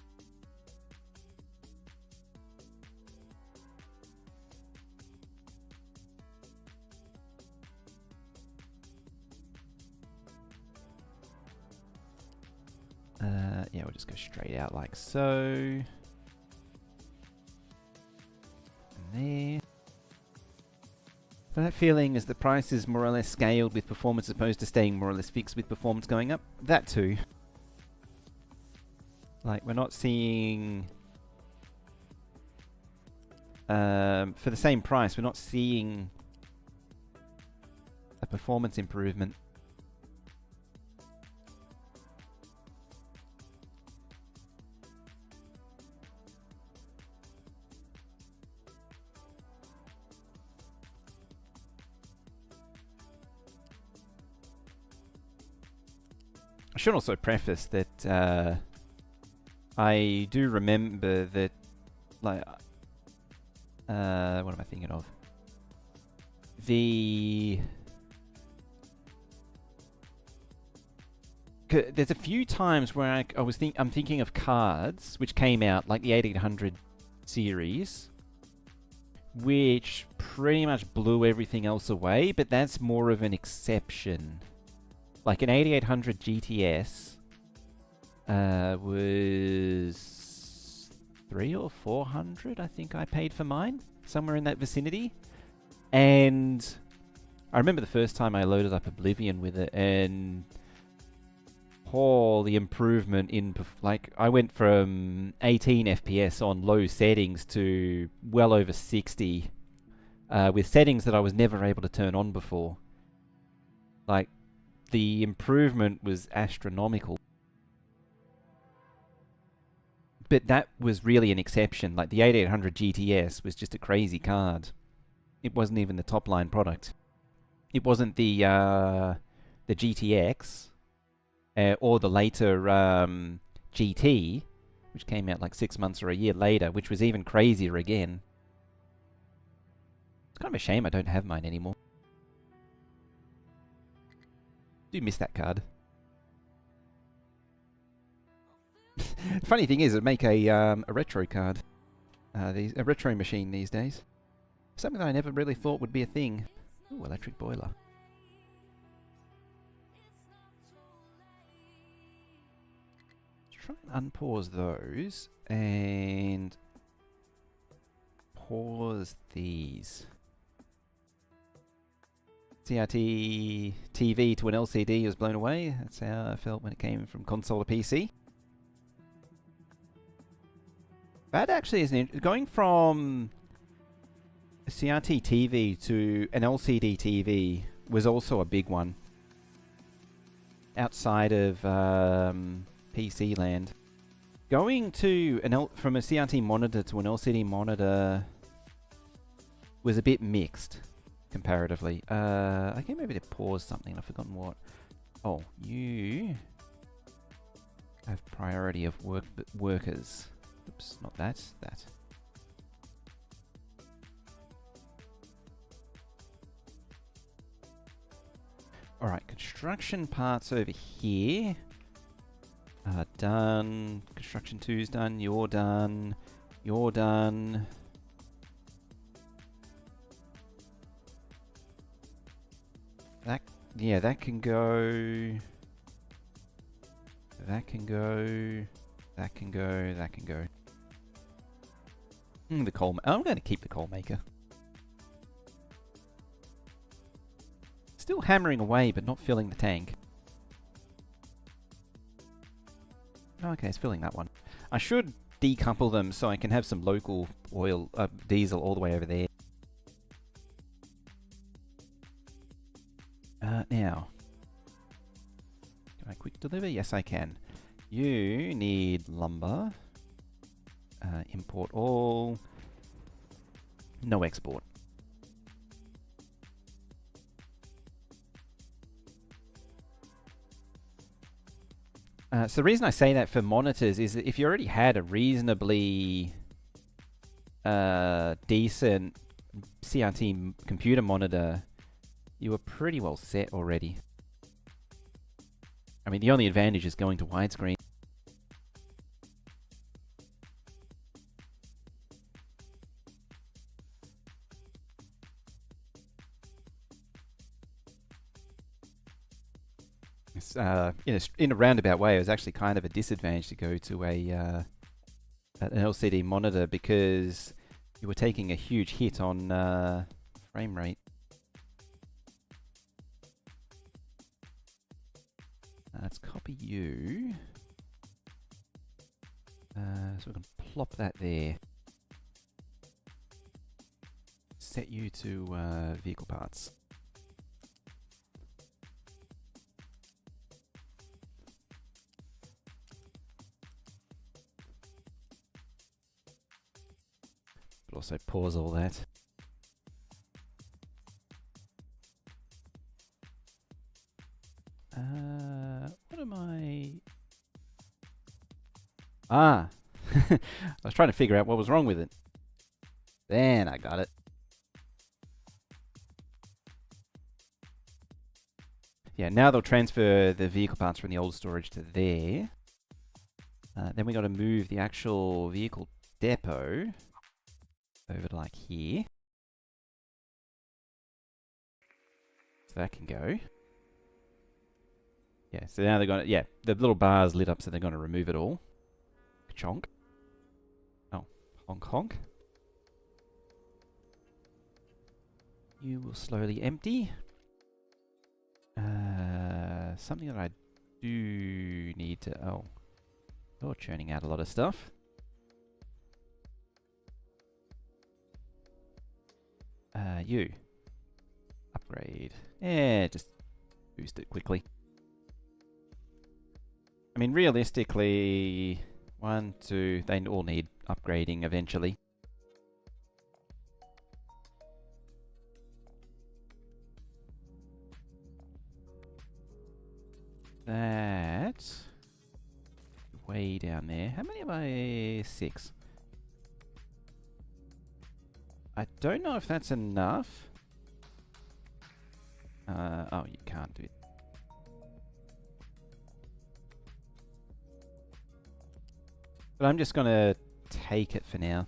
Yeah, we'll just go straight out like so. And there. So that feeling is the price is more or less scaled with performance as opposed to staying more or less fixed with performance going up. That too. Like, we're not seeing... for the same price, we're not seeing a performance improvement. I should also preface that I do remember that, like, what am I thinking of? There's a few times where I'm thinking of cards which came out, like the 8800 series, which pretty much blew everything else away, but that's more of an exception. Like an 8800 GTS was 300 or 400, I think I paid for mine, somewhere in that vicinity. And I remember the first time I loaded up Oblivion with it, and the improvement in, like, I went from 18 FPS on low settings to well over 60 with settings that I was never able to turn on before. Like, the improvement was astronomical. But that was really an exception. Like, the 8800 GTS was just a crazy card. It wasn't even the top line product. It wasn't the GTX or the later GT, which came out like 6 months or a year later, which was even crazier again. It's kind of a shame I don't have mine anymore. Do miss that card. Funny thing is, it'd make a retro card, a retro machine these days. Something that I never really thought would be a thing. Ooh, electric boiler. Let's try and unpause those and pause these. CRT TV to an LCD was blown away. That's how I felt when it came from console to PC. That actually is going from a CRT TV to an LCD TV was also a big one. Outside of PC land. Going to from a CRT monitor to an LCD monitor was a bit mixed. Comparatively. I came over to pause something. I've forgotten what. Oh, you have priority of workers. Oops, not that. That. Alright, construction parts over here are done. Construction 2's done. You're done. You're done. Yeah, that can go. That can go. That can go. That can go. The coal. I'm going to keep the coal maker. Still hammering away, but not filling the tank. Oh, okay, it's filling that one. I should decouple them so I can have some local oil, diesel all the way over there. Now, can I quick deliver? Yes, I can. You need lumber. Import all. No export. So the reason I say that for monitors is that if you already had a reasonably decent CRT computer monitor, you were pretty well set already. I mean, the only advantage is going to widescreen. In a roundabout way, it was actually kind of a disadvantage to go to an LCD monitor because you were taking a huge hit on frame rate. Let's copy you. So we can plop that there. Set you to vehicle parts. But also pause all that. What am I... Ah! I was trying to figure out what was wrong with it. Then I got it. Yeah, now they'll transfer the vehicle parts from the old storage to there. Then we got to move the actual vehicle depot over to like here. So that can go. Yeah, so now they're going to, yeah, the little bar's lit up, so they're going to remove it all. Chonk. Oh, honk honk. You will slowly empty. Something that I do need to, oh, you're churning out a lot of stuff. You. Upgrade. Yeah, just boost it quickly. I mean, realistically, 1, 2, they all need upgrading eventually. That way down there. How many am I? 6. I don't know if that's enough. Oh, you can't do it. But I'm just gonna take it for now.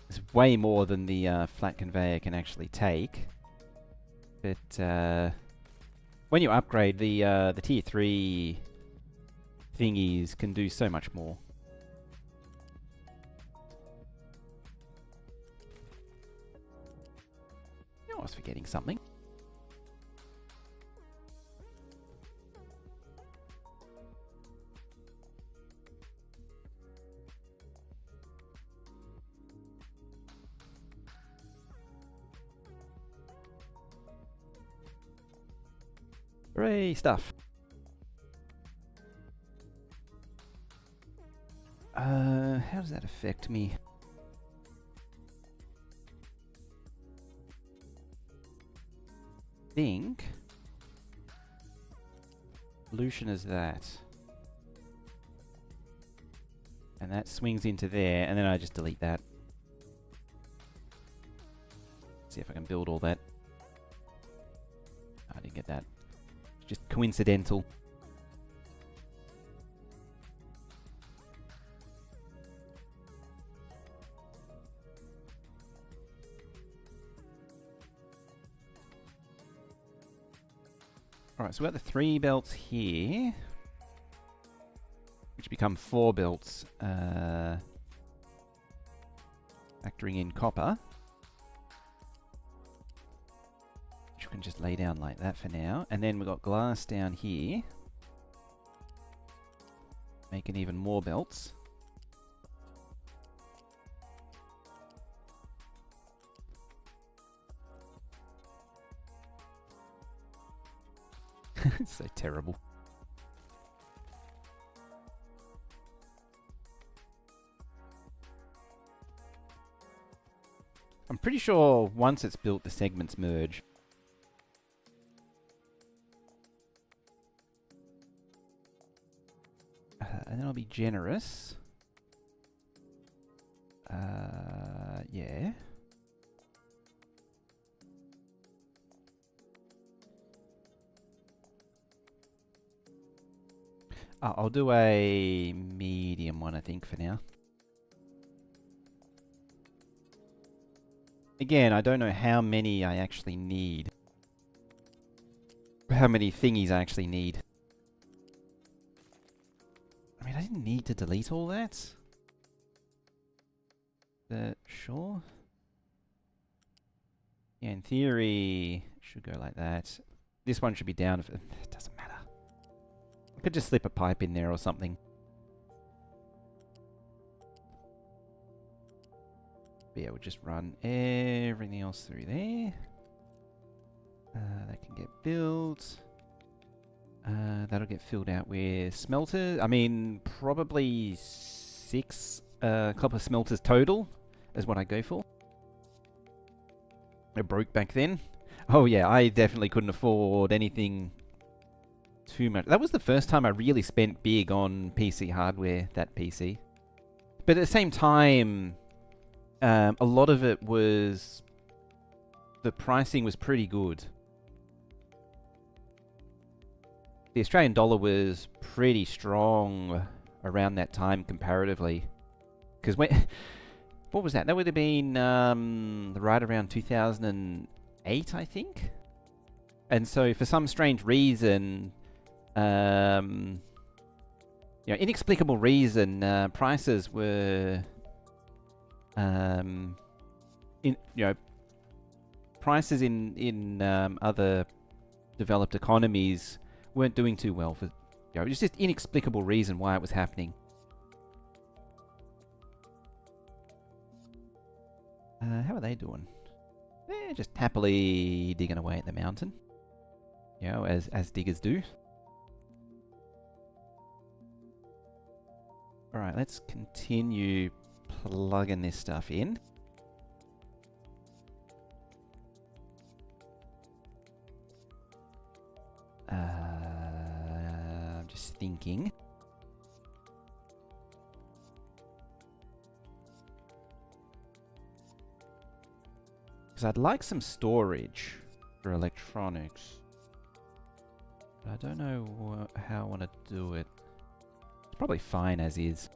It's way more than the flat conveyor can actually take. But when you upgrade, the tier 3 thingies can do so much more. You know, I was forgetting something. Hooray, stuff. How does that affect me? Think pollution is that. And that swings into there, and then I just delete that. See if I can build all that. I didn't get that. Just coincidental. Alright, so we've got the 3 belts here, which become 4 belts, factoring in copper. can just lay down like that for now. And then we've got glass down here. Making even more belts. So terrible. I'm pretty sure once it's built, the segments merge. And then I'll be generous. Yeah. I'll do a medium one, I think, for now. Again, I don't know how many I actually need. How many thingies I actually need. I mean, I didn't need to delete all that. Sure. Yeah, in theory, it should go like that. This one should be down. If it doesn't matter. I could just slip a pipe in there or something. But yeah, we'll just run everything else through there. That can get built. That'll get filled out with smelters. I mean, probably 6 copper smelters total is what I go for. It broke back then. Oh yeah, I definitely couldn't afford anything too much. That was the first time I really spent big on PC hardware, that PC. But at the same time, a lot of it was... the pricing was pretty good. The Australian dollar was pretty strong around that time comparatively. Because when... what was that? That would have been right around 2008, I think? And so for some strange reason... you know, inexplicable reason, prices were... prices in other developed economies weren't doing too well for, it was just inexplicable reason why it was happening. How are they doing? They're just happily digging away at the mountain, as diggers do. All right, let's continue plugging this stuff in. I'm just thinking. Because I'd like some storage for electronics. But I don't know how I want to do it. It's probably fine as is.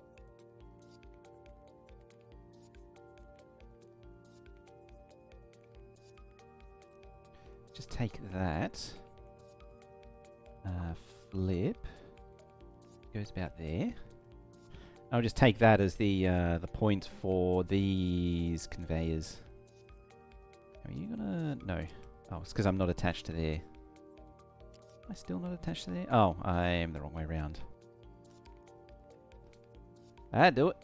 Just take that. Flip. Goes about there. I'll just take that as the point for these conveyors. Are you gonna... no. Oh, it's because I'm not attached to there. Am I still not attached to there? Oh, I am the wrong way around. Do it.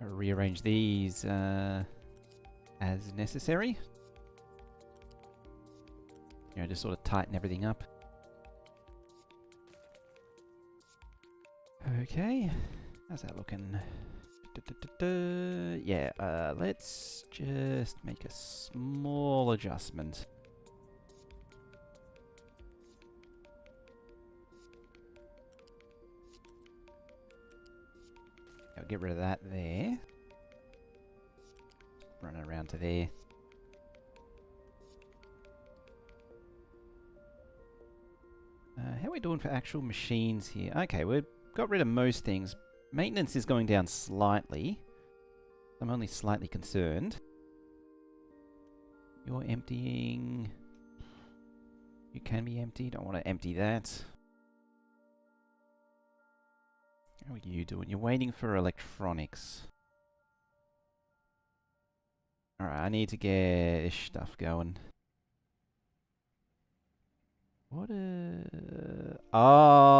Rearrange these as necessary. Just sort of tighten everything up. Okay, how's that looking? Yeah, let's just make a small adjustment. I'll get rid of that there. Run it around to there. How are we doing for actual machines here? Okay, we've got rid of most things. Maintenance is going down slightly. I'm only slightly concerned. You're emptying. You can be empty. Don't want to empty that. How are you doing? You're waiting for electronics. Alright, I need to get this stuff going. What a... Ah...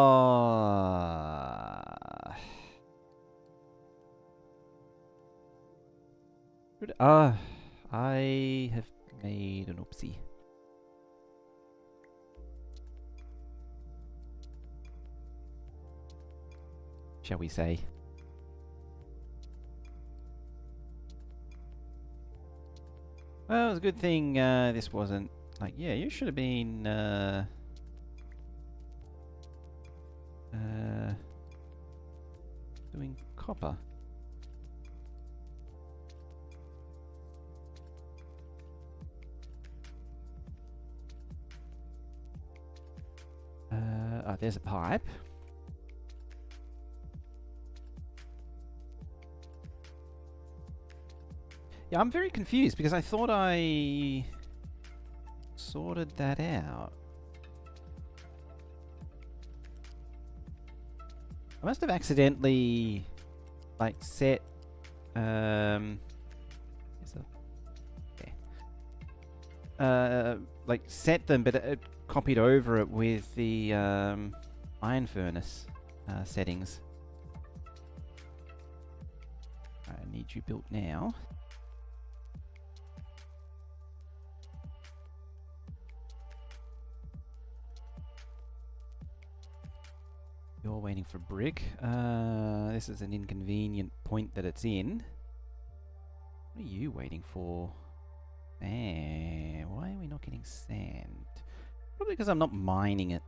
I have made an oopsie. Shall we say? Well, it was a good thing this wasn't like, yeah, you should have been doing copper. Oh, there's a pipe. Yeah, I'm very confused because I thought I sorted that out. I must have accidentally, like, set, like, set them, but it copied over it with the iron furnace settings. I need you built now. You're waiting for brick. This is an inconvenient point that it's in. What are you waiting for? Why are we not getting sand? Probably because I'm not mining it.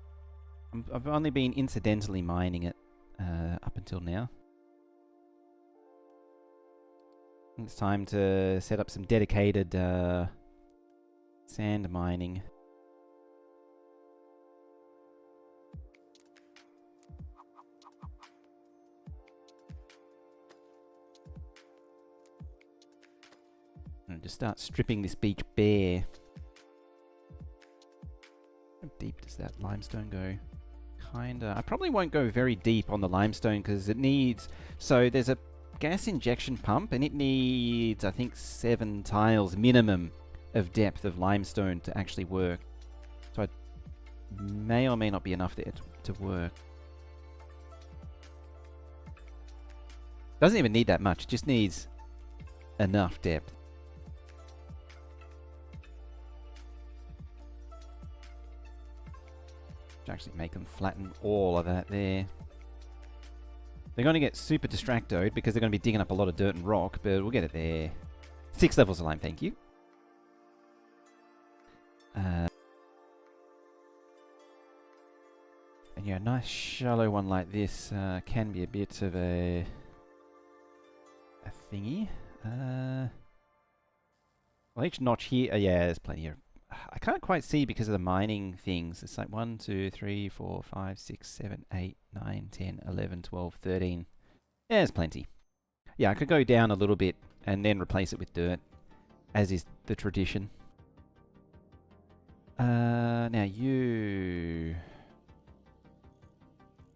I've only been incidentally mining it up until now. It's time to set up some dedicated sand mining. And just start stripping this beach bare. How deep does that limestone go? Kinda. I probably won't go very deep on the limestone because it needs... So there's a gas injection pump and it needs, I think, 7 tiles minimum of depth of limestone to actually work. So it may or may not be enough there to work. Doesn't even need that much. It just needs enough depth. Actually make them flatten all of that there. They're going to get super distracted because they're going to be digging up a lot of dirt and rock, but we'll get it there. 6 levels of lime, thank you. And yeah, a nice shallow one like this can be a bit of a thingy. Well, each notch here, yeah, there's plenty here. I can't quite see because of the mining things. It's like 1, 2, 3, 4, 5, 6, 7, 8, 9, 10, 11, 12, 13. Yeah, there's plenty. Yeah, I could go down a little bit and then replace it with dirt, as is the tradition. Now you...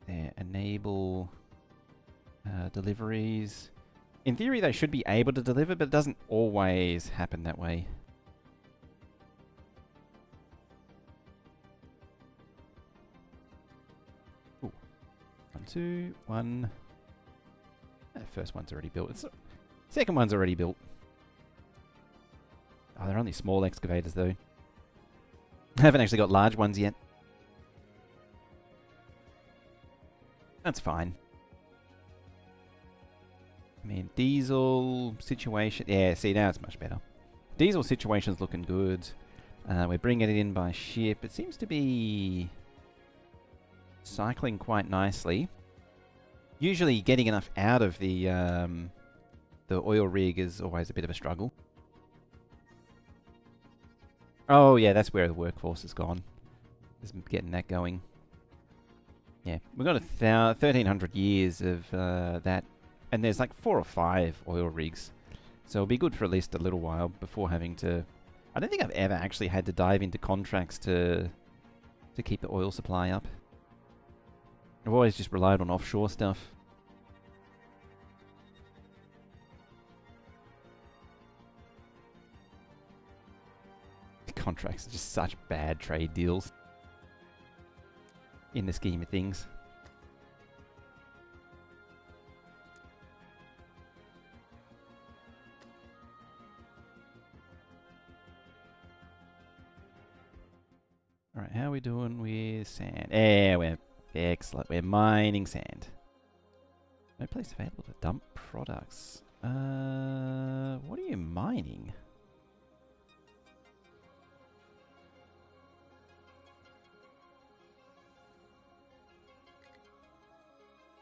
There, enable deliveries. In theory, they should be able to deliver, but it doesn't always happen that way. Ooh. 1, 2, 1. That first one's already built. Second one's already built. Oh, they're only small excavators, though. I haven't actually got large ones yet. That's fine. I mean, diesel situation... Yeah, see, now it's much better. Diesel situation's looking good. We're bringing it in by ship. It seems to be cycling quite nicely. Usually getting enough out of the oil rig is always a bit of a struggle. Oh, yeah, that's where the workforce has gone. Just getting that going. Yeah, we've got 1,300 years of that. And there's like 4 or 5 oil rigs. So it'll be good for at least a little while before having to... I don't think I've ever actually had to dive into contracts to to keep the oil supply up. I've always just relied on offshore stuff. Contracts are just such bad trade deals in the scheme of things. Alright, how are we doing with sand? Yeah, we're excellent. We're mining sand. No place available to dump products. What are you mining?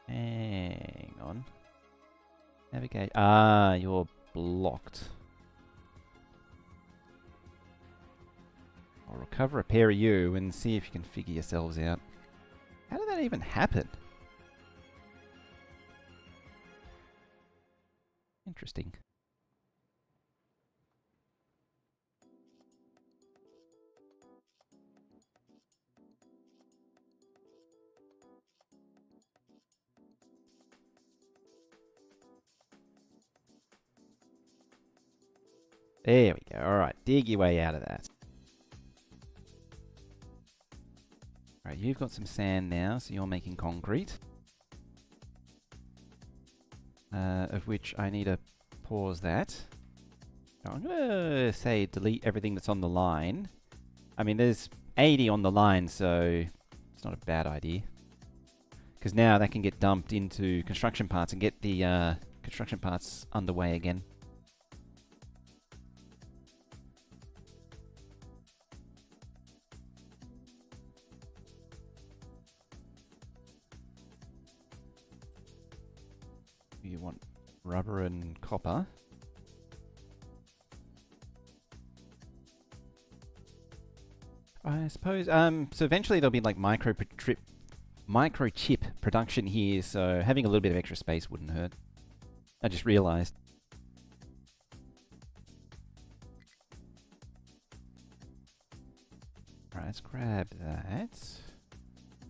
Hang on. Navigate. Ah, you're blocked. I'll recover a pair of you and see if you can figure yourselves out. How did that even happen? Interesting. There we go. Alright, dig your way out of that. Alright, you've got some sand now, so you're making concrete. Of which I need to pause that. Now, I'm going to say delete everything that's on the line. I mean, there's 80 on the line, so it's not a bad idea. Because now that can get dumped into construction parts and get the construction parts underway again. You want rubber and copper. I suppose, so eventually there'll be like microchip production here, so having a little bit of extra space wouldn't hurt. I just realized. Alright, let's grab that.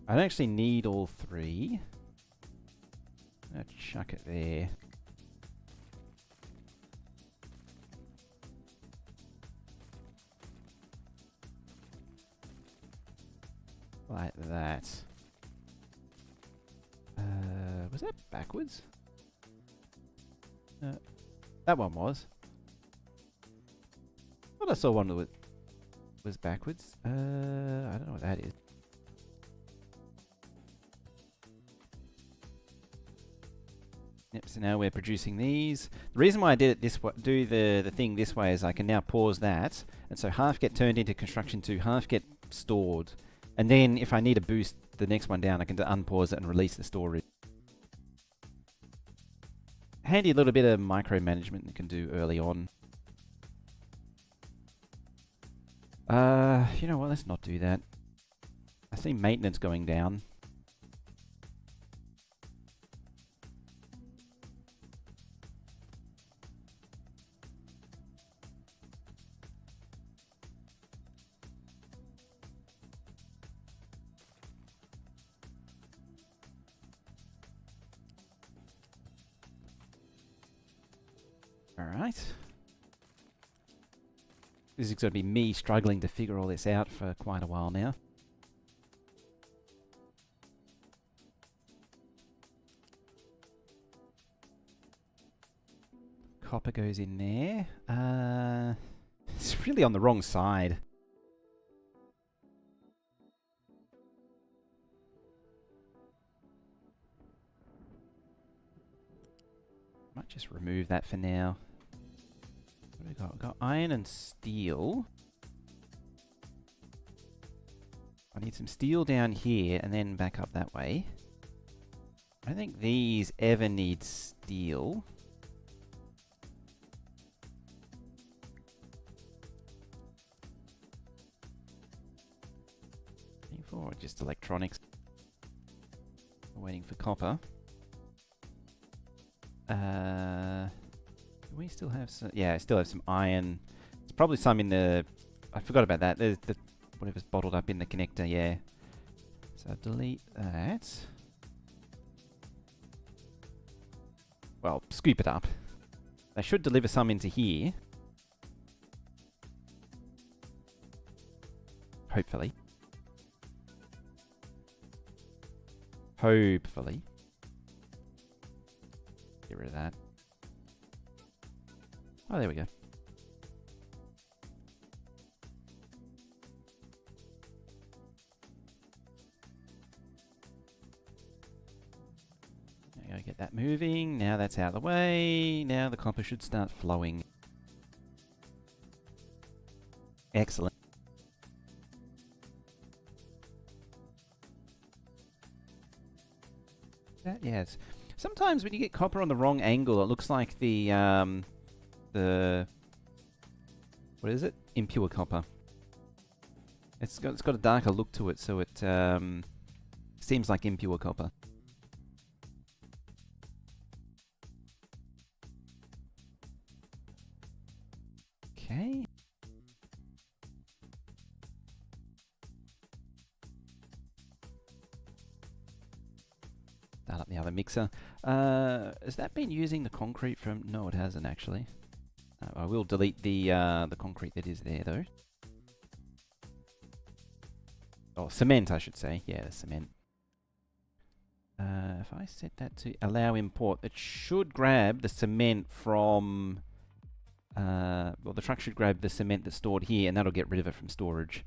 I don't actually need all three. I'm gonna chuck it there. Like that. Was that backwards? That one was. I thought I saw one that was backwards. I don't know what that is. Yep, so now we're producing these. The reason why I did it this way, do the thing this way, is I can now pause that, and so half get turned into construction 2, half get stored. And then if I need to boost the next one down, I can unpause it and release the storage. Handy little bit of micromanagement you can do early on. You know what, let's not do that. I see maintenance going down. Alright. This is going to be me struggling to figure all this out for quite a while now. Copper goes in there. It's really on the wrong side. Might just remove that for now. What do we got? We've got iron and steel. I need some steel down here and then back up that way. I don't think these ever need steel. For just electronics. We're waiting for copper. We still have some. Yeah, I still have some iron. It's probably some in the. I forgot about that. There's the whatever's bottled up in the connector. Yeah, So delete that. Well, scoop it up. They should deliver some into here. Hopefully. Hopefully. Get rid of that. Oh, there we go. There you go, get that moving. Now that's out of the way. Now the copper should start flowing. Excellent. Yes. Sometimes when you get copper on the wrong angle, it looks like the what is it? Impure copper. It's got a darker look to it, so it seems like impure copper. Okay. Start up the other mixer. Has that been using the concrete from... No, it hasn't actually. I will delete the concrete that is there though. Oh, cement I should say. Yeah, the cement. If I set that to allow import, it should grab the cement from... well, the truck should grab the cement that's stored here, and that'll get rid of it from storage.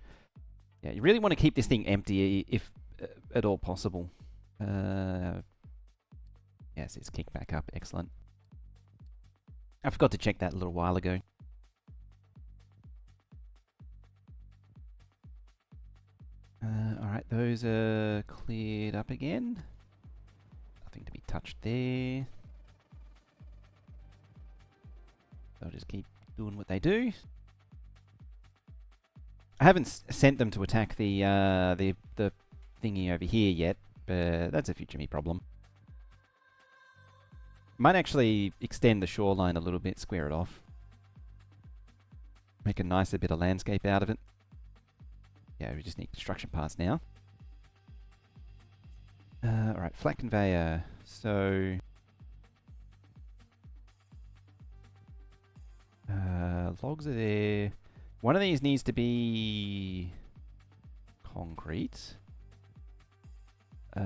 Yeah, you really want to keep this thing empty if at all possible. Yes, it's kicked back up. Excellent. I forgot to check that a little while ago. Alright, those are cleared up again. Nothing to be touched there. They'll just keep doing what they do. I haven't sent them to attack the thingy over here yet, but that's a future me problem. Might actually extend the shoreline a little bit, square it off. Make a nicer bit of landscape out of it. Yeah, we just need construction parts now. Alright, flat conveyor. So... logs are there. One of these needs to be... concrete. I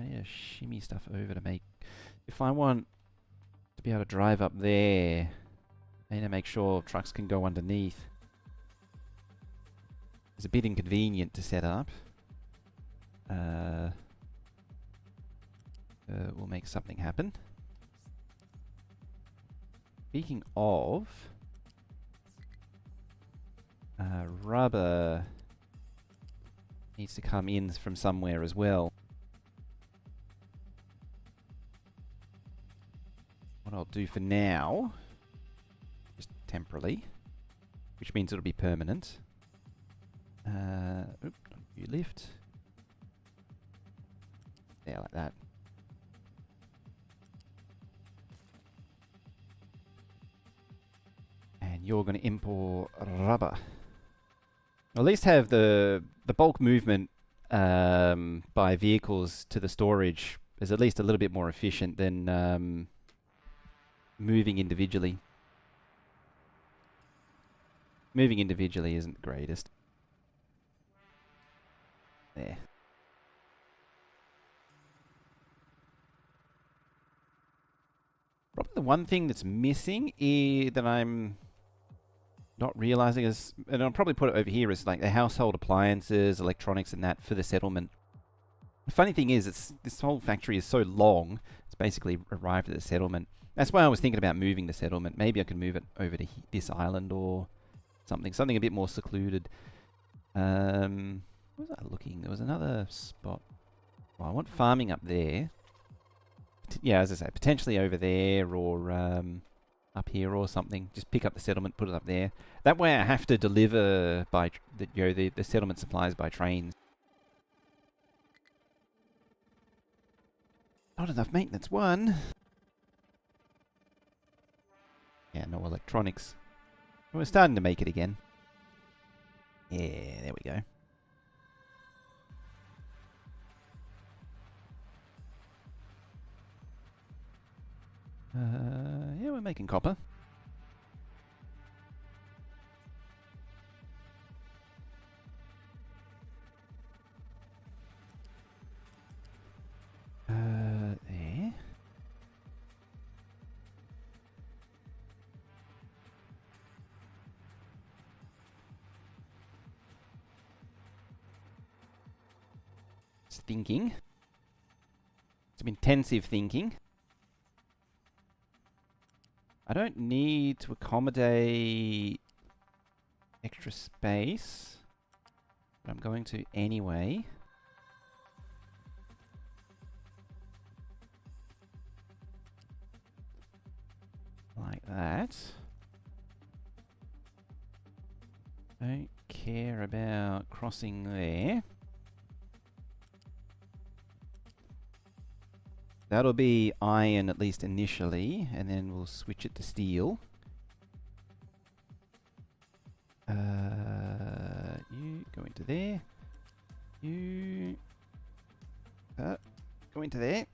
need to shimmy stuff over to make... If I want to be able to drive up there, I need to make sure trucks can go underneath. It's a bit inconvenient to set up. We'll make something happen. Speaking of... rubber... needs to come in from somewhere as well. What I'll do for now, just temporarily, which means it'll be permanent. Oop, you lift. There, like that. And you're going to import rubber. At least have the bulk movement by vehicles to the storage is at least a little bit more efficient than moving individually. Moving individually isn't the greatest. There. Probably the one thing that's missing that I'm not realizing is, and I'll probably put it over here, is like the household appliances, electronics and that for the settlement. The funny thing is, this whole factory is so long, it's basically arrived at the settlement. That's why I was thinking about moving the settlement. Maybe I could move it over to this island or something a bit more secluded. Where was I looking? There was another spot. Well, I want farming up there. Yeah, as I say, potentially over there or up here or something. Just pick up the settlement, put it up there. That way I have to deliver by the settlement supplies by trains. Not enough maintenance, one. Yeah, no electronics. We're starting to make it again. Yeah, there we go. making copper. There. It's thinking. Some intensive thinking. I don't need to accommodate extra space, but I'm going to anyway. Like that. Don't care about crossing there. That'll be iron, at least initially, and then we'll switch it to steel. You go into there. You go into there.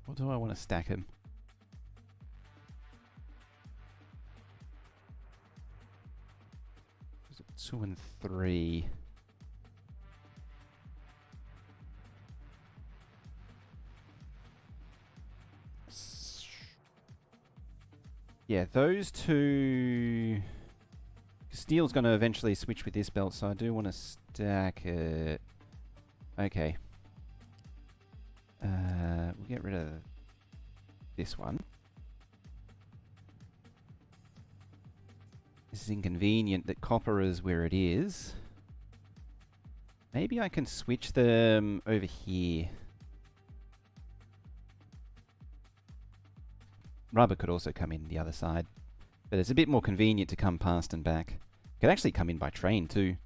Or do I want to stack them? 2 and 3. Yeah, those two... Steel's going to eventually switch with this belt, so I do want to stack it. Okay. We'll get rid of this one. This is inconvenient that copper is where it is. Maybe I can switch them over here. Rubber could also come in the other side, but it's a bit more convenient to come past and back. Could actually come in by train too.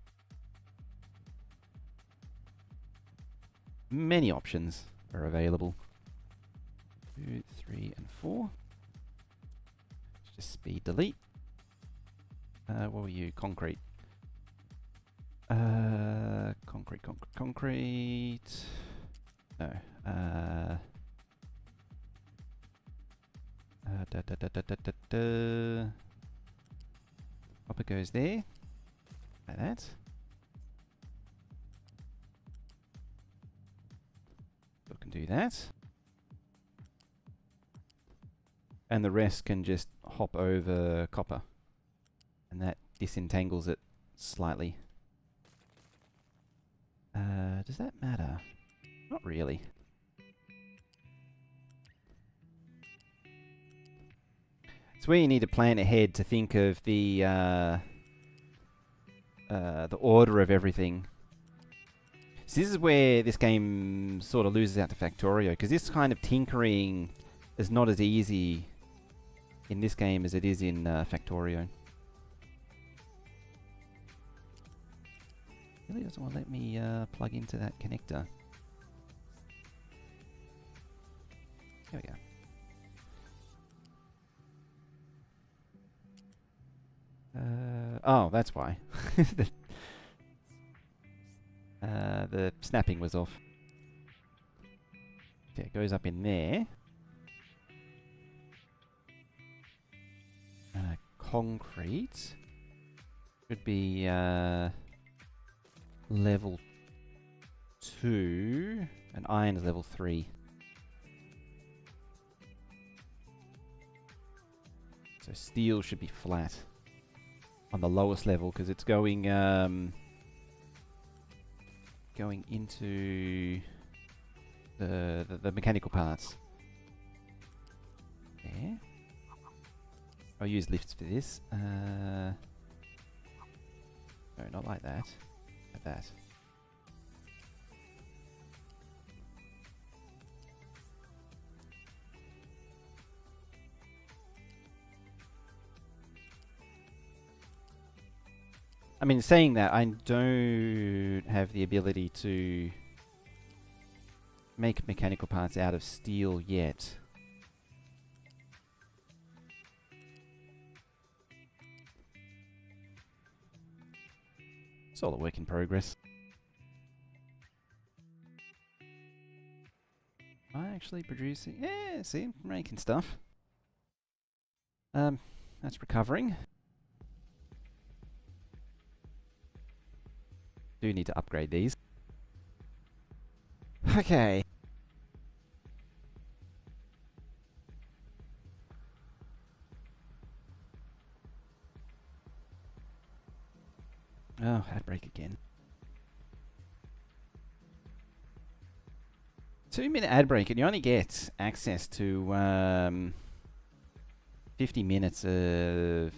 Many options are available. 2, 3, and 4. Let's just speed delete. What were you? Concrete. Concrete. No. Copper goes there. Like that. So I can do that. And the rest can just hop over copper. And that disentangles it slightly. Does that matter? Not really. It's where you need to plan ahead to think of the order of everything. So this is where this game sort of loses out to Factorio, because this kind of tinkering is not as easy in this game as it is in Factorio. Really doesn't want to let me plug into that connector. There we go. Oh, that's why. The snapping was off. Yeah, it goes up in there. Concrete should be level 2, and iron is level 3. So steel should be flat on the lowest level because it's going going into the mechanical parts. Yeah. I'll use lifts for this. No, not like that. Like that. I mean, saying that, I don't have the ability to make mechanical parts out of steel yet. It's all a work in progress. actually producing. Yeah, see, making stuff. That's recovering. Do need to upgrade these. Okay. Oh, ad break again. 2-minute ad break, and you only get access to 50 minutes of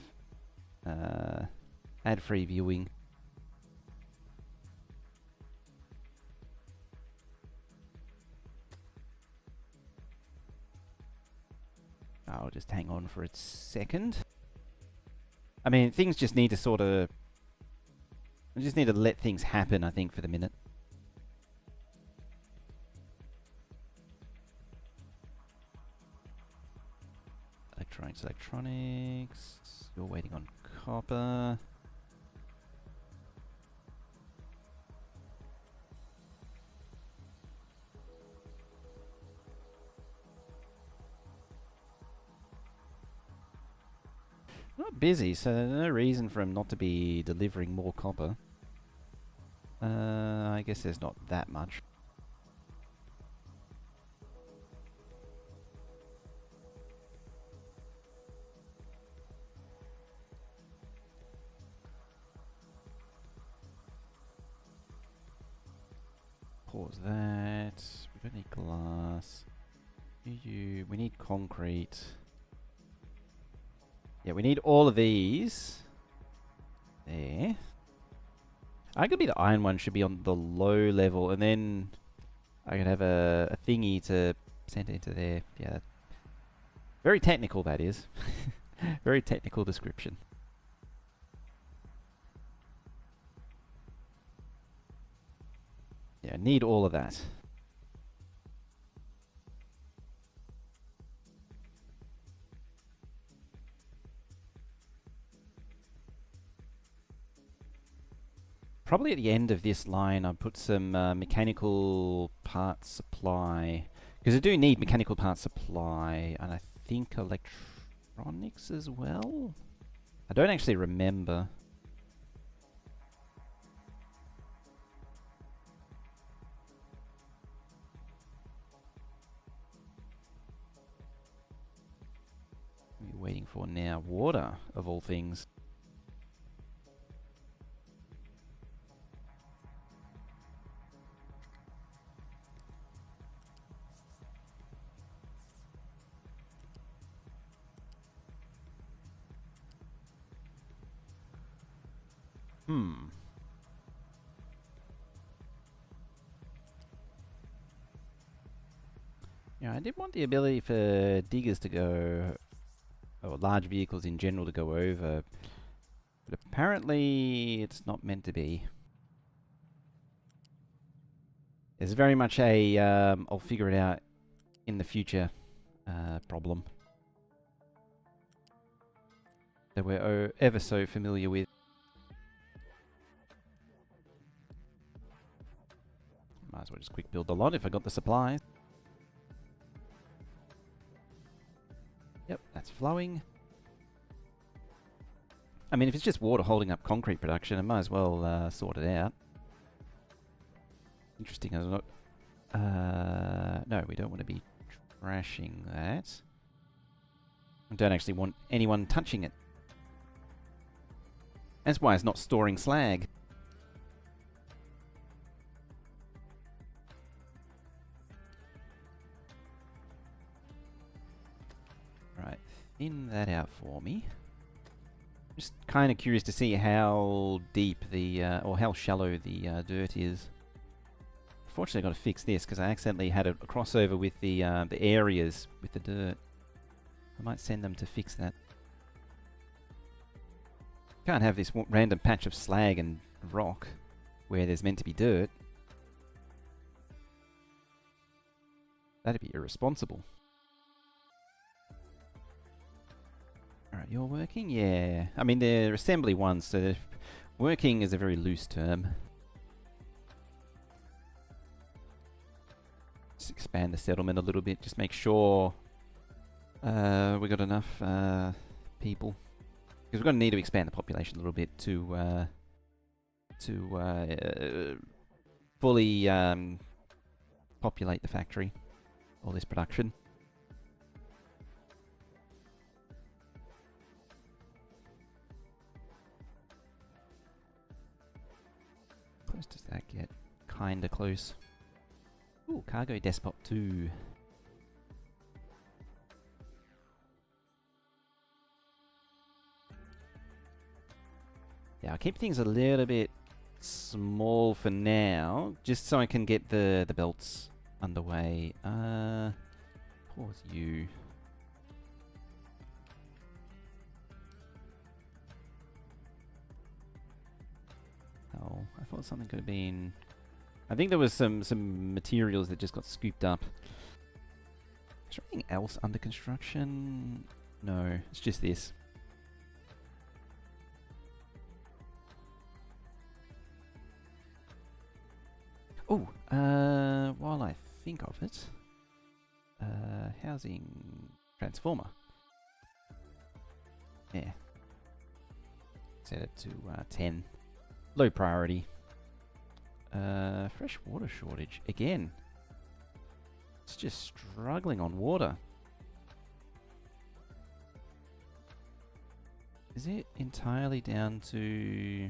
ad-free viewing. I'll just hang on for a second. I mean, things just need to sort of... I just need to let things happen, I think, for the minute. Electronics. Still waiting on copper. Not busy, so there's no reason for him not to be delivering more copper. I guess there's not that much. Pause that. We don't need glass. We need concrete. Yeah, we need all of these. There. Arguably the iron one should be on the low level, and then I could have a thingy to send it into there. Yeah. Very technical, that is. Very technical description. Yeah, need all of that. Probably at the end of this line, I'll put some mechanical parts supply. Because I do need mechanical parts supply, and I think electronics as well? I don't actually remember. What are you waiting for now? Water, of all things. Yeah, I did want the ability for diggers to go, or large vehicles in general to go over, but apparently it's not meant to be. It's very much a I'll figure it out in the future problem that we're ever so familiar with. Might as well just quick build the lot if I got the supplies. Yep, that's flowing. I mean, if it's just water holding up concrete production, I might as well sort it out. Interesting, as not. No, we don't want to be trashing that. I don't actually want anyone touching it. That's why it's not storing slag. Right, thin that out for me. Just kind of curious to see how deep the, or how shallow the dirt is. Fortunately, I've got to fix this because I accidentally had a crossover with the areas with the dirt. I might send them to fix that. Can't have this random patch of slag and rock where there's meant to be dirt. That'd be irresponsible. Alright, you're working? Yeah. I mean, they're assembly ones, so working is a very loose term. just expand the settlement a little bit. Just make sure we got enough people. Because we're going to need to expand the population a little bit to fully populate the factory. All this production. Close does that get? Kinda close. Ooh, Cargo Despot 2. Yeah, I'll keep things a little bit small for now, just so I can get the belts underway. Pause you. Oh, I thought something could have been... I think there was some materials that just got scooped up. Is there anything else under construction? No, it's just this. Oh, while I think of it, housing transformer. Yeah. Set it to 10. Low priority. Fresh water shortage again. It's just struggling on water. Is it entirely down to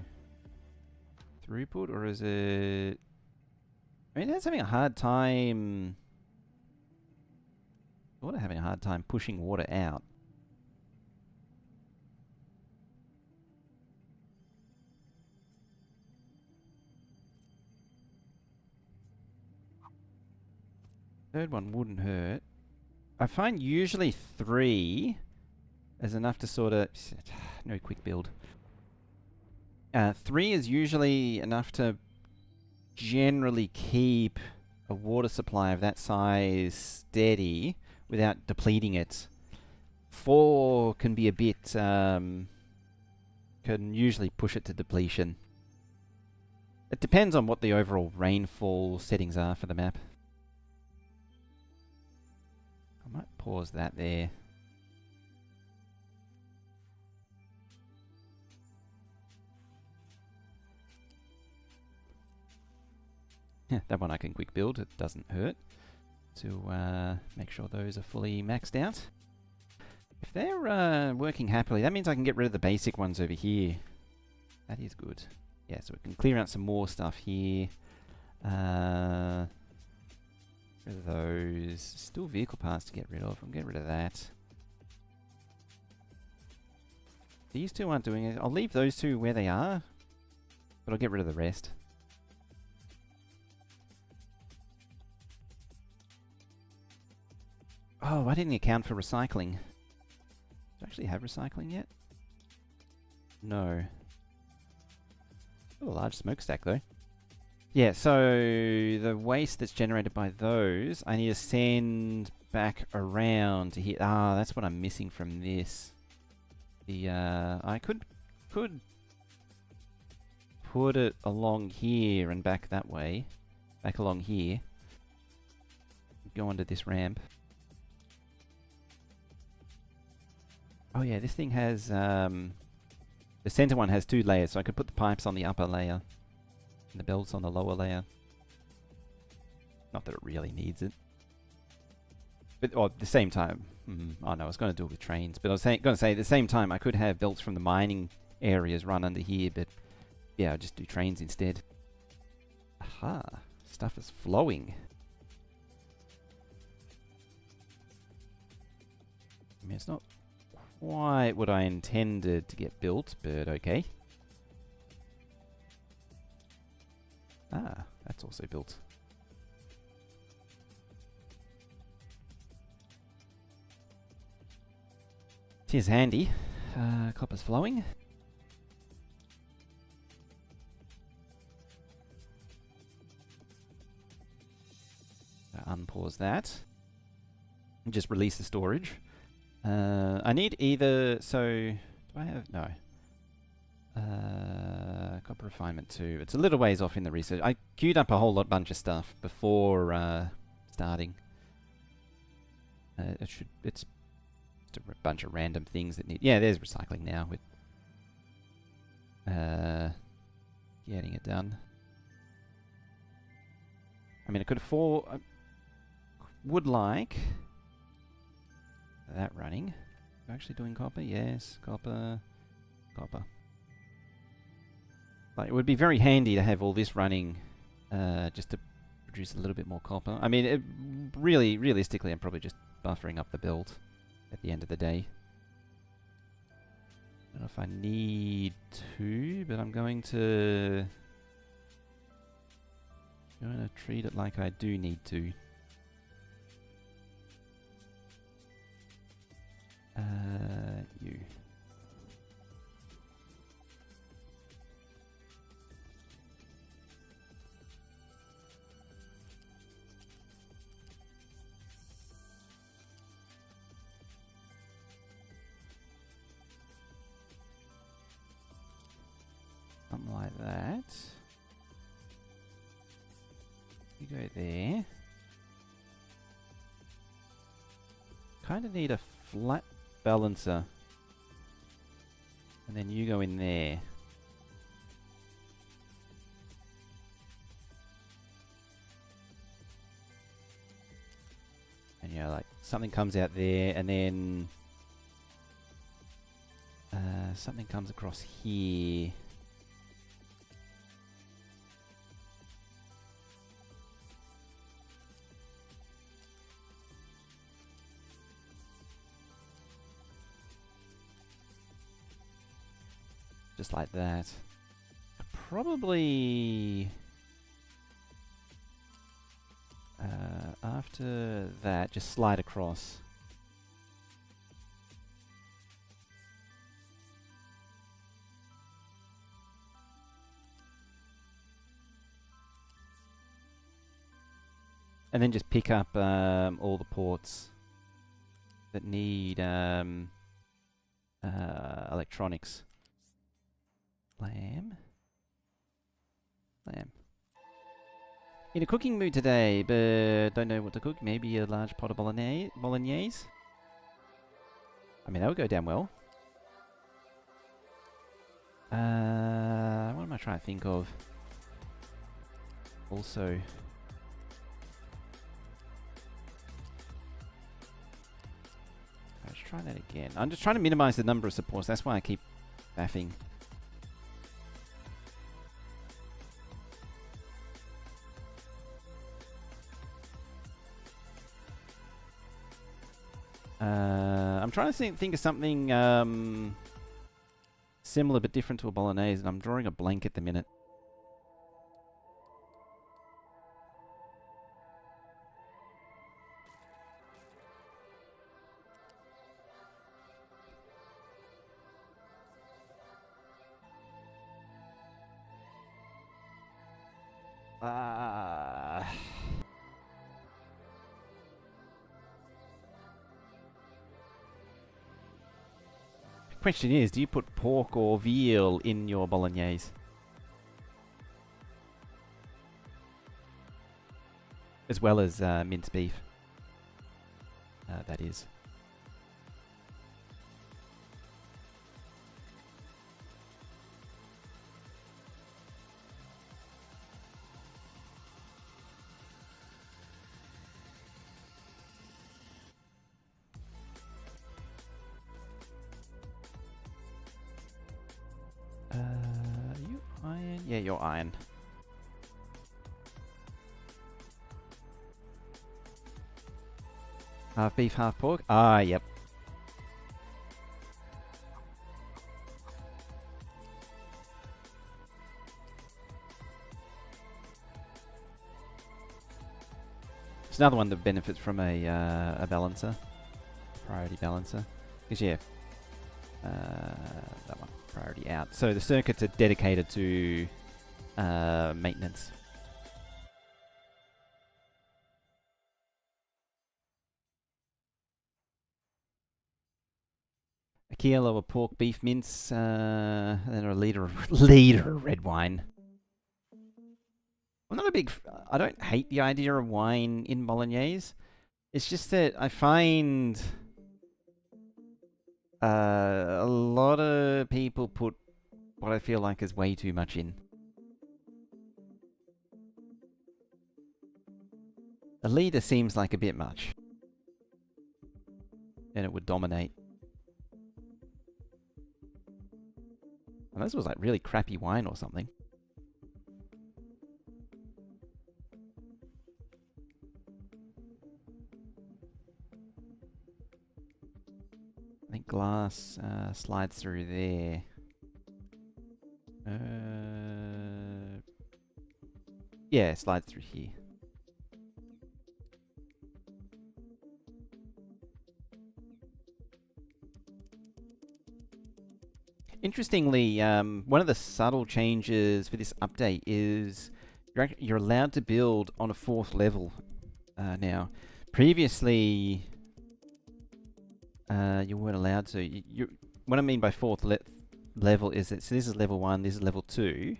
throughput, or is it... I mean, it's having a hard time... Water having a hard time pushing water out. Third one wouldn't hurt. I find usually 3 is enough to sort of... No quick build. 3 is usually enough to generally keep a water supply of that size steady without depleting it. 4 can be a bit... can usually push it to depletion. It depends on what the overall rainfall settings are for the map. I might pause that there. Yeah, that one I can quick build, it doesn't hurt. To make sure those are fully maxed out. If they're working happily, that means I can get rid of the basic ones over here. That is good. Yeah, so we can clear out some more stuff here. Rid of those. Still vehicle parts to get rid of. I'll get rid of that. These two aren't doing it. I'll leave those two where they are, but I'll get rid of the rest. Oh, I didn't account for recycling. Do I actually have recycling yet? No. Got a large smokestack though. Yeah, so the waste that's generated by those, I need to send back around to here. Ah, that's what I'm missing from this. The I could put it along here and back that way, back along here. Go onto this ramp. Oh yeah, this thing has the center one has 2 layers, so I could put the pipes on the upper layer. And the belts on the lower layer. Not that it really needs it. But at the same time... oh no, I was going to do it with trains. But I was going to say, at the same time, I could have belts from the mining areas run under here. But yeah, I'll just do trains instead. Aha. Stuff is flowing. I mean, it's not quite what I intended to get built, but okay. Ah, that's also built. Tis handy. Copper's flowing. Unpause that. And just release the storage. I need either... So, do I have... No. Copper refinement 2. It's a little ways off in the research. I queued up a whole bunch of stuff before starting. It's just a bunch of random things that need... Yeah, there's recycling now with getting it done. I mean, I could afford... would like that running. We're actually doing copper? Yes, copper. Copper. Like, it would be very handy to have all this running just to produce a little bit more copper. I mean, realistically, I'm probably just buffering up the build at the end of the day. I don't know if I need to, but I'm going to treat it like I do need to. You. Something like that. You go there. Kind of need a flat balancer. And then you go in there. And yeah, like something comes out there and then something comes across here. Just like that. Probably after that, just slide across. And then just pick up all the ports that need electronics. Lamb. In a cooking mood today, but don't know what to cook. Maybe a large pot of bolognese. I mean, that would go down well. What am I trying to think of? Also, let's try that again. I'm just trying to minimize the number of supports. That's why I keep faffing. I'm trying to think of something similar but different to a bolognese, and I'm drawing a blank at the minute. Question is, do you put pork or veal in your bolognese? As well as minced beef. That is. You iron? Yeah, you're iron. Half beef, half pork? Ah, yep. It's another one that benefits from a balancer. Priority balancer. Because, yeah. That one. Priority out. So the circuits are dedicated to maintenance. A kilo of pork beef mince, and then a liter of red wine. I'm not a big... I don't hate the idea of wine in Bolognese. It's just that I find a lot of people put what I feel like is way too much in. A liter seems like a bit much. And it would dominate. Unless it was like really crappy wine or something. I think glass slides through there. Yeah, slides through here. Interestingly, one of the subtle changes for this update is you're allowed to build on a 4th level now. Previously, you weren't allowed to. What I mean by 4th level is that, so this is level 1, this is level 2.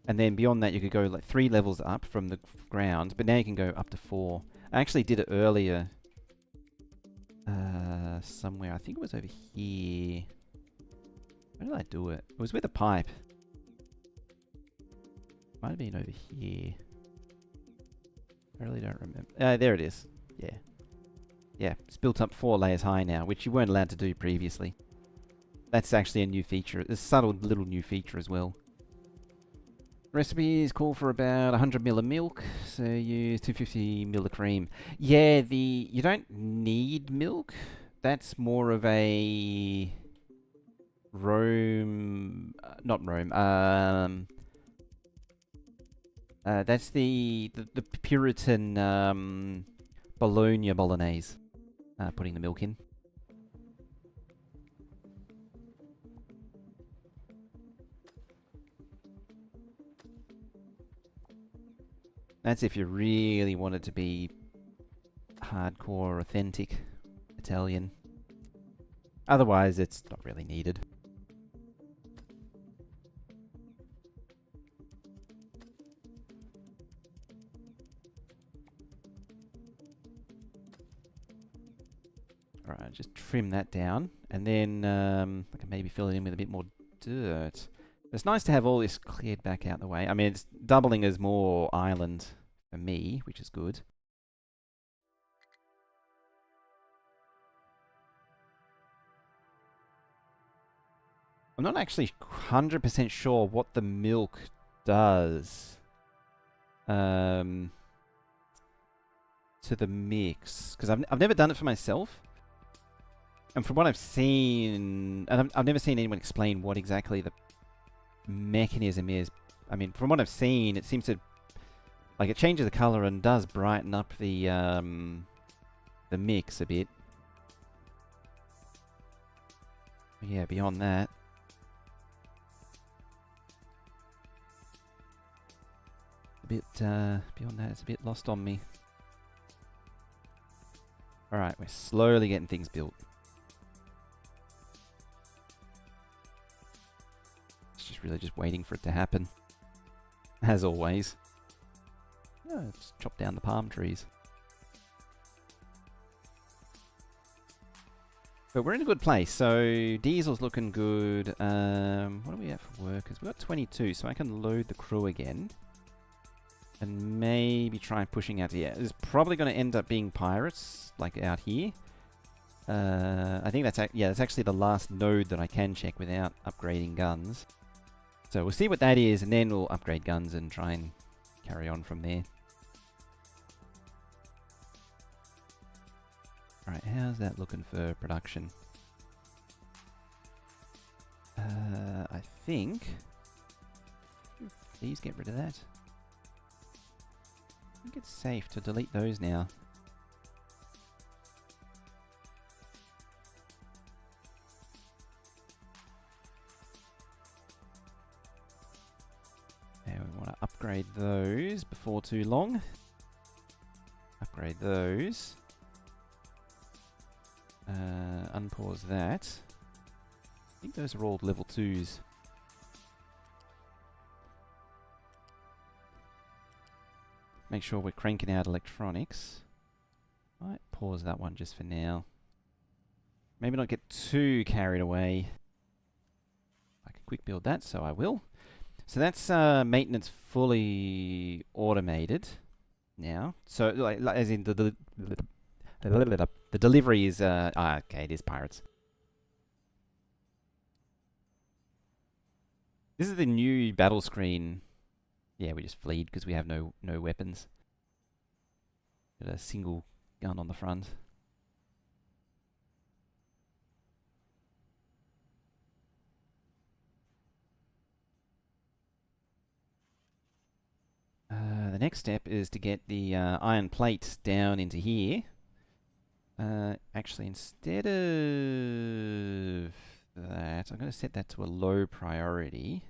And then beyond that, you could go like 3 levels up from the ground, but now you can go up to 4. I actually did it earlier somewhere. I think it was over here. Where did I do it? It was with a pipe. Might have been over here. I really don't remember. There it is. Yeah. Yeah, it's built up 4 layers high now, which you weren't allowed to do previously. That's actually a new feature. It's a subtle little new feature as well. Recipes call for about 100 ml of milk, so use 250 ml of cream. Yeah, you don't need milk. That's more of a Rome, not Rome. That's the Puritan Bologna bolognese. Putting the milk in. That's if you really wanted to be hardcore, authentic Italian. Otherwise, it's not really needed. Alright, just trim that down. And then I can maybe fill it in with a bit more dirt. It's nice to have all this cleared back out the way. I mean, it's doubling as more island for me, which is good. I'm not actually 100% sure what the milk does to the mix, because I've never done it for myself. And from what I've seen, and I've never seen anyone explain what exactly the mechanism is. I mean, from what I've seen, it seems to, like, it changes the color and does brighten up the mix a bit. But yeah, beyond that, beyond that, it's a bit lost on me. All right, we're slowly getting things built. Really just waiting for it to happen, as always. Oh, let's chop down the palm trees. But we're in a good place. So diesel's looking good. What do we have for workers? We've got 22, so I can load the crew again and maybe try pushing out here. There's probably going to end up being pirates, like out here. I think that's that's actually the last node that I can check without upgrading guns. So we'll see what that is, and then we'll upgrade guns and try and carry on from there. Alright, how's that looking for production? I think... Please get rid of that. I think it's safe to delete those now. We want to upgrade those before too long. Upgrade those. Unpause that. I think those are all level 2s. make sure we're cranking out electronics. Might pause that one just for now. Maybe not get too carried away. I can quick build that, so I will. So that's maintenance fully automated now. So like as in the delivery is okay, it is pirates. This is the new battle screen. Yeah, we just fleed because we have no weapons. Got a single gun on the front. The next step is to get the iron plates down into here. Actually, instead of that, I'm going to set that to a low priority.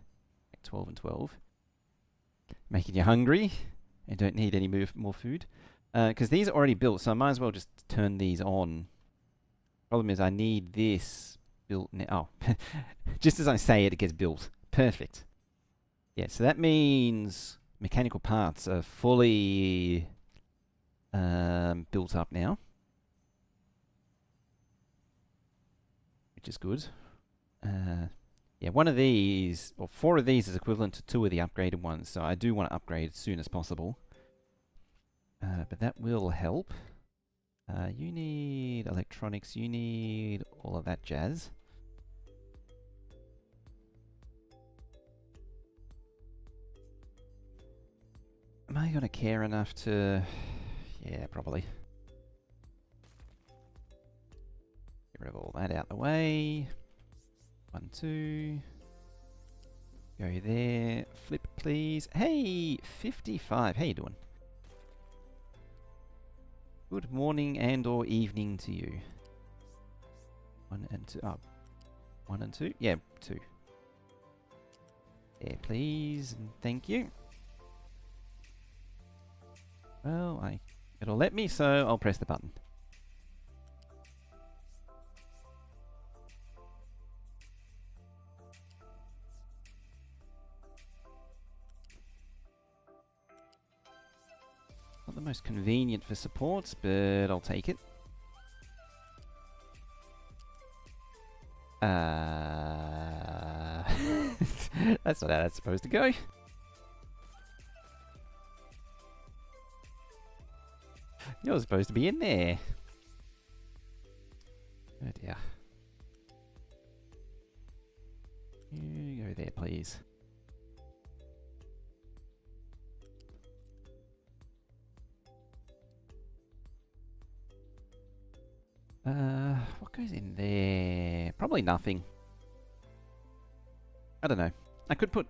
12 and 12. Making you hungry and don't need any more food. Because these are already built, so I might as well just turn these on. Problem is I need this built now. Oh, just as I say it, it gets built. Perfect. Yeah, so that means mechanical parts are fully built up now. Which is good. Yeah, one of these, or 4 of these is equivalent to 2 of the upgraded ones, so I do want to upgrade as soon as possible. But that will help. You need electronics, you need all of that jazz. Am I going to care enough to... Yeah, probably. Get rid of all that out the way. 1, 2. Go there. Flip, please. Hey, 55. How you doing? Good morning and or evening to you. 1 and 2. Oh, 1 and 2? Yeah, 2. There, please. And thank you. Well, it'll let me, so I'll press the button. Not the most convenient for supports, but I'll take it. That's not how that's supposed to go. You're supposed to be in there. Oh dear. You go there, please. What goes in there? Probably nothing. I don't know. I could put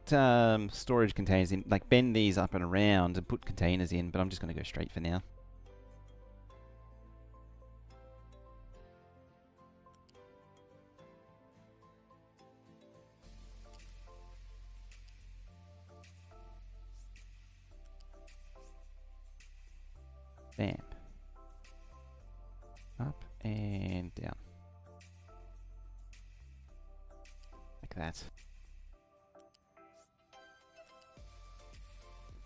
storage containers in, like bend these up and around and put containers in, but I'm just going to go straight for now. Bam. Up and down. Like that.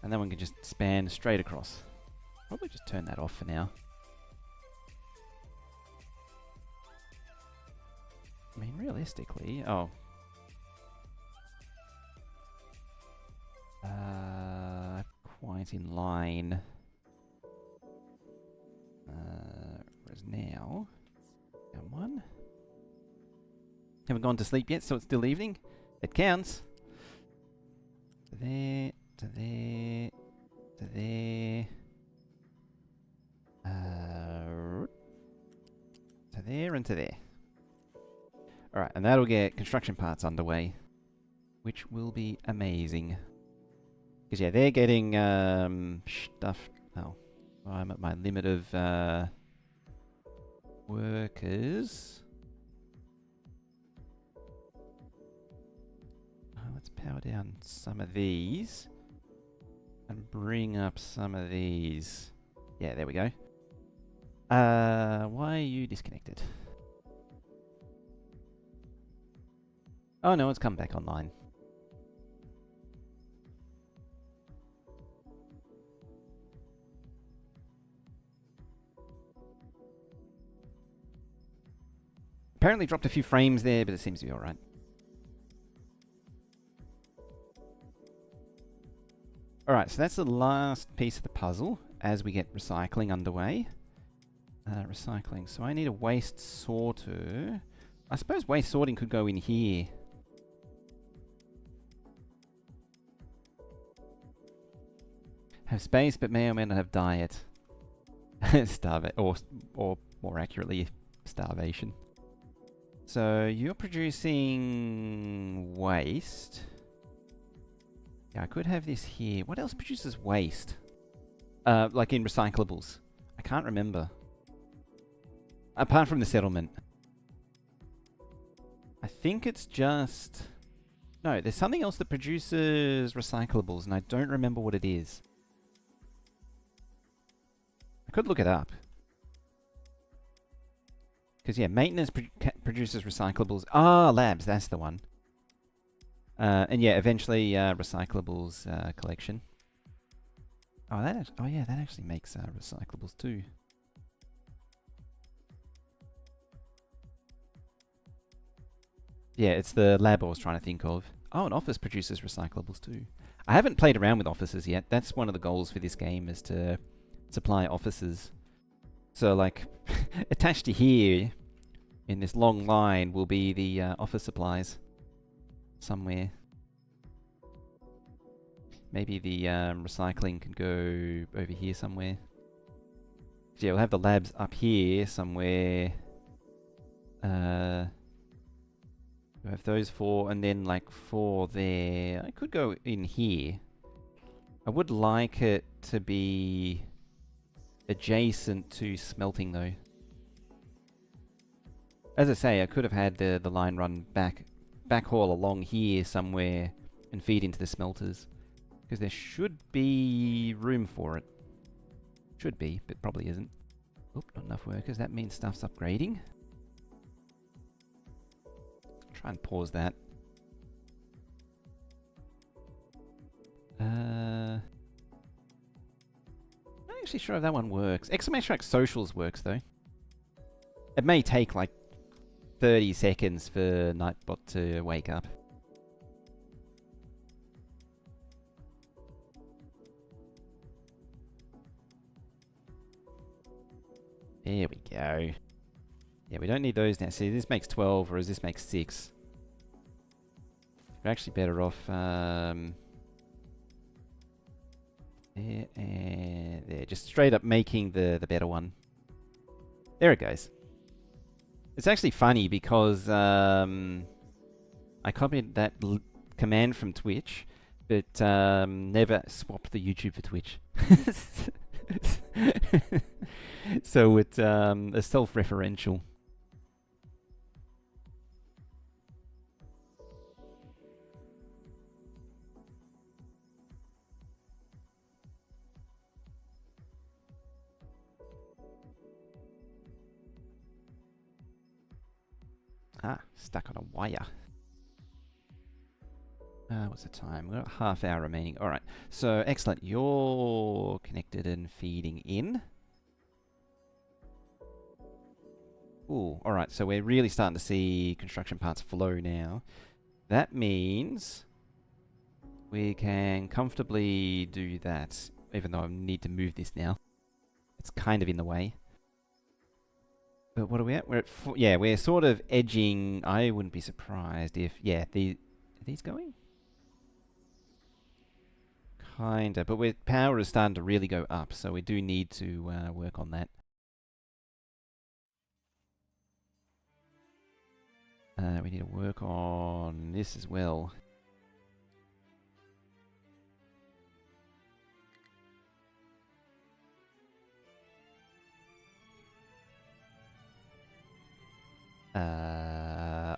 And then we can just span straight across. Probably just turn that off for now. I mean, realistically... Oh. Quite in line. Whereas now... Come on. Haven't gone to sleep yet, so it's still evening. It counts. There, to there, to there. To there and to there. Alright, and that'll get construction parts underway. Which will be amazing. Because yeah, they're getting stuff... Oh, I'm at my limit of workers. Let's power down some of these. And bring up some of these. Yeah, there we go. Why are you disconnected? Oh no, it's come back online. Apparently dropped a few frames there, but it seems to be alright. Alright, so that's the last piece of the puzzle as we get recycling underway. Recycling. So I need a waste sorter. I suppose waste sorting could go in here. Have space, but may or may not have diet. Or more accurately, starvation. So you're producing waste. Yeah, I could have this here. What else produces waste? Like in recyclables. I can't remember. Apart from the settlement. I think it's just... No, there's something else that produces recyclables, and I don't remember what it is. I could look it up. Because, yeah, maintenance produces recyclables. Ah, labs, that's the one. And yeah, eventually recyclables collection. Oh, yeah, that actually makes recyclables too. Yeah, it's the lab I was trying to think of. Oh, an office produces recyclables too. I haven't played around with offices yet. That's one of the goals for this game, is to supply offices. So, like, attached to here, in this long line, will be the office supplies. Somewhere. Maybe the recycling can go over here somewhere. So yeah, we'll have the labs up here somewhere. We have those 4, and then like 4 there. I could go in here. I would like it to be adjacent to smelting though. As I say, I could have had the line run backhaul along here somewhere and feed into the smelters. Because there should be room for it. Should be, but probably isn't. Oop, not enough workers. That means stuff's upgrading. Try and pause that. Not actually sure if that one works. Exclamation Track Socials works though. It may take like 30 seconds for Nightbot to wake up. There we go. Yeah, we don't need those now. See, this makes 12, whereas this makes 6. We're actually better off there and there. Just straight up making the better one. There it goes. It's actually funny because I copied that command from Twitch, but never swapped the YouTube for Twitch. So it's a self-referential. Ah, stuck on a wire. What's the time? We've got a half hour remaining. Alright, so excellent. You're connected and feeding in. Ooh, alright, so we're really starting to see construction parts flow now. That means we can comfortably do that, even though I need to move this now. It's kind of in the way. But what are we at? We're at yeah, we're sort of edging. I wouldn't be surprised if, yeah, are these going? Kinda, but power is starting to really go up, so we do need to work on that. We need to work on this as well.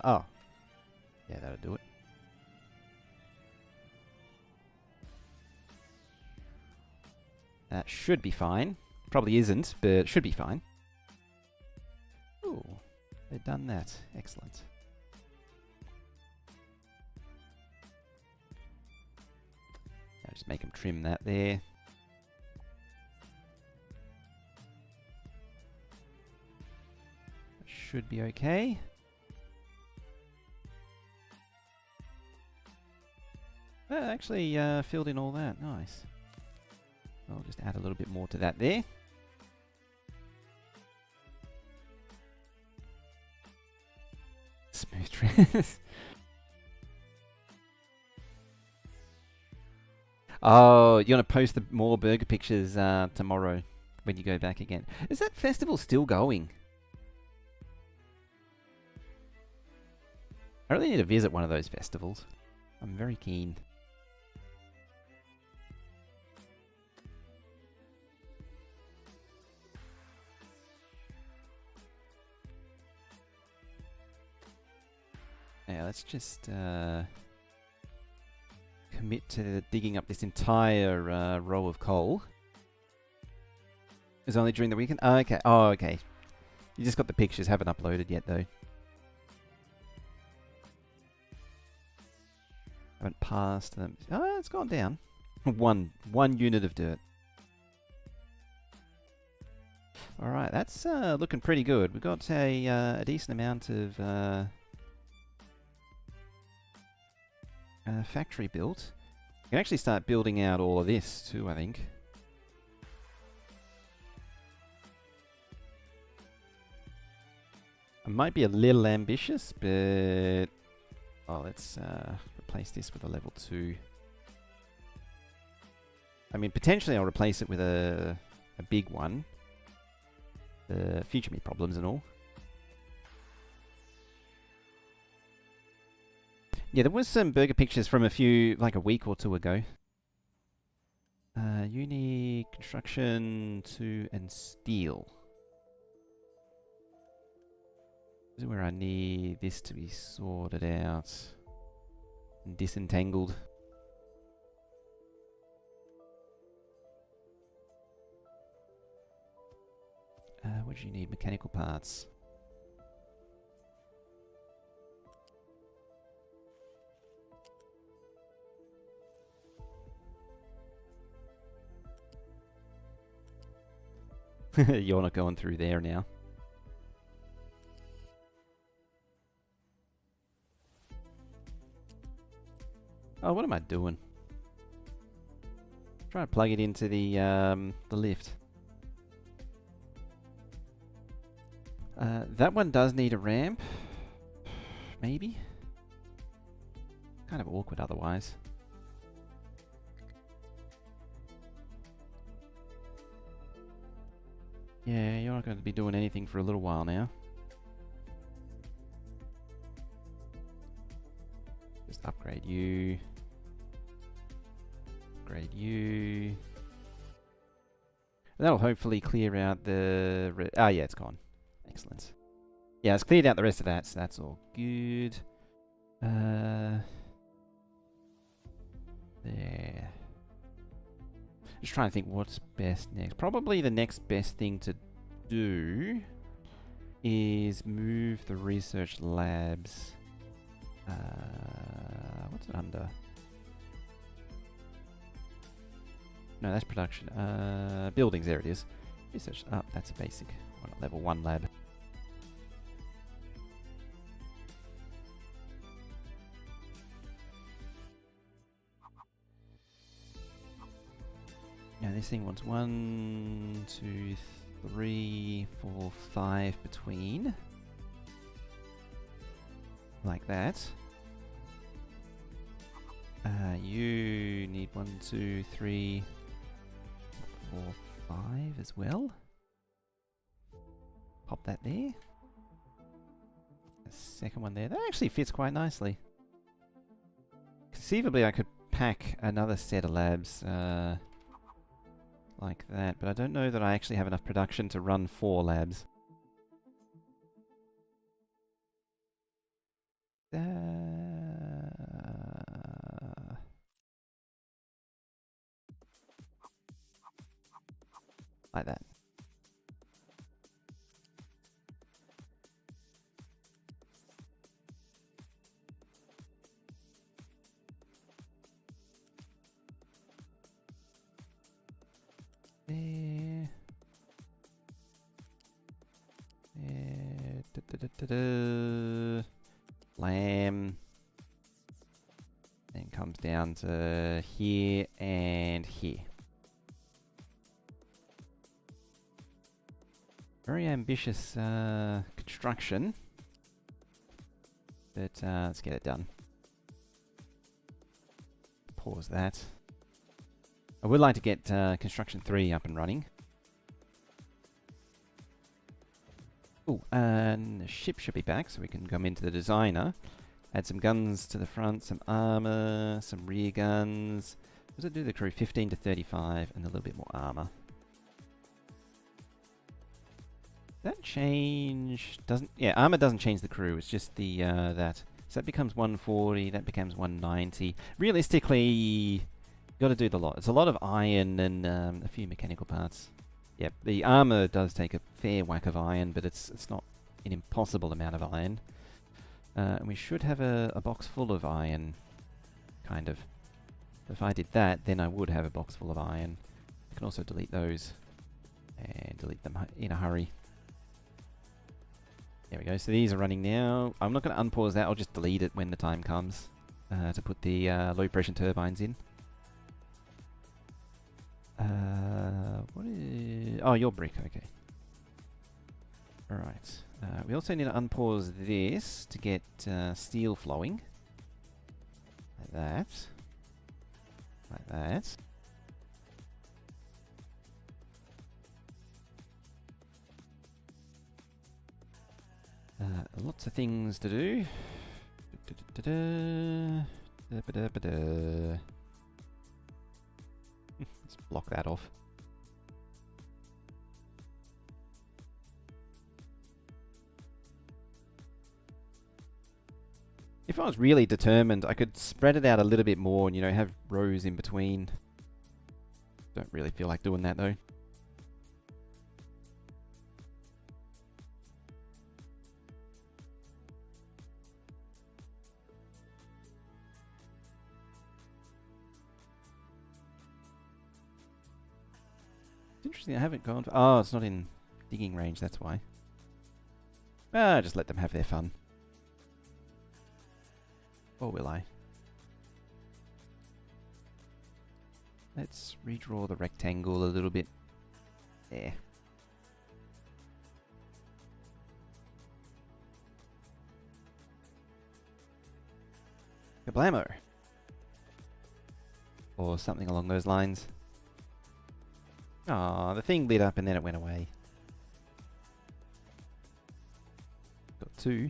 Oh. Yeah, that'll do it. That should be fine. Probably isn't, but it should be fine. Ooh, they've done that. Excellent. I'll just make them trim that there. Should be okay. Actually filled in all that. Nice. I'll just add a little bit more to that there. Smooth dress. Oh, you're going to post the more burger pictures tomorrow when you go back again. Is that festival still going? I really need to visit one of those festivals. I'm very keen. Yeah, let's just commit to digging up this entire row of coal. It's only during the weekend? Oh, okay. Oh, okay. You just got the pictures, haven't uploaded yet though. Haven't passed them. Oh, it's gone down. one unit of dirt. Alright, that's looking pretty good. We've got a decent amount of factory built. We can actually start building out all of this too, I think. I might be a little ambitious, but... Oh, let's replace this with a level 2. I mean, potentially I'll replace it with a big one. Future me problems and all. Yeah, there was some burger pictures from like a week or two ago. Uni, construction, 2, and steel. This is where I need this to be sorted out and disentangled. What do you need? Mechanical parts. You're not going through there now. Oh, what am I doing? Trying to plug it into the lift. That one does need a ramp. Maybe. Kind of awkward otherwise. Yeah, you're not going to be doing anything for a little while now. Just upgrade you. Upgrade you. That'll hopefully clear out the... Oh yeah, it's gone. Excellent. Yeah, it's cleared out the rest of that, so that's all good. There. Just trying to think what's best next. Probably the next best thing to do is move the research labs. What's it under? No, that's production. Buildings, there it is. Research, oh, that's a basic one, level 1 lab. Now this thing wants 1, 2, 3, 4, 5 between. Like that. You need 1, 2, 3, 4, 5 as well. Pop that there. A second one there. That actually fits quite nicely. Conceivably I could pack another set of labs like that, but I don't know that I actually have enough production to run 4 labs. Like that. There. There. Lamb. And comes down to here and here. Very ambitious construction, but let's get it done. Pause that. I would like to get construction 3 up and running. Oh, and the ship should be back, so we can come into the designer. Add some guns to the front, some armor, some rear guns. What does it do to the crew? 15 to 35, and a little bit more armor. That change doesn't... Yeah, armor doesn't change the crew. It's just the that. So that becomes 140. That becomes 190. Realistically, got to do the lot. It's a lot of iron and a few mechanical parts. Yep, the armor does take a fair whack of iron, but it's not an impossible amount of iron. And we should have a box full of iron, kind of. If I did that, then I would have a box full of iron. I can also delete those and delete them in a hurry. There we go. So these are running now. I'm not going to unpause that. I'll just delete it when the time comes to put the low pressure turbines in. What is... Oh, your brick. Okay. Alright. We also need to unpause this to get steel flowing. Like that. Like that. Lots of things to do. Let's block that off. If I was really determined, I could spread it out a little bit more and, you know, have rows in between. Don't really feel like doing that, though. It's interesting, I haven't gone... Oh, it's not in digging range, that's why. Ah, just let them have their fun. Or will I? Let's redraw the rectangle a little bit. There. Kablamo! Or something along those lines. Ah, the thing lit up and then it went away. Got 2.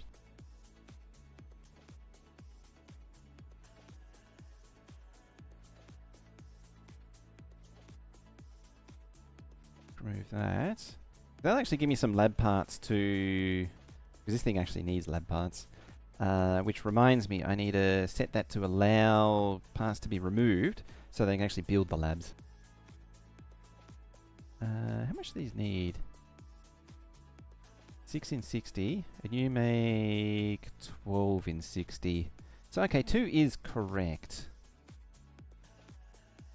Remove that. That'll actually give me some lab parts to... Because this thing actually needs lab parts. Which reminds me, I need to set that to allow parts to be removed so they can actually build the labs. How much do these need? 6 in 60, and you make 12 in 60. So okay, 2 is correct.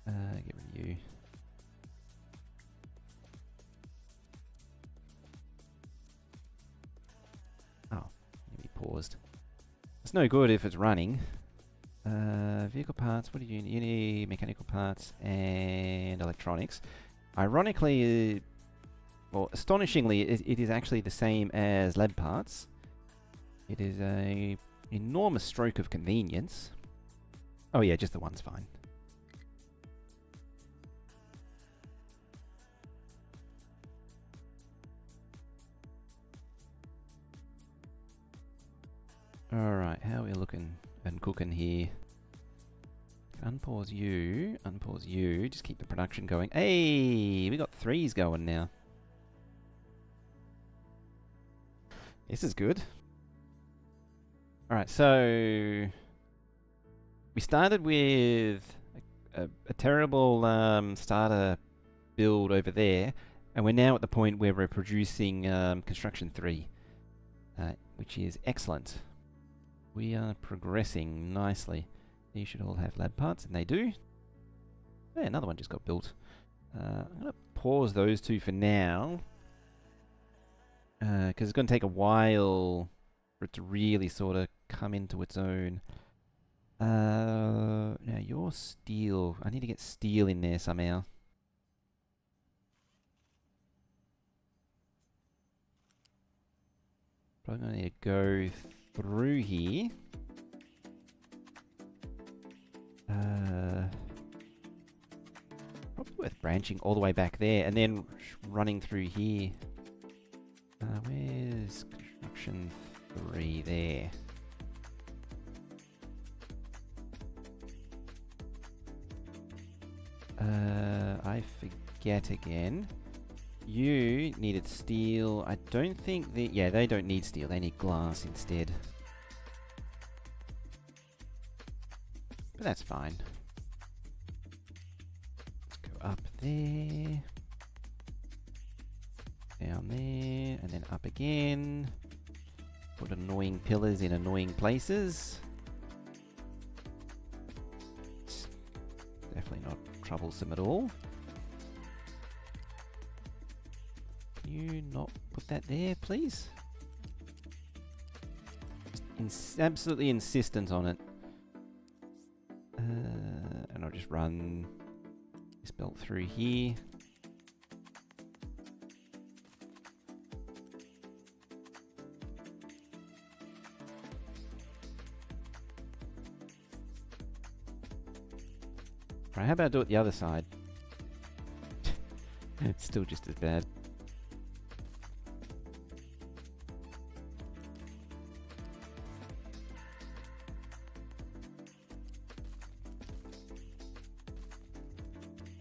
Get rid of you. Oh, be paused. It's no good if it's running. Vehicle parts, what do you need? You need mechanical parts and electronics. Ironically, well, astonishingly, it is actually the same as lab parts. It is a enormous stroke of convenience. Oh yeah, just the one's fine. Alright, how are we looking and cooking here? Unpause you, just keep the production going. Hey, we got 3s going now. This is good. Alright, so we started with a terrible starter build over there, and we're now at the point where we're producing construction 3, which is excellent. We are progressing nicely. These should all have lab parts, and they do. Yeah, another one just got built. I'm going to pause those 2 for now, because it's going to take a while for it to really sort of come into its own. No, more steel? I need to get steel in there somehow. Probably gonna need to go through here. Probably worth branching all the way back there and then running through here. Where's construction 3 there? I forget again. You needed steel. I don't think yeah, they don't need steel. They need glass instead. But that's fine. Let's go up there. Down there. And then up again. Put annoying pillars in annoying places. It's definitely not troublesome at all. Can you not put that there, please? Just absolutely insistent on it. And I'll just run this belt through here. Right, how about I do it the other side? It's still just as bad.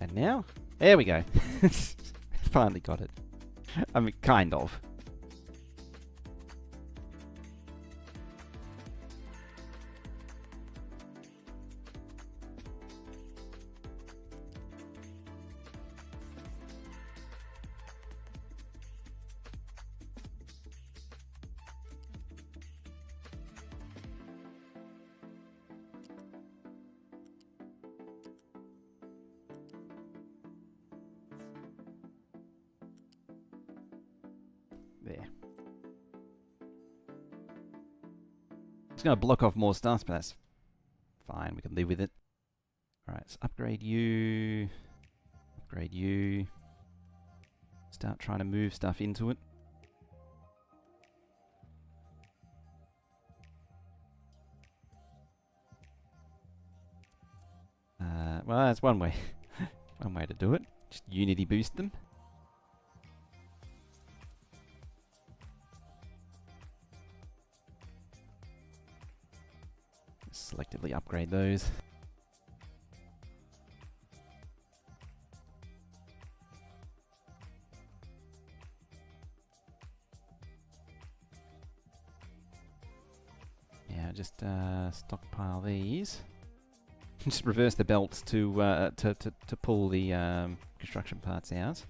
And now? There we go. Finally got it. I mean, kind of. There. It's going to block off more stuff, but that's fine. We can live with it. Alright, let's upgrade you. Upgrade you. Start trying to move stuff into it. Well, that's one way. One way to do it. Just Unity boost them. Selectively upgrade those. Yeah, just stockpile these. Just reverse the belts to pull the construction parts out,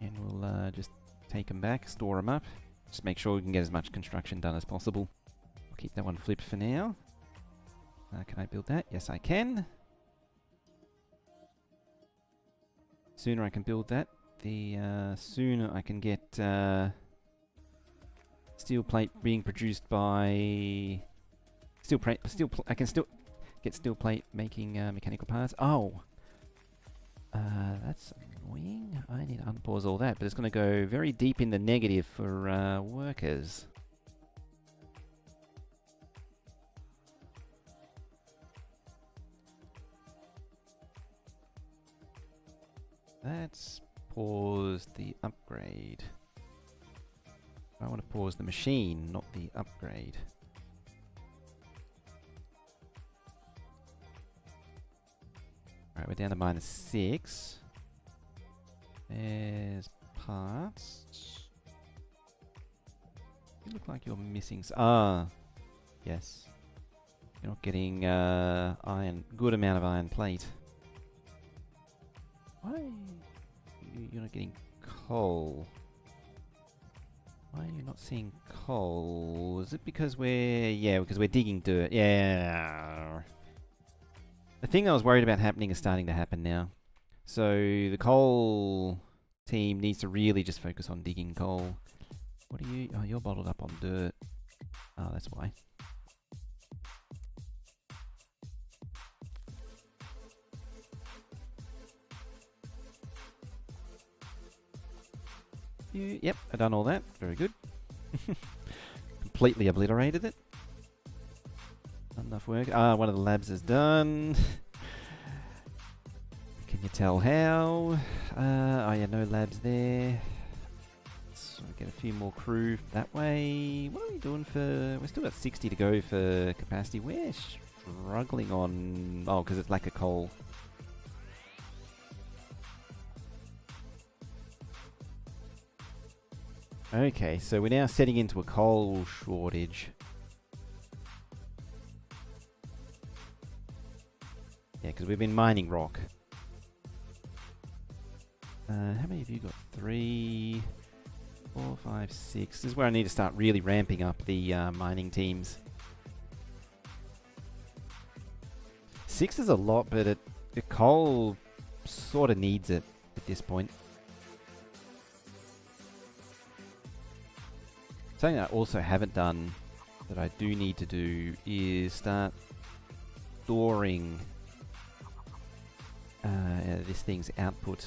and we'll just take them back, store them up. Just make sure we can get as much construction done as possible. I'll keep that one flipped for now. Can I build that? Yes, I can. Sooner I can build that, the sooner I can get steel plate being produced by I can still get steel plate making mechanical parts. Oh, that's annoying. I need to unpause all that, but it's going to go very deep in the negative for workers. Let's pause the upgrade. I want to pause the machine, not the upgrade. Alright, we're down to -6. There's parts. You look like you're missing... yes. You're not getting good amount of iron plate. Why you're not getting coal? Why are you not seeing coal? Is it because because we're digging dirt? Yeah. The thing I was worried about happening is starting to happen now. So the coal team needs to really just focus on digging coal. What are you? Oh, you're bottled up on dirt. Oh, that's why. Yep, I've done all that. Very good. Completely obliterated it. Not enough work. One of the labs is done. Can you tell how? Oh yeah, no labs there. Let's get a few more crew that way. What are we doing for... We've still got 60 to go for capacity. We're struggling on... Oh, because it's lack of coal. Okay, so we're now setting into a coal shortage. Yeah, because we've been mining rock. How many have you got? 3, 4, 5, 6. This is where I need to start really ramping up the mining teams. 6 is a lot, but the coal sort of needs it at this point. Something I also haven't done that I do need to do is start storing this thing's output.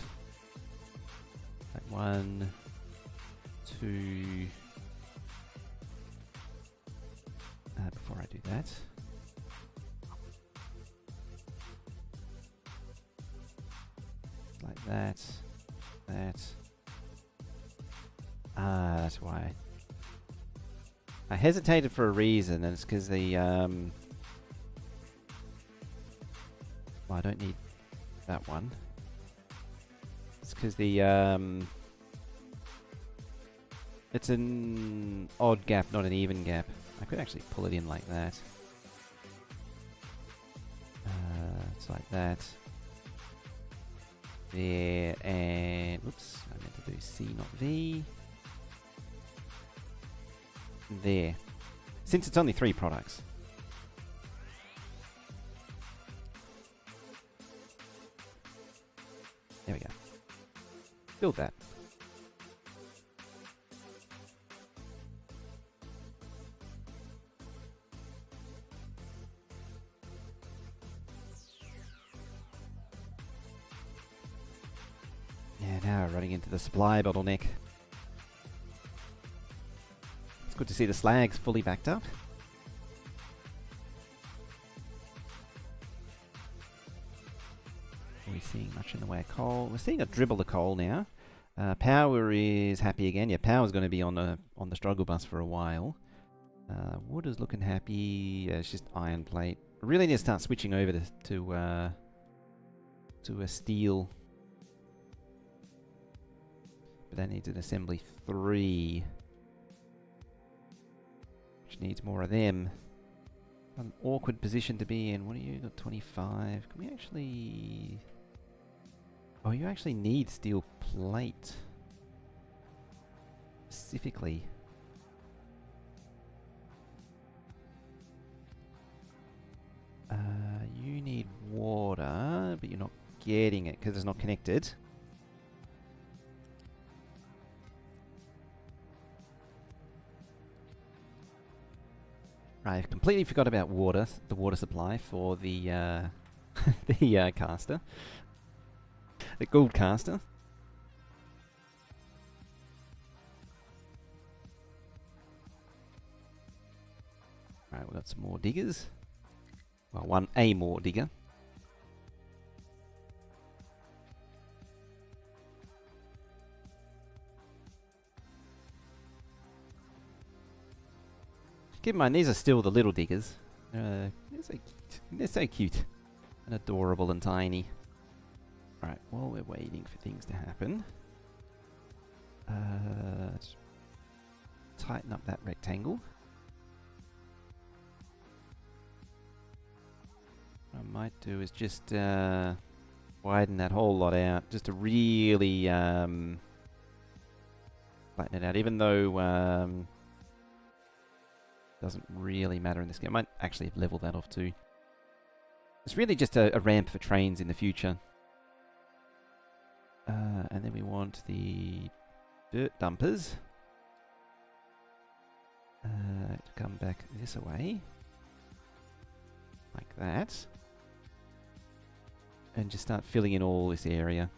Like 1, 2. Before I do that, like that, that. That's why. I hesitated for a reason, and it's because the well, I don't need that one. It's because the it's an odd gap, not an even gap. I could actually pull it in like that. It's like that. There, and whoops, I meant to do C, not V. There. Since it's only 3 products. There we go. Build that. Yeah, now we're running into the supply bottleneck. It's good to see the slags fully backed up. Are we seeing much in the way of coal? We're seeing a dribble of coal now. Power is happy again. Yeah, power's going to be on the struggle bus for a while. Wood is looking happy. It's just iron plate. I really need to start switching over to a steel. But that needs an assembly 3. Which needs more of them. An awkward position to be in. What do you got? 25. Can we actually... Oh, you actually need steel plate. Specifically. You need water, but you're not getting it because it's not connected. Right, I completely forgot about water, the water supply for the the caster, the gold caster. Right, we've got some more diggers. Well, a more digger. Keep in mind, these are still the little diggers. They're so cute and adorable and tiny. Alright, while we're waiting for things to happen, let's tighten up that rectangle. What I might do is just widen that whole lot out, just to really flatten it out, even though doesn't really matter in this game. I might actually level that off too. It's really just a ramp for trains in the future. And then we want the dirt dumpers to come back this way. Like that. And just start filling in all this area.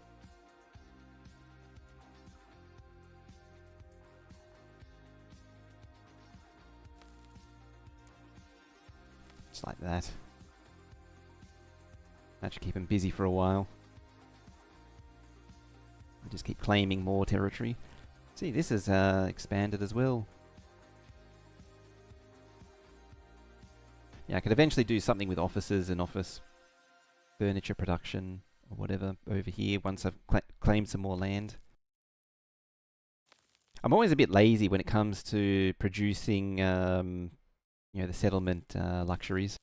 that. That should keep him busy for a while. I'll just keep claiming more territory. See, this is expanded as well. Yeah, I could eventually do something with offices and office furniture production or whatever over here once I've claimed some more land. I'm always a bit lazy when it comes to producing, you know, the settlement luxuries.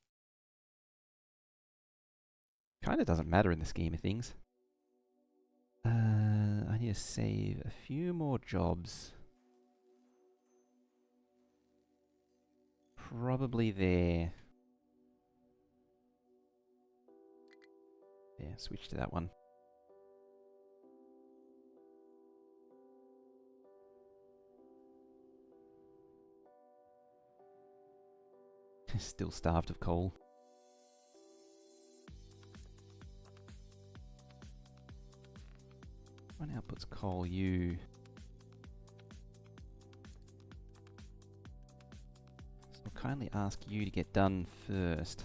Kind of doesn't matter in the scheme of things. I need to save a few more jobs. Probably there. Yeah, switch to that one. Still starved of coal. One outputs coal, you. So I'll kindly ask you to get done first.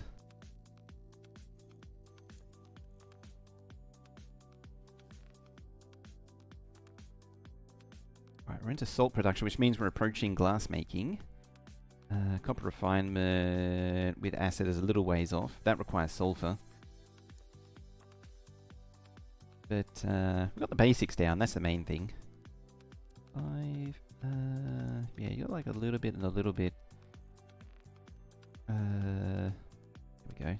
Right, we're into salt production, which means we're approaching glass making. Copper refinement with acid is a little ways off. That requires sulfur. But we've got the basics down, that's the main thing. Yeah, you got like a little bit and a little bit. There we go.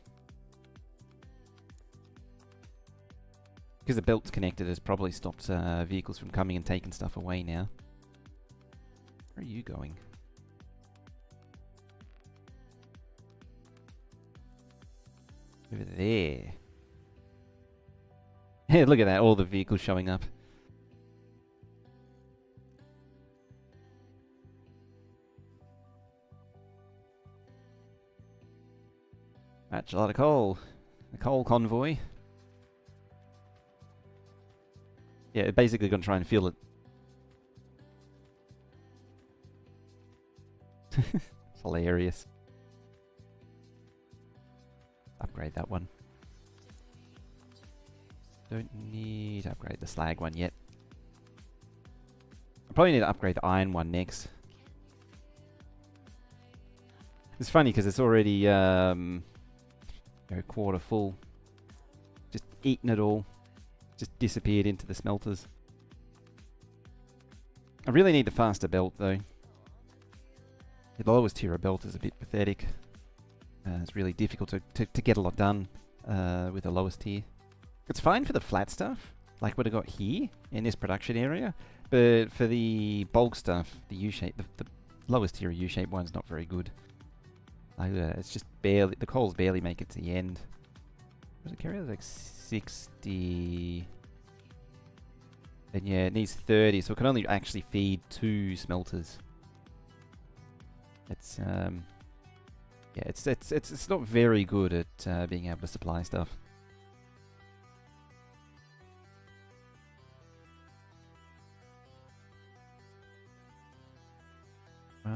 Because the belt's connected, has probably stopped vehicles from coming and taking stuff away now. Where are you going? Over there. Hey, look at that, all the vehicles showing up. That's a lot of coal. The coal convoy. Yeah, basically gonna try and fill it. It's hilarious. Upgrade that one. Don't need to upgrade the slag one yet. I probably need to upgrade the iron one next. It's funny because it's already you know, quarter full. Just eaten it all. Just disappeared into the smelters. I really need the faster belt though. The lowest tier of belt is a bit pathetic. It's really difficult to get a lot done with the lowest tier. It's fine for the flat stuff, like what I got here in this production area, but for the bulk stuff, the U-shape, the lowest tier U-shape one's not very good. Like, it's just barely, the coals barely make it to the end. Does it carry like 60? And yeah, it needs 30, so it can only actually feed 2 smelters. It's yeah, it's not very good at being able to supply stuff.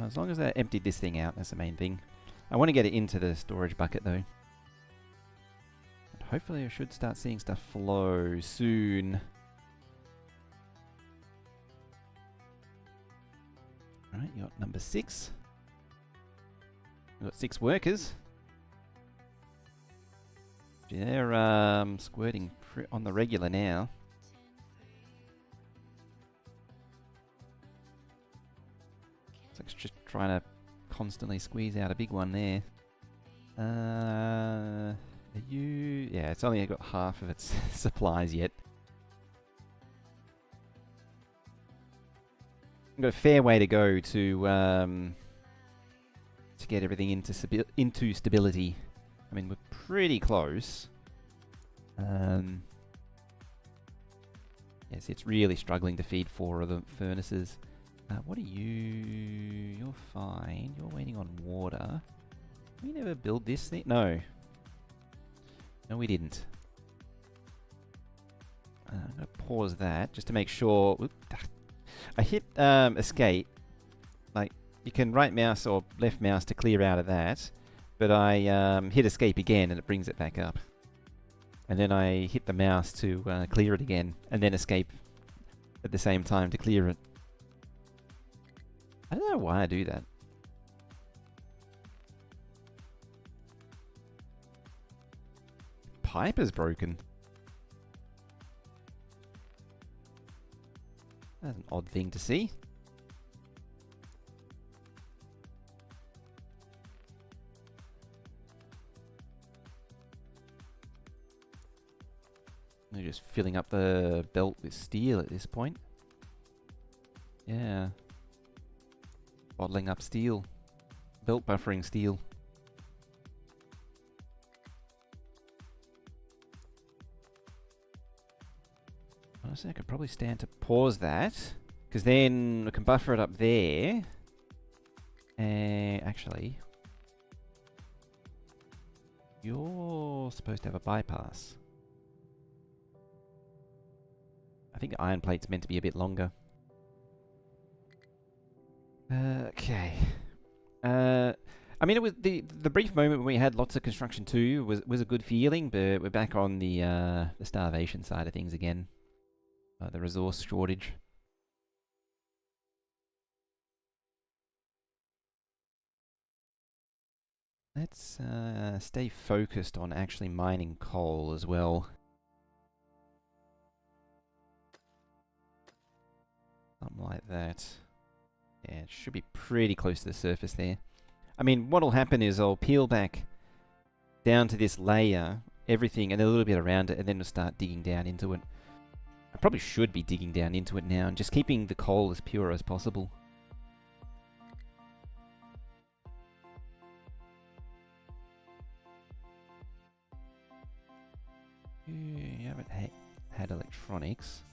As long as I emptied this thing out, that's the main thing. I want to get it into the storage bucket though. And hopefully I should start seeing stuff flow soon. Alright, you got number 6. We've got 6 workers. They're squirting on the regular now. It's like it's just trying to constantly squeeze out a big one there. Are you... Yeah, it's only got half of its supplies yet. I've got a fair way to go to get everything into stability. I mean, we're pretty close. Yes, it's really struggling to feed 4 of the furnaces. What are you? You're fine. You're waiting on water. We never build this thing? No. No, we didn't. I'm going to pause that just to make sure. Oop, I hit escape. Like, you can right mouse or left mouse to clear out of that. but I hit escape again and it brings it back up. And then I hit the mouse to clear it again, and then escape at the same time to clear it. I don't know why I do that. Pipe is broken. That's an odd thing to see. They're just filling up the belt with steel at this point. Yeah. Bottling up steel. Belt buffering steel. Honestly, I could probably stand to pause that, because then I can buffer it up there. Actually, you're supposed to have a bypass. I think the iron plate's meant to be a bit longer. Okay. I mean, it was the brief moment when we had lots of construction too was a good feeling, but we're back on the starvation side of things again. The resource shortage. Let's stay focused on actually mining coal as well. Something like that. Yeah, it should be pretty close to the surface there. I mean, what'll happen is I'll peel back down to this layer, everything, and a little bit around it, and then we'll start digging down into it. I probably should be digging down into it now and just keeping the coal as pure as possible. You haven't had electronics.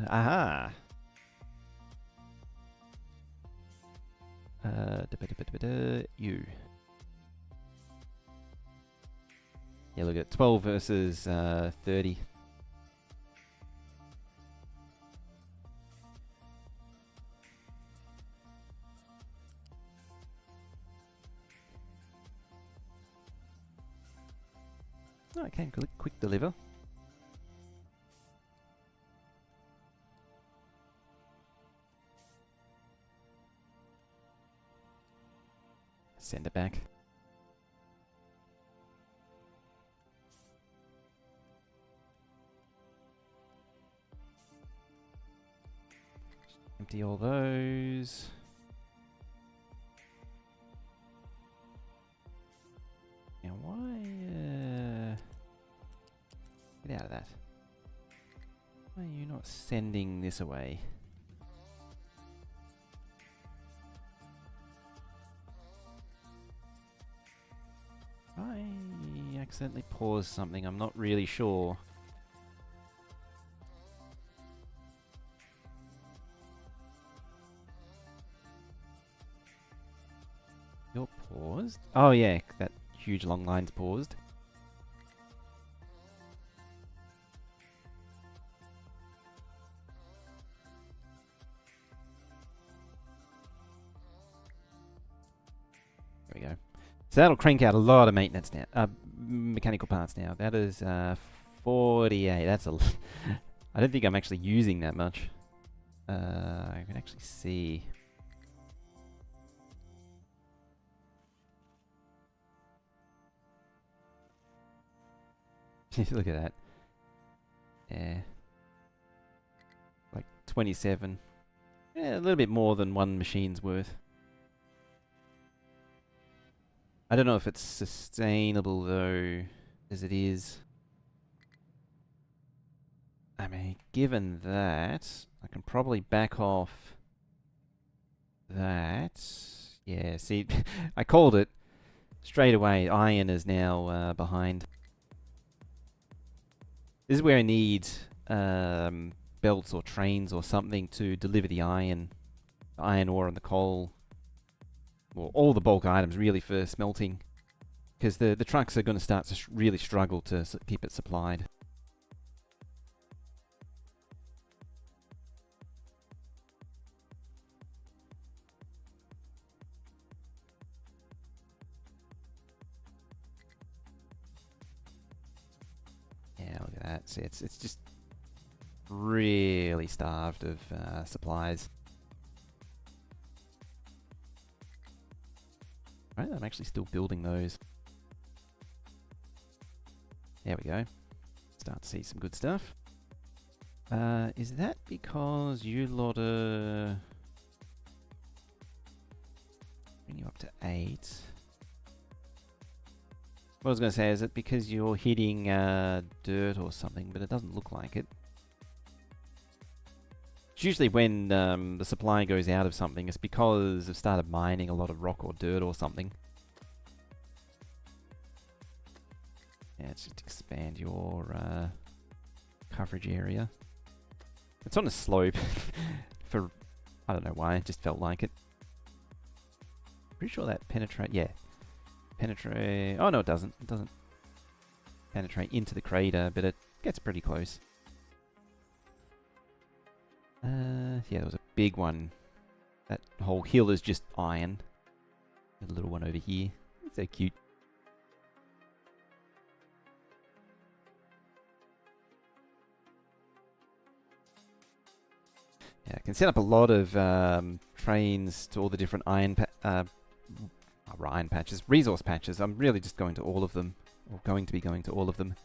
Aha! You. Yeah, look at 12 versus 30. Oh, I can quick deliver. Send it back. Empty all those. Now why, get out of that. Why are you not sending this away? I accidentally paused something, I'm not really sure. You're paused? Oh yeah, that huge long line's paused. There we go. So that'll crank out a lot of maintenance now, mechanical parts now. That is 48. That's a. I don't think I'm actually using that much. I can actually see. Look at that. Yeah. Like 27. Yeah, a little bit more than one machine's worth. I don't know if it's sustainable though, as it is. I mean, given that, I can probably back off that. Yeah, see, I called it straight away. Iron is now behind. This is where I need belts or trains or something to deliver the iron ore and the coal. Well, all the bulk items really for smelting, because the trucks are going to start to really struggle to keep it supplied. that. See, it's just really starved of supplies. Right, I'm actually still building those. There we go. Start to see some good stuff. Is that because you lot are... Bring you up to 8. What I was going to say, is it because you're hitting dirt or something, but it doesn't look like it. It's usually when the supply goes out of something, it's because they've started mining a lot of rock or dirt or something. Yeah, let's just expand your coverage area. It's on a slope for, I don't know why, it just felt like it. Pretty sure that penetrate, yeah. Penetrate, oh no it doesn't. It doesn't penetrate into the crater, but it gets pretty close. Yeah, there was a big one. That whole hill is just iron. A little one over here. It's so cute. Yeah, I can set up a lot of trains to all the different iron patches, resource patches. I'm really just going to all of them, or going to be going to all of them.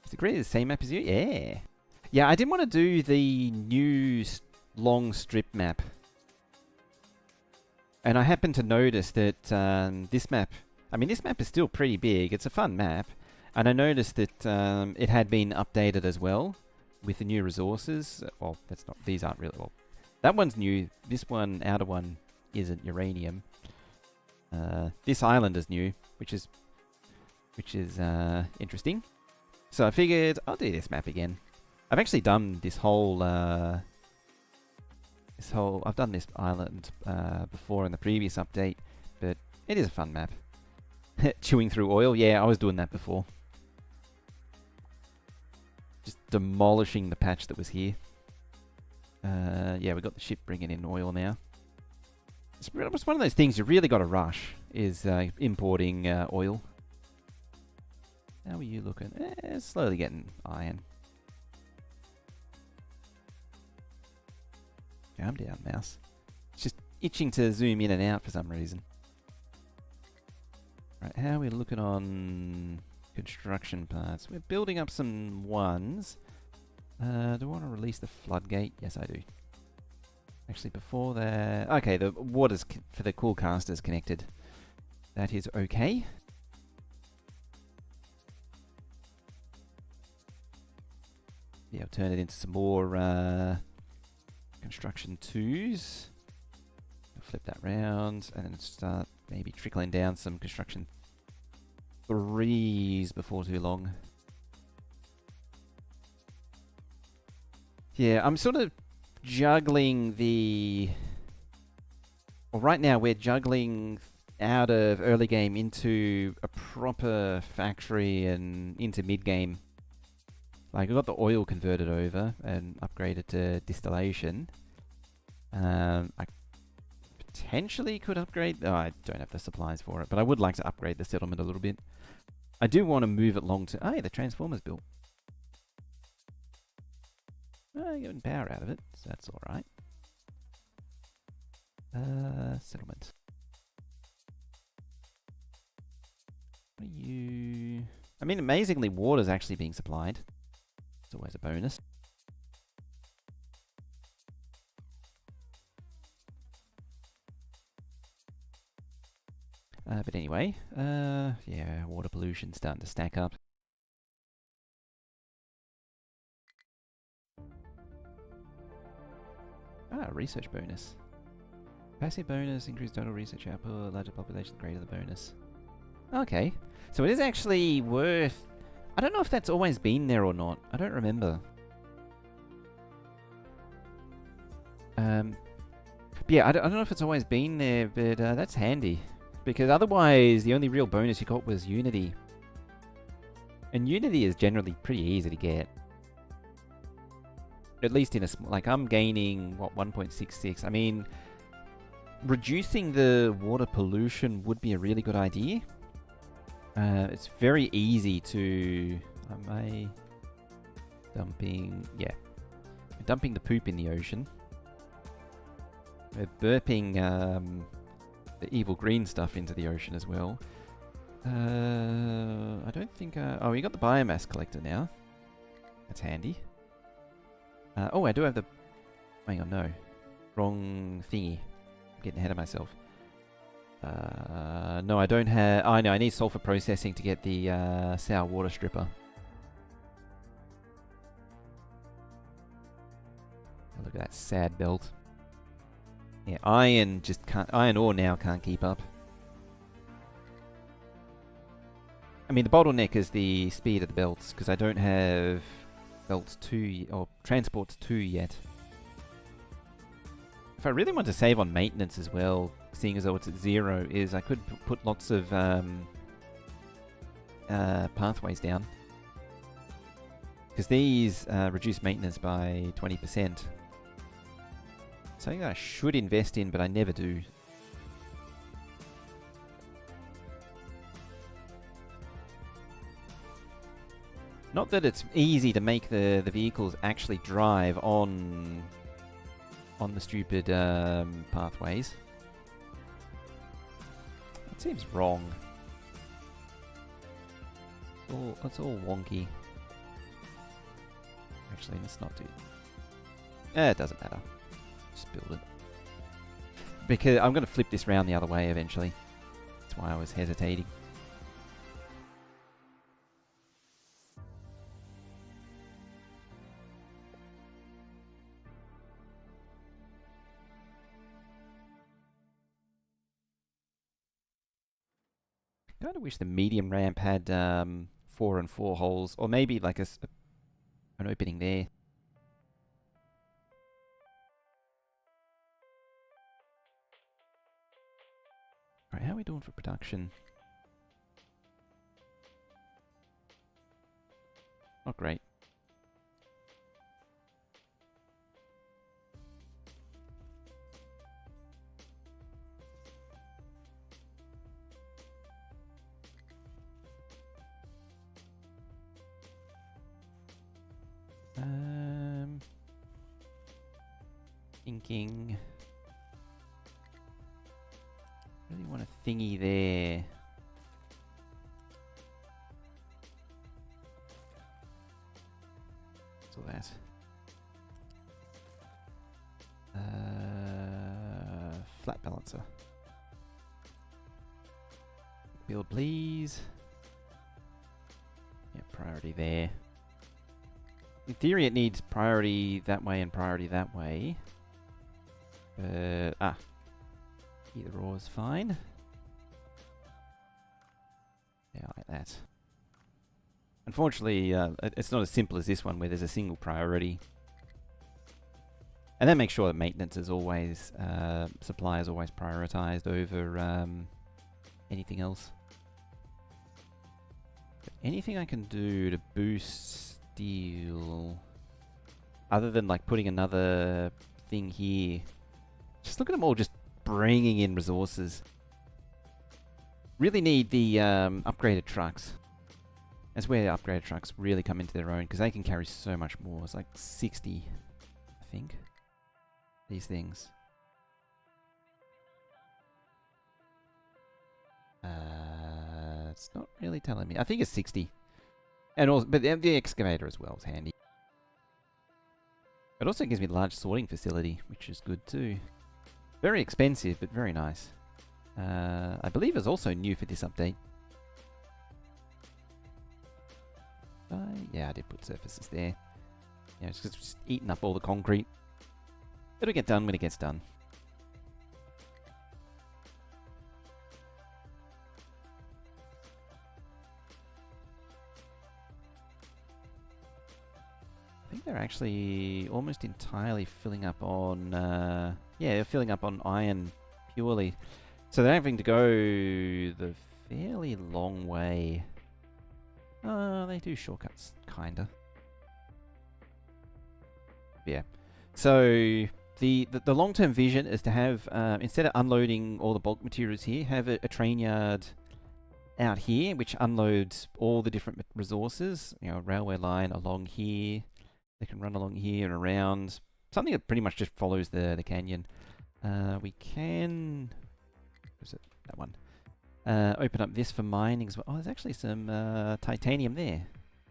Is it great? The same map as you? Yeah. Yeah, I didn't want to do the new long strip map. And I happened to notice that this map, I mean, this map is still pretty big. It's a fun map. And I noticed that it had been updated as well with the new resources. Well, that's not, these aren't really, well, that one's new. This one, outer one, isn't uranium. This island is new, which is interesting. So I figured I'll do this map again. I've actually done this whole I've done this island before in the previous update, but it is a fun map. Chewing through oil, yeah, I was doing that before. Just demolishing the patch that was here. Yeah, we got the ship bringing in oil now. It's one of those things you really got to rush, is importing oil. How are you looking? Slowly getting iron. Calm down, mouse. It's just itching to zoom in and out for some reason. Right, how are we looking on construction parts? We're building up some ones. Do I want to release the floodgate? Yes, I do. Actually, before that... Okay, the water's for the cool casters connected. That is okay. Yeah, I'll turn it into some more construction 2s. I'll flip that round and then start maybe trickling down some construction 3s before too long. Yeah, I'm sort of juggling the... Well, right now we're juggling out of early game into a proper factory and into mid game. Like, I got the oil converted over and upgraded to distillation. I potentially could upgrade... Oh, I don't have the supplies for it, but I would like to upgrade the settlement a little bit. I do want to move it long to... Oh, yeah, the transformer's built. Oh, getting power out of it, so that's alright. Settlement. What are you... I mean, amazingly, water's actually being supplied. It's always a bonus. But anyway, yeah, water pollution's starting to stack up. Ah, research bonus. Passive bonus, increased total research output, larger population, greater the bonus. Okay, so it is actually worth... I don't know if that's always been there or not. I don't remember. But yeah, I don't know if it's always been there, but that's handy. Because otherwise, the only real bonus you got was Unity. And Unity is generally pretty easy to get. At least in a... Like, I'm gaining, what, 1.66. I mean, reducing the water pollution would be a really good idea. It's very easy to... Am I dumping... Yeah. We're dumping the poop in the ocean. We're burping the evil green stuff into the ocean as well. I don't think... oh, we got the biomass collector now. That's handy. Oh, I do have the... Hang on, no. Wrong thingy. I'm getting ahead of myself. No, I don't have... Oh, no, I need sulfur processing to get the sour water stripper. Oh, look at that sad belt. Yeah, iron just can't... Iron ore now can't keep up. I mean, the bottleneck is the speed of the belts, because I don't have belts 2 or transports 2 yet. If I really want to save on maintenance as well, seeing as though it's at 0, is I could put lots of pathways down. Because these reduce maintenance by 20%. Something that I should invest in, but I never do. Not that it's easy to make the vehicles actually drive on the stupid pathways. That seems wrong. It's all wonky. Actually, let's not do... it doesn't matter. Just build it. Because I'm going to flip this round the other way eventually. That's why I was hesitating. I kind of wish the medium ramp had 4 and 4 holes, or maybe like an opening there. Alright, how are we doing for production? Not great. Thinking... Really want a thingy there. What's all that? Flat balancer. Build, please. Yeah, priority there. In theory, it needs priority that way and priority that way. Either or is fine. Yeah, like that. Unfortunately, it's not as simple as this one where there's a single priority. And that makes sure that maintenance is always, supply is always prioritized over anything else. But anything I can do to boost steel, other than like putting another thing here. Just look at them all just bringing in resources. Really need the upgraded trucks. That's where the upgraded trucks really come into their own, because they can carry so much more. It's like 60, I think. These things. It's not really telling me. I think it's 60. And also, but the excavator as well is handy. It also gives me a large sorting facility, which is good too. Very expensive, but very nice. I believe it's also new for this update. Yeah, I did put surfaces there. Yeah, it's just eating up all the concrete. It'll get done when it gets done. I think they're actually almost entirely filling up on... yeah, they're filling up on iron purely. So they're having to go the fairly long way. They do shortcuts, kinda. Yeah. So the long-term vision is to have, instead of unloading all the bulk materials here, have a train yard out here, which unloads all the different resources. You know, a railway line along here. They can run along here and around. Something that pretty much just follows the canyon. We can... Where's it? That one. Open up this for mining as well. Oh, there's actually some titanium there.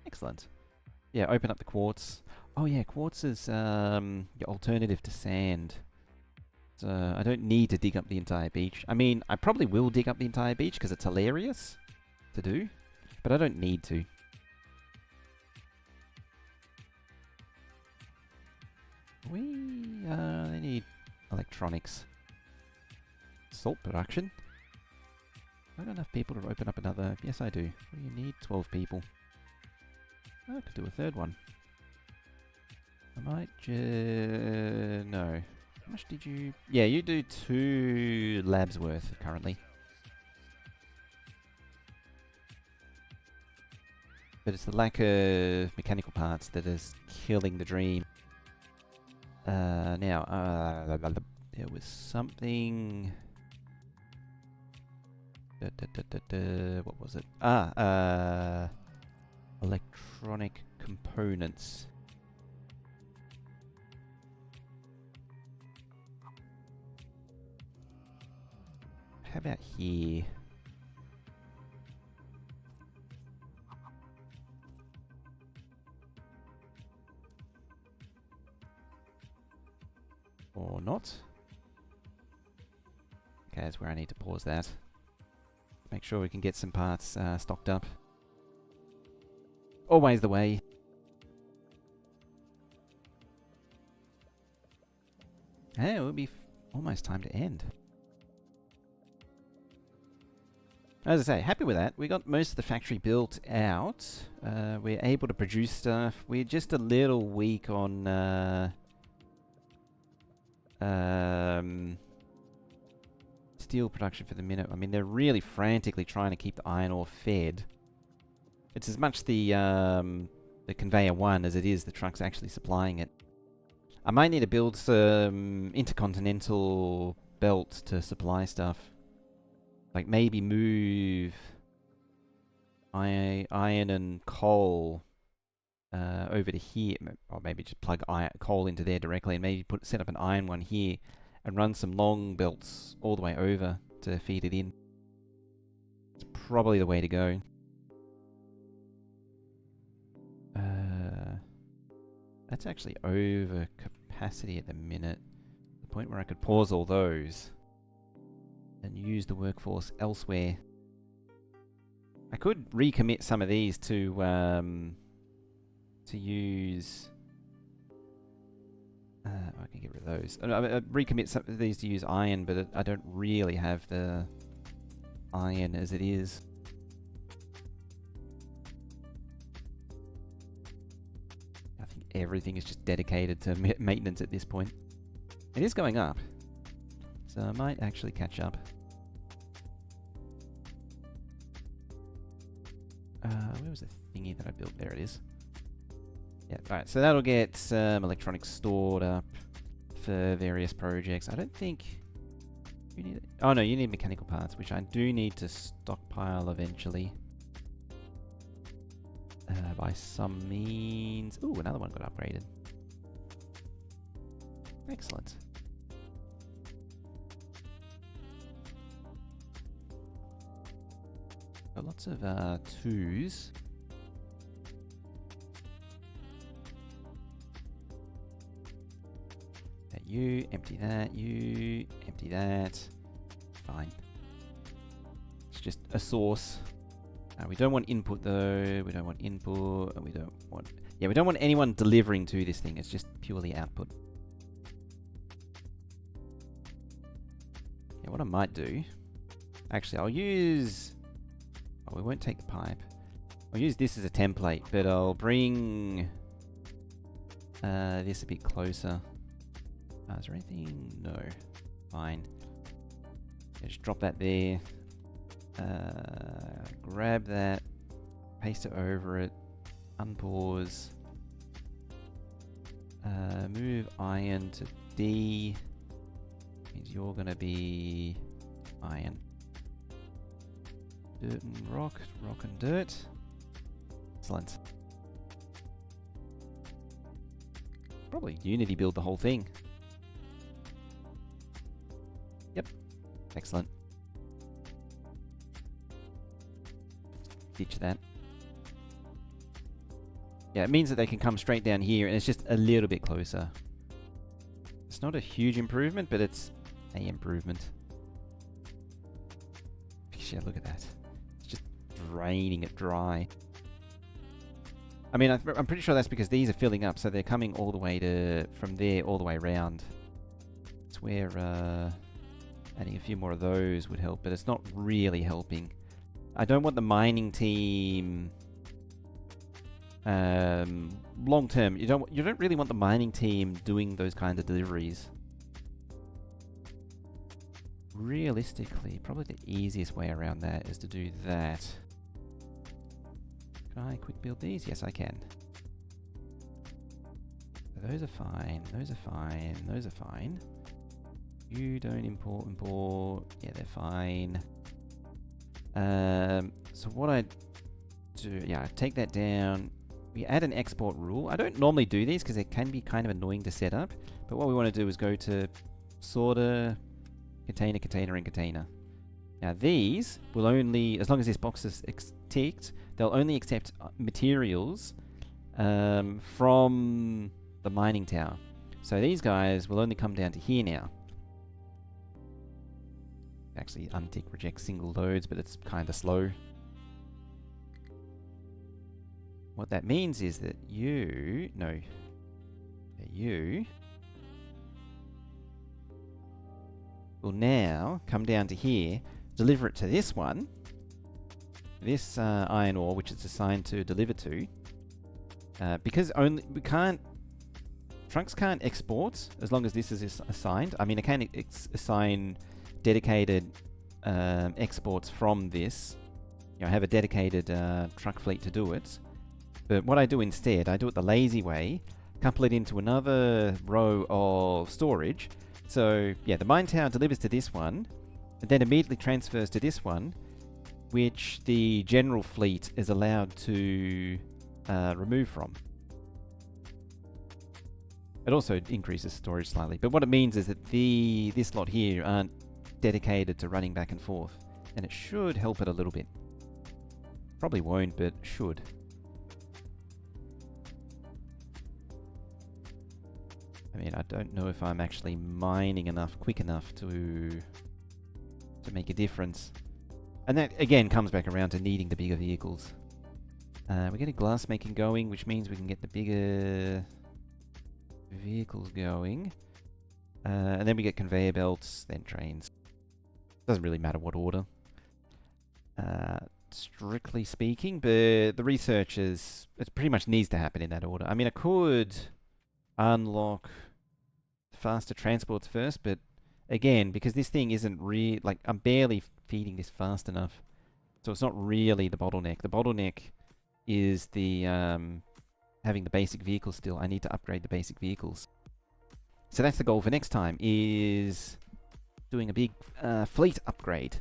Excellent. Yeah, open up the quartz. Oh yeah, quartz is your alternative to sand. So I don't need to dig up the entire beach. I mean, I probably will dig up the entire beach because it's hilarious to do, but I don't need to. They need electronics. Salt production. I don't have enough people to open up another. Yes, I do. What do you need? 12 people. I could do a third one. I might no. How much did you... Yeah, you do 2 labs worth currently. But it's the lack of mechanical parts that is killing the dream. Now, there was something... what was it? Electronic components. How about here? Or not? Okay, that's where I need to pause that. Make sure we can get some parts stocked up. Always the way. Hey, it will be almost time to end. As I say, happy with that. We got most of the factory built out. We're able to produce stuff. We're just a little weak on steel production for the minute. I mean, they're really frantically trying to keep the iron ore fed. It's as much the conveyor one as it is the trucks actually supplying it. I might need to build some intercontinental belts to supply stuff. Like maybe move iron and coal over to here, or maybe just plug coal into there directly, and maybe set up an iron one here, and run some long belts all the way over to feed it in. It's probably the way to go. That's actually over capacity at the minute. The point where I could pause all those and use the workforce elsewhere. I could recommit some of these to use... I can get rid of those. I recommit some of these to use iron, but I don't really have the iron as it is. I think everything is just dedicated to maintenance at this point. It is going up, so I might actually catch up. Where was the thingy that I built? There it is. Yeah, alright, so that'll get some electronics stored up for various projects. I don't think you need... Oh no, you need mechanical parts, which I do need to stockpile eventually. By some means... Ooh, another one got upgraded. Excellent. Got lots of 2s. You empty that, you empty that. Fine. It's just a source. We don't want input though. We don't want input, and we don't want... Yeah, we don't want anyone delivering to this thing. It's just purely output. Yeah, what I might do... Actually, I'll use... Oh, we won't take the pipe. I'll use this as a template, but I'll bring this a bit closer. Is there anything? No. Fine. Yeah, just drop that there. Grab that. Paste it over it. Unpause. Move iron to D. Means you're going to be iron. Dirt and rock, rock and dirt. Excellent. Probably Unity build the whole thing. Yep. Excellent. Ditch that. Yeah, it means that they can come straight down here and it's just a little bit closer. It's not a huge improvement, but it's a improvement. Yeah, look at that. It's just draining it dry. I mean, I'm pretty sure that's because these are filling up, so they're coming all the way to, from there all the way around. It's where adding a few more of those would help, but it's not really helping. I don't want the mining team long term. You don't really want the mining team doing those kinds of deliveries. Realistically, probably the easiest way around that is to do that. Can I quick build these? Yes, I can. So those are fine. Those are fine. Those are fine. You don't import. Yeah, they're fine. So what I do, yeah, I take that down. We add an export rule. I don't normally do these because it can be kind of annoying to set up. But what we want to do is go to sorter, container, container, and container. Now these will only, as long as this box is ticked, they'll only accept materials from the mining tower. So these guys will only come down to here now. Actually, untick reject single loads, but it's kind of slow. What that means is that you will now come down to here, deliver it to this one, this iron ore, which it's assigned to deliver to. Because Trunks can't export as long as this is assigned. I mean, I can assign dedicated exports from this. You know, have a dedicated truck fleet to do it. But what I do instead, I do it the lazy way, couple it into another row of storage. So yeah, the mine tower delivers to this one, and then immediately transfers to this one, which the general fleet is allowed to remove from. It also increases storage slightly, but what it means is that this lot here aren't dedicated to running back and forth, and it should help it a little bit. Probably won't, but should. I mean, I don't know if I'm actually mining enough, quick enough to make a difference. And that, again, comes back around to needing the bigger vehicles. We're getting glass making going, which means we can get the bigger vehicles going. And then we get conveyor belts, then trains. Doesn't really matter what order, strictly speaking, but the research it pretty much needs to happen in that order. I mean, I could unlock faster transports first, but again, because this thing isn't like, I'm barely feeding this fast enough, so it's not really the bottleneck. The bottleneck is the having the basic vehicles still. I need to upgrade the basic vehicles. So that's the goal for next time, is doing a big fleet upgrade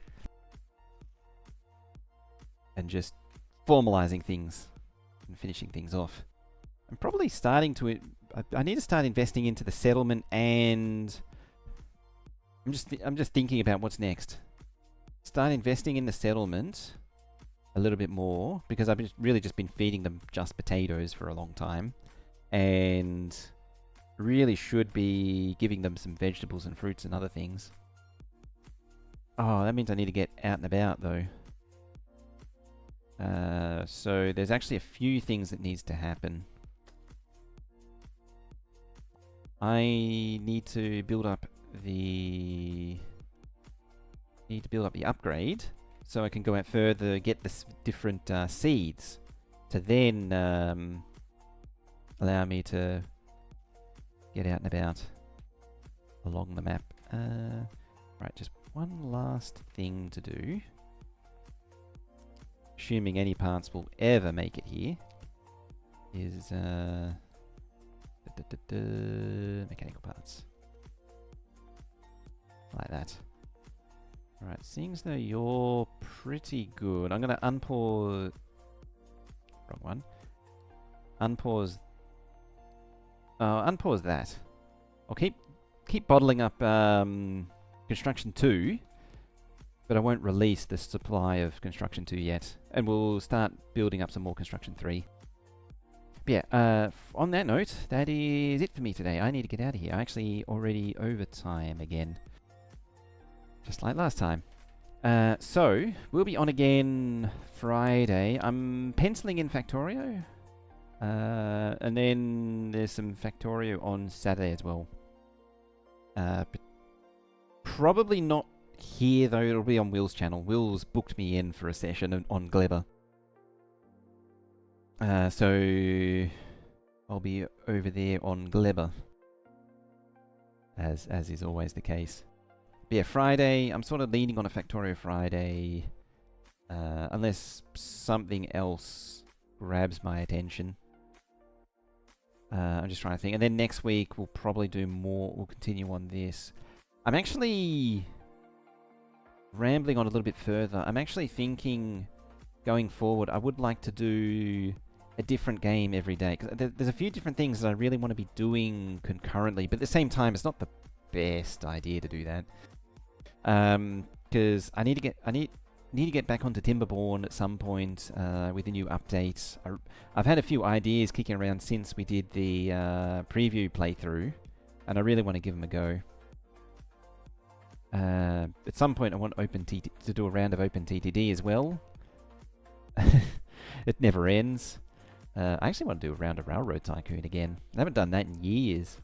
and just formalizing things and finishing things off. I'm probably starting to I need to start investing into the settlement, and I'm just thinking about what's next. Start investing in the settlement a little bit more, because I've really just been feeding them just potatoes for a long time, and really should be giving them some vegetables and fruits and other things. Oh, that means I need to get out and about though. So there's actually a few things that needs to happen. I need to build up the upgrade so I can go out further, get the different seeds to then allow me to get out and about along the map. Right, just one last thing to do. Assuming any parts will ever make it here, is mechanical parts. Like that. Alright, seems though you're pretty good. I'm going to unpause... Wrong one. Unpause... unpause that. I'll keep bottling up Construction 2, but I won't release the supply of Construction 2 yet. And we'll start building up some more Construction 3. But yeah, on that note, that is it for me today. I need to get out of here. I'm actually already over time again. Just like last time. So, we'll be on again Friday. I'm penciling in Factorio. And then there's some Factorio on Saturday as well. But probably not here though, it'll be on Will's channel. Will's booked me in for a session on Gleba. So I'll be over there on Gleba. As is always the case. But yeah, Friday, I'm sort of leaning on a Factorio Friday. Unless something else grabs my attention. I'm just trying to think. And then next week we'll probably do more. We'll continue on this. I'm actually rambling on a little bit further. I'm actually thinking going forward I would like to do a different game every day. Because there's a few different things that I really want to be doing concurrently. But at the same time, it's not the best idea to do that. Because I need to get back onto Timberborn at some point with a new update. I've had a few ideas kicking around since we did the preview playthrough, and I really want to give them a go. At some point I want to do a round of OpenTTD as well. It never ends. I actually want to do a round of Railroad Tycoon again. I haven't done that in years.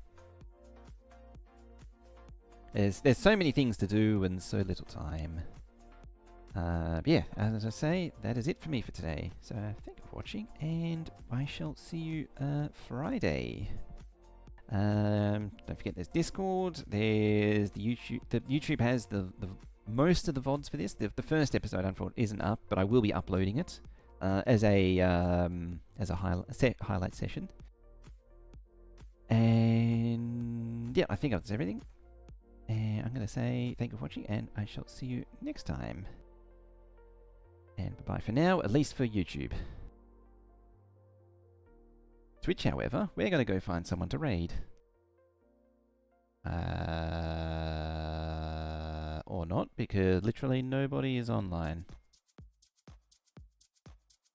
There's so many things to do and so little time. Yeah, as I say, that is it for me for today. So thank you for watching, and I shall see you Friday. Don't forget there's Discord, there's the YouTube. The YouTube has the most of the VODs for this. The first episode, unfortunately, isn't up, but I will be uploading it as a highlight session. And yeah, I think that's everything. And I'm going to say thank you for watching, and I shall see you next time. And bye-bye for now, at least for YouTube. Twitch, however, we're going to go find someone to raid. Or not, because literally nobody is online.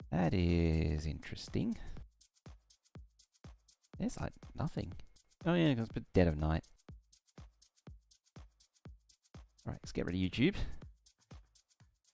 That is interesting. There's like nothing. Oh yeah, because it's dead of night. Alright, let's get rid of YouTube.